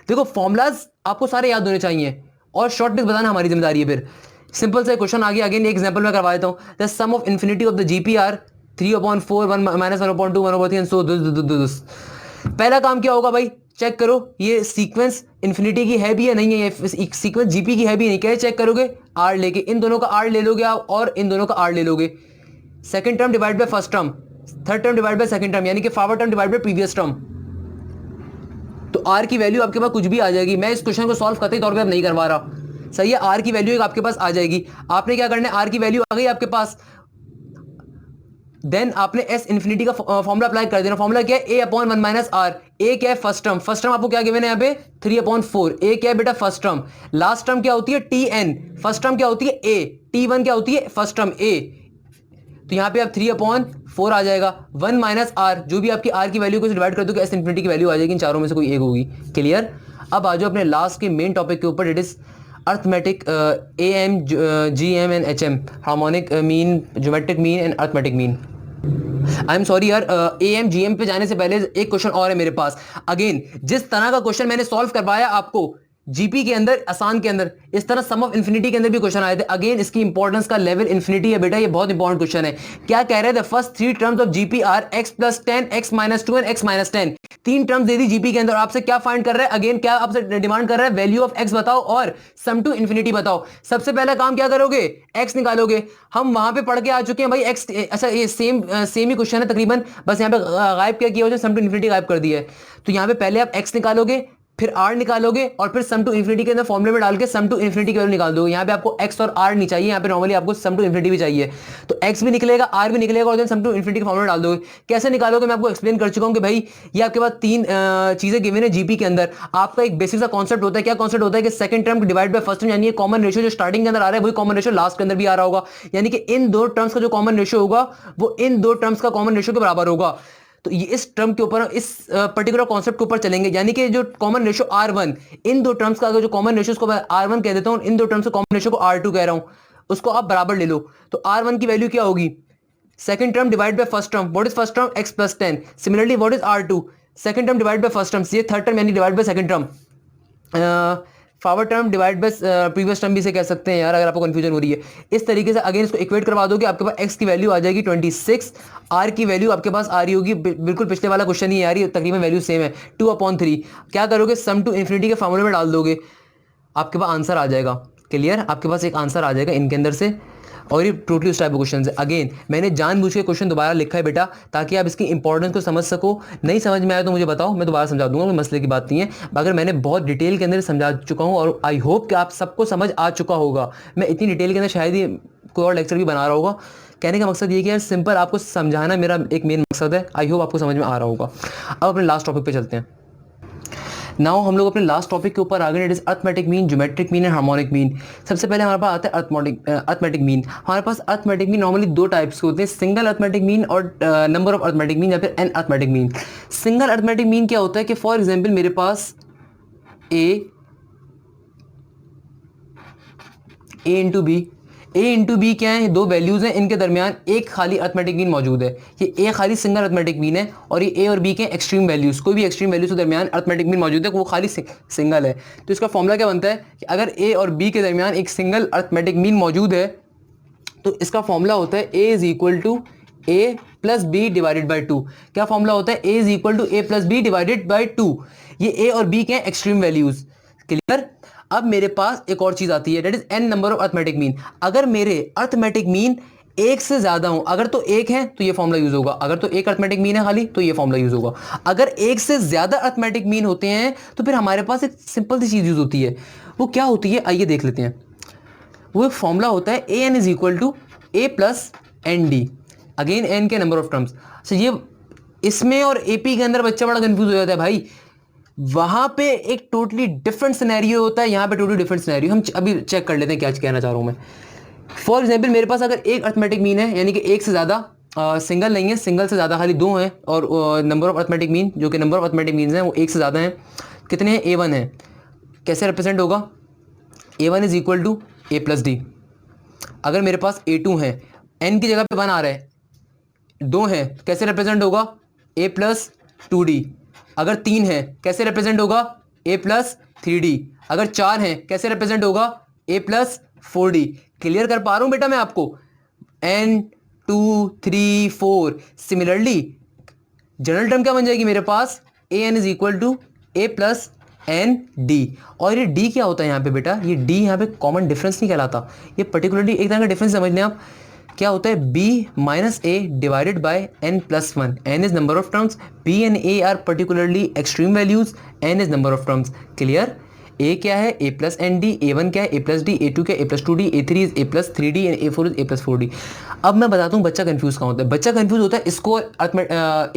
देखो फॉर्मुलाज आपको सारे याद होने चाहिए और शॉर्ट ट्रिक्स बताना हमारी जिम्मेदारी है। फिर सिंपल सा क्वेश्चन आ गया, अगेन एक एग्जांपल मैं करवा देता हूं। The sum of infinity of the GPR 3/4 1 minus 1/2 1/3 and so this. पहला काम क्या होगा भाई? चेक करो ये सीक्वेंस इन्फिनिटी की है भी या नहीं है, ये सीक्वेंस जीपी की है भी नहीं। क्या चेक करोगे? आर लेके, इन दोनों का आर ले लोगे आप और इन दोनों का आर ले लोगे। Second term divide by first term, third term divide by second term, यानी कि forward term divide by previous term. तो आर की वैल्यू आपके पास कुछ भी आ जाएगी। मैं इस क्वेश्चन को सॉल्व करते तौर पे अब नहीं करवा रहा, सही है? आर की वैल्यू आपके पास आ जाएगी। आपने क्या करना है? आर की वैल्यू आ गई आपके पास, देन आपने एस इन्फिनिटी का फॉर्मुला अप्लाई कर देना। फॉर्मुला क्या है? ए अपॉन 1 माइनस आर। ए क्या है? फर्स्ट टर्म आपको क्या गिवन है यहाँ पे? 3/4। ए क्या है बेटा? First term. लास्ट टर्म क्या होती है? T N. फर्स्ट टर्म क्या होती है? ए। T1 क्या होती है? फर्स्ट टर्म ए। तो यहाँ पे आप 3/4 आ जाएगा। 1 माइनस आर, जो भी आपकी आर की वैल्यू को डिवाइड कर दो एस इन्फिनिटी की वैल्यू आ जाएगी। इन चारों में से कोई एक होगी। क्लियर? अब आ जाओ अपने लास्ट के मेन टॉपिक के ऊपर, it is arithmetic AM GM and HM, harmonic mean, geometric mean and arithmetic mean. I am sorry यार, AM GM पे जाने से पहले एक क्वेश्चन और है मेरे पास। अगेन जिस तरह का क्वेश्चन मैंने सॉल्व करवाया आपको जीपी के अंदर, आसान के अंदर, इस तरह सम ऑफ इन्फिनिटी के अंदर भी क्वेश्चन आए थे। अगेन इसकी इंपॉर्टेंस का लेवल इन्फिनिटी है बेटा, ये बहुत इंपॉर्टेंट क्वेश्चन है। क्या कह रहे थे? First 3 terms of GP are x+10 x-2 and x-10। 3 terms दे दी जीपी के अंदर, आपसे क्या फाइंड कर रहा है? अगेन क्या आपसे डिमांड कर रहा है? वैल्यू ऑफ x बताओ और सम टू इन्फिनिटी बताओ। सबसे पहला काम क्या करोगे? x निकालोगे। हम वहां पे पढ़ के आ चुके हैं भाई x। अच्छा ये सेम ही क्वेश्चन है तकरीबन, बस यहाँ पे गायब क्या किया, सम टू इन्फिनिटी गायब कर दिया है। तो यहाँ पे पहले आप x निकालोगे, फिर r निकालोगे और फिर सम टू इन्फिनिटी के अंदर फॉर्मूले में डाल के सम टू इन्फिनिटी की वैल्यू निकाल दोगे। यहाँ पे आपको x और r नहीं चाहिए, यहाँ पे नॉर्मली आपको सम टू इन्फिनिटी भी चाहिए। तो x भी निकलेगा, r भी निकलेगा और देन सम टू इन्फिनिटी के फॉर्मूले डाल दोगे। कैसे निकालोगे मैं आपको एक्सप्लेन कर चुका हूँ कि भाई ये आपके पास 3 चीजें गिवन है जीपी के अंदर। आपका एक बेसिक सा कॉन्सेप्ट होता है। क्या कॉन्सेप्ट होता है? कि second term divide by first term, यानी कॉमन रेशियो जो स्टार्टिंग के अंदर आ रहा है वही कॉमन रेशियो लास्ट के अंदर भी आ रहा होगा। यानी कि इन 2 टर्म्स का जो कॉमन रेशियो होगा वो इन 2 टर्म्स का कॉमन रेशियो के बराबर होगा। तो ये इस टर्म के ऊपर, इस पर्टिकुलर कॉन्सेप्ट के ऊपर चलेंगे। यानी कि जो कॉमन रेशियो R1, इन 2 टर्म्स का अगर जो कॉमन रेशियो को R1 कह देता हूं, इन 2 टर्म्स के कॉमन रेशियो को R2 कह रहा हूं, उसको आप बराबर ले लो। तो R1 की वैल्यू क्या होगी? Second term divide by first term. What is first term? x+10। Similarly what is R2? Second term divide by first term. ये थर्ड टर्म यानी divide by second term. Forward term divide by previous term भी इसे कह सकते हैं यार, अगर आपको कंफ्यूजन हो रही है। इस तरीके से अगेन इसको इक्वेट करवा दोगे, आपके पास x की वैल्यू आ जाएगी 26, r की वैल्यू आपके पास आ रही होगी, बिल्कुल पिछले वाला क्वेश्चन ही आ रही है, तकरीबन वैल्यू सेम है, 2/3। क्या करोगे? सम टू इन्फिनिटी के फॉर्मूले में डाल दोगे, आपके पास आंसर आ जाएगा। क्लियर? आपके पास एक आंसर आ जाएगा इनके अंदर से। और ये टोटली उस टाइप के क्वेश्चन है। अगेन मैंने जानबूझ के क्वेश्चन दोबारा लिखा है बेटा, ताकि आप इसकी इंपॉर्टेंस को समझ सको। नहीं समझ में आया तो मुझे बताओ, मैं दोबारा समझा दूंगा, कोई मसले की बात नहीं है। अगर मैंने बहुत डिटेल के अंदर समझा चुका हूँ और आई होप कि आप सबको समझ आ चुका होगा। मैं इतनी डिटेल के अंदर शायद ही कोई और लेक्चर भी बना रहा होगा। कहने का मकसद ये कि यार सिंपल आपको समझाना मेरा एक मेन मकसद है। आई होप आपको समझ में आ रहा होगा। अब अपने लास्ट टॉपिक पे चलते हैं। नाउ हम लोग अपने लास्ट टॉपिक के ऊपर आ गए, it is arithmetic mean, geometric mean and harmonic mean. सबसे पहले हमारे पास आता है अर्थमेटिक मीन। हमारे पास अर्थमेटिक मीन नॉर्मली दो टाइप्स के होते हैं, सिंगल अर्थमेटिक मीन और नंबर ऑफ अर्थमेटिक मीन या फिर n arithmetic mean. Single arithmetic mean क्या होता है कि फॉर एग्जाम्पल मेरे पास ए इंटू बी क्या है, दो वैल्यूज हैं, इनके दरमियान एक खाली अर्थमेटिक मीन मौजूद है। ये ए खाली सिंगल अर्थमेटिक मीन है और ये ए और बी के एक्सट्रीम वैल्यूज, कोई भी एक्सट्रीम वैल्यूज के दरमियान अर्थमेटिक मीन मौजूद है, वो खाली सिंगल है। तो इसका फॉर्मूला क्या बनता है कि अगर ए और बी के दरमियान एक सिंगल अर्थमेटिक मीन मौजूद है तो इसका फॉर्मूला होता है A is equal to A plus B divided by two. क्या फॉर्मूला होता है, A is equal to A plus B divided by two. ये ए और बी के एक्सट्रीम वैल्यूज। क्लियर। अब मेरे पास एक और चीज आती है, that is an number of arithmetic mean. अगर मेरे अर्थमेटिक मीन एक से ज्यादा हो, अगर तो एक है तो ये फॉर्मूला यूज होगा, अगर तो एक अर्थमेटिक मीन है खाली तो ये फॉर्मूला यूज होगा। अगर एक से ज्यादा अर्थमेटिक मीन होते हैं तो फिर हमारे पास एक सिंपल सी चीज यूज होती है। वो क्या होती है, आइए देख लेते हैं। वो एक फॉर्मूला होता है A N is equal to A plus N D. Again N के नंबर ऑफ टर्म्स। सो ये इसमें और एपी के अंदर बच्चा बड़ा कंफ्यूज हो जाता है भाई। वहां पे एक टोटली डिफरेंट सिनेरियो होता है, यहां पे टोटली डिफरेंट सिनेरियो। हम अभी चेक कर लेते हैं क्या कहना चाह रहा हूं मैं। फॉर एग्जाम्पल मेरे पास अगर एक अर्थमेटिक मीन है, यानी कि एक से ज्यादा, सिंगल नहीं है, सिंगल से ज्यादा खाली दो हैं, और नंबर ऑफ अर्थमेटिक मीन जो कि नंबर ऑफ अर्थमेटिक मीन है वो एक से ज्यादा है। कितने हैं, ए वन है। कैसे रिप्रेजेंट होगा, A one is equal to A plus D. अगर मेरे पास ए टू है, एन की जगह पे वन आ रहा है, दो है, कैसे रिप्रेजेंट होगा, ए प्लस टू डी। अगर तीन है कैसे रिप्रेजेंट होगा, ए प्लस थ्री डी। अगर चार है कैसे रिप्रेजेंट होगा, A plus four D. Clear कर पा रहा हूं बेटा मैं आपको, N two three four. Similarly general term क्या बन जाएगी मेरे पास, A N is equal to A plus N D. और ये डी क्या होता है यहाँ पे बेटा, ये डी यहाँ पे कॉमन डिफरेंस नहीं कहलाता, ये पर्टिकुलरली एक तरह का डिफरेंस समझ लें आप। क्या होता है, b minus a divided by n plus one. n is number of terms, b and a are particularly extreme values, n is number of terms. Clear. a क्या है, a plus N d, a one क्या है, a plus d, a two क्या है, a plus two d, a three is a plus three d and a four is a plus four d. अब मैं बताता हूँ बच्चा कंफ्यूज कहाँ होता है। बच्चा कंफ्यूज होता है इसको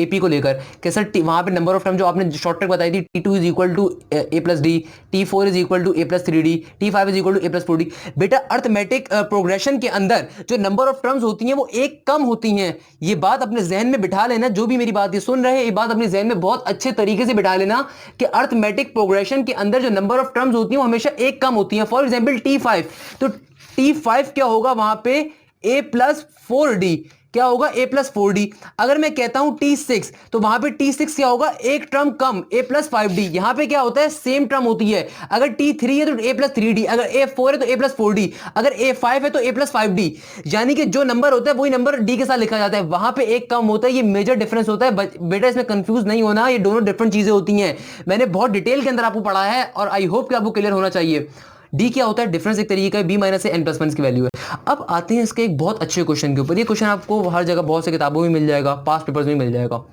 एपी को लेकर कि सर वहाँ पे नंबर ऑफ टर्म जो आपने शॉर्ट ट्रिक बताई थी, T2 is equal to A plus d, T4 is equal to A plus three d, T5 is equal to A plus four d. बेटा अर्थमेटिक प्रोग्रेशन के अंदर जो नंबर ऑफ टर्म्स होती हैं वो एक कम होती हैं। ये बात अपने जहन में बिठा लेना, जो भी मेरी बात ये सुन रहे हैं, ये बात अपने जहन में बहुत अच्छे तरीके से बिठा लेना कि अर्थमेटिक प्रोग्रेशन के अंदर जो नंबर ऑफ टर्म्स होती हैं वो हमेशा एक कम होती हैं। फॉर एग्जाम्पल T5, तो T5 क्या होगा वहां पे, ए प्लस फोर डी। क्या होगा, ए प्लस फोर डी। अगर मैं कहता हूं T6, तो वहां पे T6 क्या होगा, एक टर्म कम, ए प्लस फाइव डी। यहां पे क्या होता है, सेम टर्म होती है। अगर T3 है तो ए प्लस थ्री डी, अगर A4 है तो ए प्लस फोर डी, अगर A5 है तो ए प्लस फाइव डी। यानी कि जो नंबर होता है वही नंबर डी के साथ लिखा जाता है, वहां पे एक कम होता है। ये मेजर डिफरेंस होता है बेटा, इसमें कंफ्यूज नहीं होना, ये दोनों डिफरेंट चीजें होती हैं। मैंने बहुत डिटेल के अंदर आपको पढ़ा है और आई होप कि आपको क्लियर होना चाहिए। डी क्या होता है, डिफरेंस एक तरीके का, बी माइनस से एन प्लस वन की वैल्यू है। अब आते हैं इसके एक बहुत अच्छे क्वेश्चन के ऊपर। ये क्वेश्चन आपको हर जगह बहुत सी किताबों में मिल जाएगा, पास्ट पेपर्स में मिल जाएगा।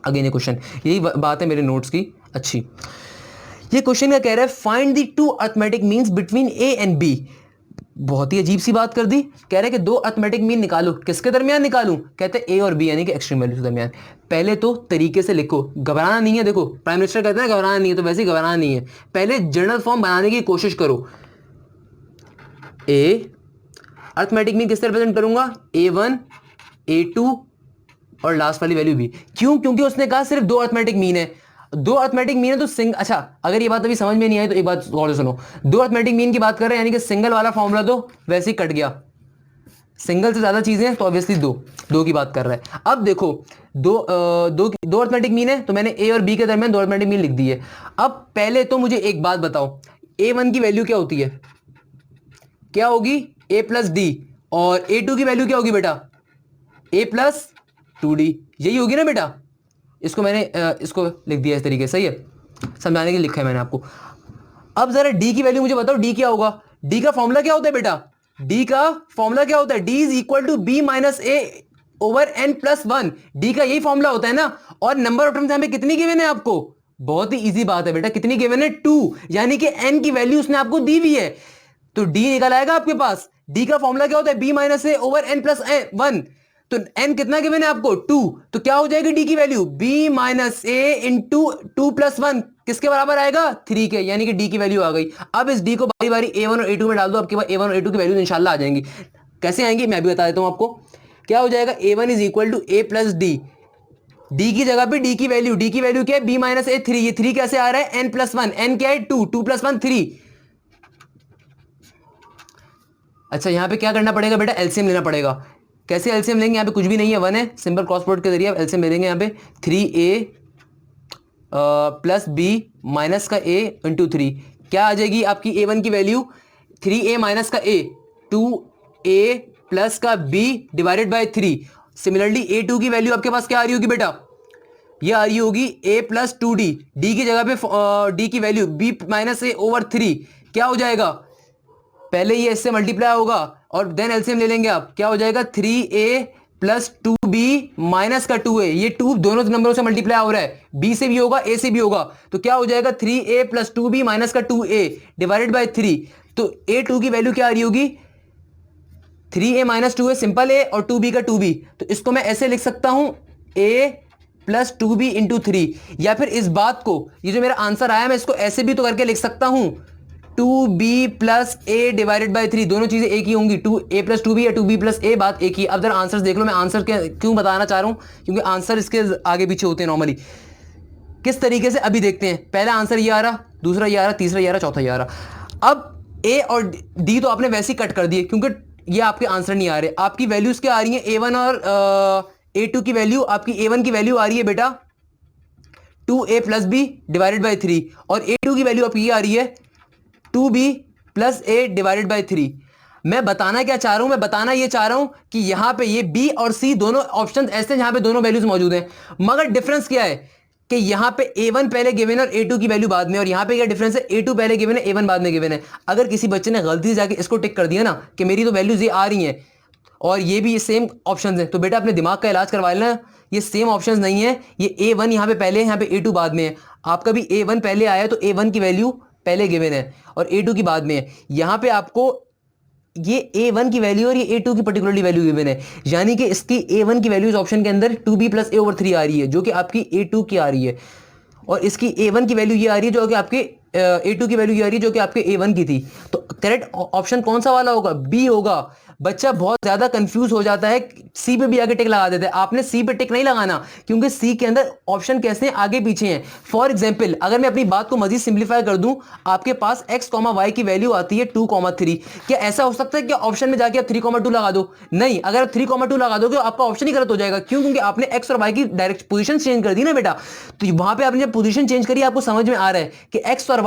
अगेन ये क्वेश्चन, यही बात है मेरे नोट्स की अच्छी। ये क्वेश्चन क्या कह रहा है, find the two arithmetic means between a and b. बहुत ही अजीब सी बात कर दी। कह रहे कि दो अर्थमेटिक मीन निकालो, किसके दरमियान निकालूं, कहते हैं ए और बी यानी कि एक्सट्रीम वैल्यूज के दरमियान। पहले तो तरीके से लिखो, घबराना नहीं है। देखो प्राइम मिनिस्टर कहते हैं घबराना नहीं है, तो वैसे ही घबराना नहीं है। पहले जनरल फॉर्म बनाने की कोशिश करो। ए अर्थमेटिक मीन किससे रिप्रेजेंट करूंगा, A1 A2 और लास्ट वाली वैल्यू भी। क्यों, क्योंकि उसने कहा सिर्फ दो अर्थमेटिक मीन है। दो अर्थमेटिक मीन है तो सिंगल, अच्छा अगर ये बात अभी समझ में नहीं आई तो एक बात गौर से सुनो। दो अर्थमेटिक मीन की बात कर रहे हैं, यानी कि सिंगल वाला फॉर्मूला तो वैसे ही कट गया। सिंगल से ज्यादा चीजें तो ऑब्वियसली दो की बात कर रहा है। अब देखो दो अर्थमेटिक मीन है, तो मैंने ए और बी के दरमियान दो अर्थमेटिक मीन लिख दी है। अब पहले तो मुझे एक बात बताओ, A1 की वैल्यू क्या होती है, क्या होगी, ए प्लस डी, और A2 की वैल्यू क्या होगी बेटा, ए प्लस टू डी। यही होगी ना बेटा। इसको मैंने इसको लिख दिया इस तरीके से, सही है, समझाने के लिए लिखा है मैंने आपको। अब जरा डी की वैल्यू मुझे बताओ, डी क्या होगा। डी का फॉर्मूला क्या होता है बेटा, डी का फॉर्मूला क्या होता है, d is equal to b minus a over n plus one. D का यही फॉर्मूला होता है ना। और नंबर ऑफ टर्म्स यहां पे कितनी गिवन है आपको, बहुत ही इजी बात है बेटा, कितनी गिवन है, 2, यानी कि एन की वैल्यू उसने आपको दी हुई है, तो डी निकल आएगा आपके पास। डी का फॉर्मूला क्या होता है, B minus a over n plus one. तो n कितना गिवन है आपको 2, तो क्या हो जाएगी d की वैल्यू b माइनस ए इंटू 2+1 किसके बराबर आएगा 3 के, यानी कि d की वैल्यू आ गई। अब इस d को बारी बारी a1 और a2 में डाल दो, आपके पास a1 और a2 की वैल्यू इंशाल्लाह आ जाएंगी। कैसे आएंगी मैं भी बता देता हूं आपको। क्या हो जाएगा a1 is equal to a plus d, d की जगह पे डी की वैल्यू क्या है b माइनस ए 3, ये 3 कैसे आ रहा है n+1, n क्या है 2, 2+1 3। अच्छा यहां पे क्या करना पड़ेगा बेटा, एलसीएम लेना पड़ेगा। कैसे एलसीएम लेंगे, यहाँ पे कुछ भी नहीं है 1 है, सिंपल क्रॉस प्रोडक्ट के जरिए आप एलसीएम ले लेंगे। यहाँ पे 3a प्लस बी माइनस का a इंटू 3 क्या आ जाएगी आपकी a1 की वैल्यू 3a माइनस का a 2a प्लस का b divided by 3। Similarly a2 की वैल्यू आपके पास क्या आ रही होगी बेटा, ये आ रही होगी a प्लस 2d, d की जगह पे d की value b minus a over 3 क्या हो जाएगा, पहले ये इससे मल्टीप्लाई होगा और देन एलसीएम ले लेंगे आप, क्या हो जाएगा 3a प्लस 2b माइनस का 2a, ये 2 दोनों नंबरों से मल्टीप्लाई हो रहा है, b से भी होगा a से भी होगा, तो क्या हो जाएगा 3a प्लस 2b माइनस का 2a डिवाइडेड बाय 3। तो a2 की वैल्यू क्या आ रही होगी 3a minus 2a simple a और 2b का 2b, तो इसको मैं ऐसे लिख सकता हूं a प्लस 2b इंटू 3, या फिर इस बात को, ये जो मेरा आंसर आया मैं इसको ऐसे भी तो करके लिख सकता हूं 2b plus a divided by 3, दोनों चीजें एक ही होंगी, 2a प्लस 2b या 2b प्लस a, बात एक ही। अब जरा आंसर देख लो, मैं आंसर क्यों बताना चाह रहा हूं, क्योंकि आंसर इसके आगे पीछे होते हैं नॉर्मली। किस तरीके से अभी देखते हैं, पहला आंसर ये आ रहा, दूसरा ये आ रहा, तीसरा ये आ रहा, चौथा ये आ रहा। अब a और d तो आपने वैसे ही कट कर दिए क्योंकि ये आपके आंसर नहीं आ रहे, आपकी वैल्यूज क्या आ रही है a1 और a2 की वैल्यू, आपकी a1 की वैल्यू आ रही है बेटा 2a plus B divided by 3 और a2 की वैल्यू आपकी आ रही है 2b plus a divided by 3। मैं बताना क्या चाह रहा हूं, मैं बताना ये चाह रहा हूं कि यहां पे ये b और c दोनों ऑप्शन ऐसे जहां पे दोनों वैल्यूज मौजूद हैं, मगर डिफरेंस क्या है कि यहां पे a1 पहले गिवन है और a2 की वैल्यू बाद में, और यहां पे क्या डिफरेंस है a2 पहले गिवन है a1 बाद में गिवन है। अगर किसी बच्चे ने गलती से जाके इसको टिक कर दिया ना कि मेरी तो वैल्यूज ये आ रही हैं और ये भी ये सेम ऑप्शंस हैं, तो बेटा अपने दिमाग का इलाज करवा लेना, ये सेम ऑप्शंस नहीं है, ये a1 यहां पे पहले है, यहां पे a2 बाद में है। आपका भी a1 पहले आया तो a1 की वैल्यू पहले गिवन है और a2 की बाद में है, यहां पे आपको ये a1 की वैल्यू और ये a2 की पर्टिकुलरली वैल्यू गिवन है, यानी कि इसकी a1 की वैल्यू इस ऑप्शन के अंदर 2b प्लस a ओवर 3 आ रही है जो कि आपकी a2 की आ रही है, और इसकी a1 की वैल्यू ये आ रही है जो कि आपके a2 की वैल्यू ये आ रही है जो कि आपके a1 की थी। तो करेक्ट ऑप्शन कौन सा वाला होगा, b होगा। बच्चा बहुत ज्यादा कंफ्यूज हो जाता है, सी पे भी आगे टिक लगा देता है, आपने सी पे टिक नहीं लगाना क्योंकि सी के अंदर ऑप्शन कैसे हैं आगे पीछे हैं। फॉर एग्जांपल अगर मैं अपनी बात को मजीद सिंप्लीफाई कर दूं, आपके पास x, y की वैल्यू आती है 2, 3, क्या ऐसा हो सकता है कि ऑप्शन में जाके आप 3, 2 लगा दो, नहीं, अगर आप 3, 2 लगा दोगे आपका ऑप्शन ही गलत हो जाएगा। क्यों, क्योंकि आपने x और y की डायरेक्ट पोजीशन चेंज कर दी ना बेटा, तो वहां पे आपने जब पोजीशन चेंज करी आपको समझ में आ रहा है कि x और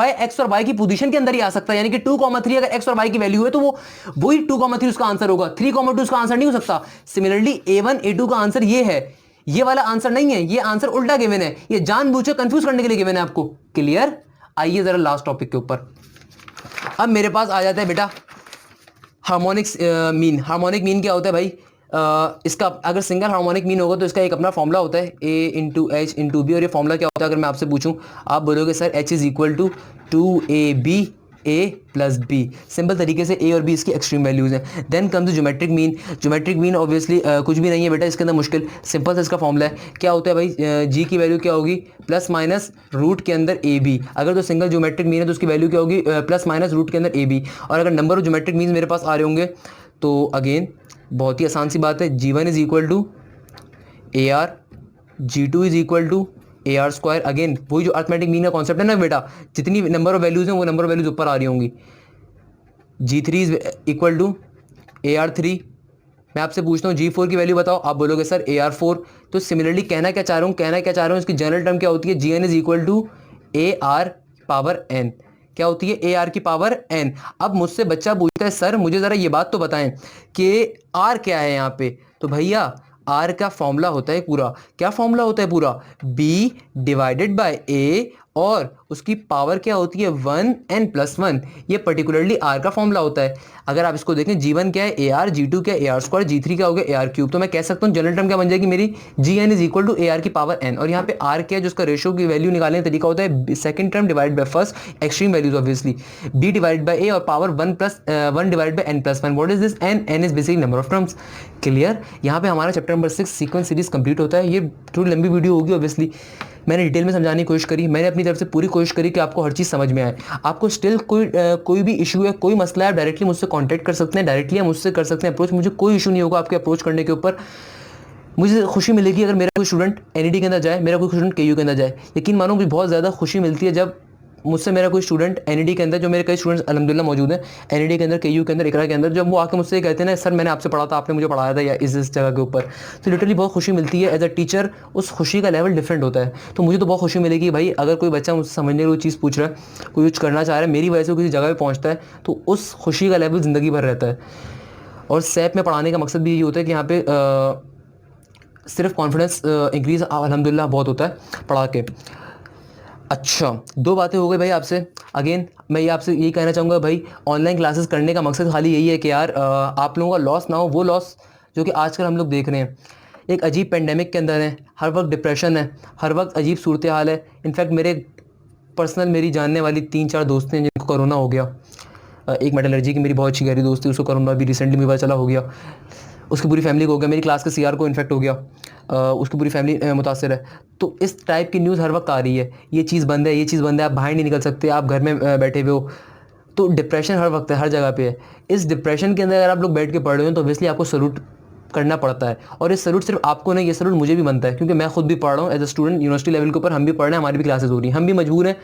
y की पोजीशन के अंदर ही आ सकता है, यानी कि 2, 3 अगर x और y की वैल्यू है तो वो वही 2, 3 उसका आंसर होगा, 3, 2 उसका आंसर नहीं हो सकता। सिमिलरली a1 a2 का आंसर ये है, ये वाला आंसर नहीं है, ये आंसर उल्टा गिवन है, ये जानबूझकर कंफ्यूज करने के लिए गिवन है आपको। क्लियर। आइए जरा लास्ट टॉपिक के ऊपर, अब मेरे पास आ जाता है बेटा हार्मोनिक्स मीन। हार्मोनिक मीन क्या होता है भाई, इसका अगर सिंगल हार्मोनिक मीन होगा तो इसका एक अपना फॉर्मूला होता है a into h into b, और ये फॉर्मूला क्या होता है अगर मैं आपसे पूछूं, आप बोलोगे sir h is equal to 2ab a plus b. Simple तरीके से a और b इसकी एक्सट्रीम वैल्यूज हैं। Then comes geometric mean. Geometric mean obviously कुछ भी नहीं है बेटा इसके अंदर मुश्किल, सिंपल सा इसका फॉर्मूला है, क्या होता है भाई, g की वैल्यू क्या होगी प्लस माइनस रूट के अंदर ए बी। अगर तो सिंगल ज्योमेट्रिक मीन है तो उसकी वैल्यू क्या होगी प्लस माइनस रूट के अंदर ए बी। और अगर नंबर ऑफ ज्योमेट्रिक मीन मेरे पास आ रहे होंगे तो अगेन बहुत ही आसान सी बात है, g1 is equal to A R, g2 is equal to A R square. Again वही जो अर्थमेटिक मीन का कॉन्सेप्ट है ना बेटा, जितनी नंबर ऑफ वैल्यूज हैं वो नंबर ऑफ वैल्यूज ऊपर आ रही होंगी। g3 is equal to A R 3। मैं आपसे पूछता हूँ g4 की वैल्यू बताओ, आप बोलोगे सर ए आर 4। तो सिमिलरली कहना क्या चाह रहा हूँ इसकी जनरल टर्म क्या होती है, gn is equal to A R power n। क्या होती है, ए आर की पावर n। अब मुझसे बच्चा पूछता है सर मुझे ज़रा ये बात तो बताएं कि r क्या है यहाँ पे, तो भैया r का फॉर्मूला होता है पूरा, क्या फॉर्मूला होता है पूरा, b डिवाइडेड बाय a और उसकी पावर क्या होती है 1n+1। ये पर्टिकुलरली आर का फॉर्मूला होता है। अगर आप इसको देखें G1 क्या है AR, G2 क्या है AR², G3 क्या हो गया AR³। तो मैं कह सकता हूँ जनरल टर्म क्या बन जाएगी मेरी, Gn is equal to AR की पावर n। और यहाँ पे R क्या है, जो उसका रेशियो की वैल्यू निकालने का तरीका होता है second term divide by first extreme values obviously, B divide by A और power 1 divide by n+1। What is this n is basically number of terms. Clear. यहाँ पे हमारा chapter number 6 sequence series complete होता है। ये थोड़ी लंबी video होगी ऑब्वियसली, मैंने डिटेल में समझाने की कोशिश करी, मैंने अपनी तरफ से पूरी कोशिश करी कि आपको हर चीज़ समझ में आए। आपको स्टिल कोई भी इशू है, कोई मसला है, आप डायरेक्टली मुझसे कांटेक्ट कर सकते हैं, डायरेक्टली आप मुझसे कर सकते हैं अप्रोच। मुझे कोई इशू नहीं होगा आपके अप्रोच करने के ऊपर। मुझे खुशी मिलेगी अगर मेरा कोई स्टूडेंट एनईडी के अंदर जाए, मेरा कोई स्टूडेंट केयू के अंदर जाए। यकीन मानो मुझे बहुत ज़्यादा खुशी मिलती है जब मुझसे मेरा कोई स्टूडेंट एनईडी के अंदर, जो मेरे कई स्टूडेंट्स अल्हम्दुलिल्लाह मौजूद हैं एनईडी के अंदर, केयू के अंदर, इकरा के अंदर, जब वो आके मुझसे कहते हैं ना सर मैंने आपसे पढ़ा था, आपने मुझे पढ़ाया था या इस जगह के ऊपर, तो लिटरली बहुत खुशी मिलती है। एज अ टीचर उस खुशी का लेवल डिफरेंट होता है। तो मुझे तो बहुत खुशी मिलेगी भाई अगर कोई बच्चा मुझसे समझने की कोई चीज़ पूछ रहा है, कोई कुछ करना चाह रहा है, मेरी वजह से किसी जगह पर पहुँचता है, तो उस खुशी का लेवल ज़िंदगी भर रहता है। और सैप में पढ़ाने का मकसद भी यही होता है कि यहाँ पे सिर्फ कॉन्फिडेंस इंक्रीज़ अल्हम्दुलिल्लाह बहुत होता है पढ़ा के। अच्छा, दो बातें हो गई भाई आपसे। अगेन मैं ये आपसे यही कहना चाहूँगा भाई, ऑनलाइन क्लासेस करने का मकसद खाली यही है कि यार आप लोगों का लॉस ना हो, वो लॉस जो कि आजकल हम लोग देख रहे हैं। एक अजीब पेंडेमिक के अंदर है, हर वक्त डिप्रेशन है, हर वक्त अजीब सूरत हाल है। इनफैक्ट मेरी जानने वाली 3-4 दोस्त हैं जिनको कोरोना हो गया। एक मेटलर्जी की मेरी बहुत अच्छी गहरी दोस्त थी, उसको कोरोना भी रिसेंटली मुझे पता चला हो गया, उसकी पूरी फैमिली को हो गया। मेरी क्लास के सीआर को इन्फेक्ट हो गया, उसकी पूरी फैमिली मुतासर है। तो इस टाइप की न्यूज़ हर वक्त आ रही है, ये चीज़ बंद है, ये चीज़ बंद है, आप बाहर नहीं निकल सकते, आप घर में बैठे हुए हो। तो डिप्रेशन हर वक्त है, हर जगह पे है। इस डिप्रेशन के अंदर अगर आप लोग बैठ के पढ़ रहे हो तो ऑब्वियसली आपको सल्यूट करना पड़ता है। और ये सल्यूट सिर्फ आपको नहीं, ये सल्यूट मुझे भी बनता है, क्योंकि मैं खुद भी पढ़ रहा हूँ as a student university level के ऊपर। हम भी पढ़ रहे हैं, हमारी भी क्लासेस हो रही हैं, हम भी मजबूर हैं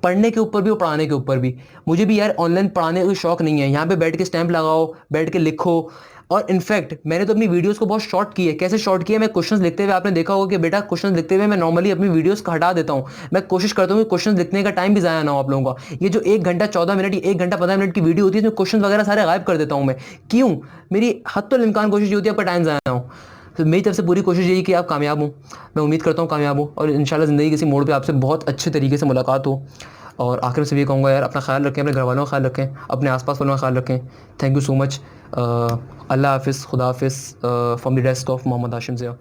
पढ़ने के ऊपर भी और पढ़ाने के ऊपर भी। मुझे भी यार ऑनलाइन पढ़ाने का कोई शौक नहीं है, यहाँ पे बैठ के स्टैंप लगाओ, बैठ के लिखो। और इनफैक्ट मैंने तो अपनी वीडियोस को बहुत शॉर्ट की है। कैसे शॉर्ट किया, मैं क्वेश्चंस लिखते हुए, आपने देखा होगा कि बेटा क्वेश्चंस लिखते हुए मैं नॉर्मली अपनी वीडियोस को हटा देता हूँ। मैं कोशिश करता हूँ कि क्वेश्चंस लिखने का टाइम भी ज़ाया ना हो आप लोगों का। ये जो 1 घंटा 14 मिनट, 1 घंटा 15 मिनट की वीडियो होती है, इसमें क्वेश्चन वगैरह सारे गायब कर देता हूँ मैं। क्यों? मेरी हद तो इम्कान कोशिश ये होती है आपका टाइम ज़ाया ना हो। तो मेरी तरफ से पूरी कोशिश यही कि आप कामयाब हो। मैं उम्मीद करता हूँ कामयाब हो और इंशाल्लाह ज़िंदगी किसी मोड़ पे आपसे बहुत अच्छे तरीके से मुलाकात हो। और आखिर में से ये कहूँगा यार, अपना ख्याल रखें, अपने घर वालों का ख्याल रखें, अपने आसपास वालों का ख्याल रखें। Thank you so much. अल्लाह हाफिज़, खुदा हाफिज़, from the desk of Mohammad Hashim Zia.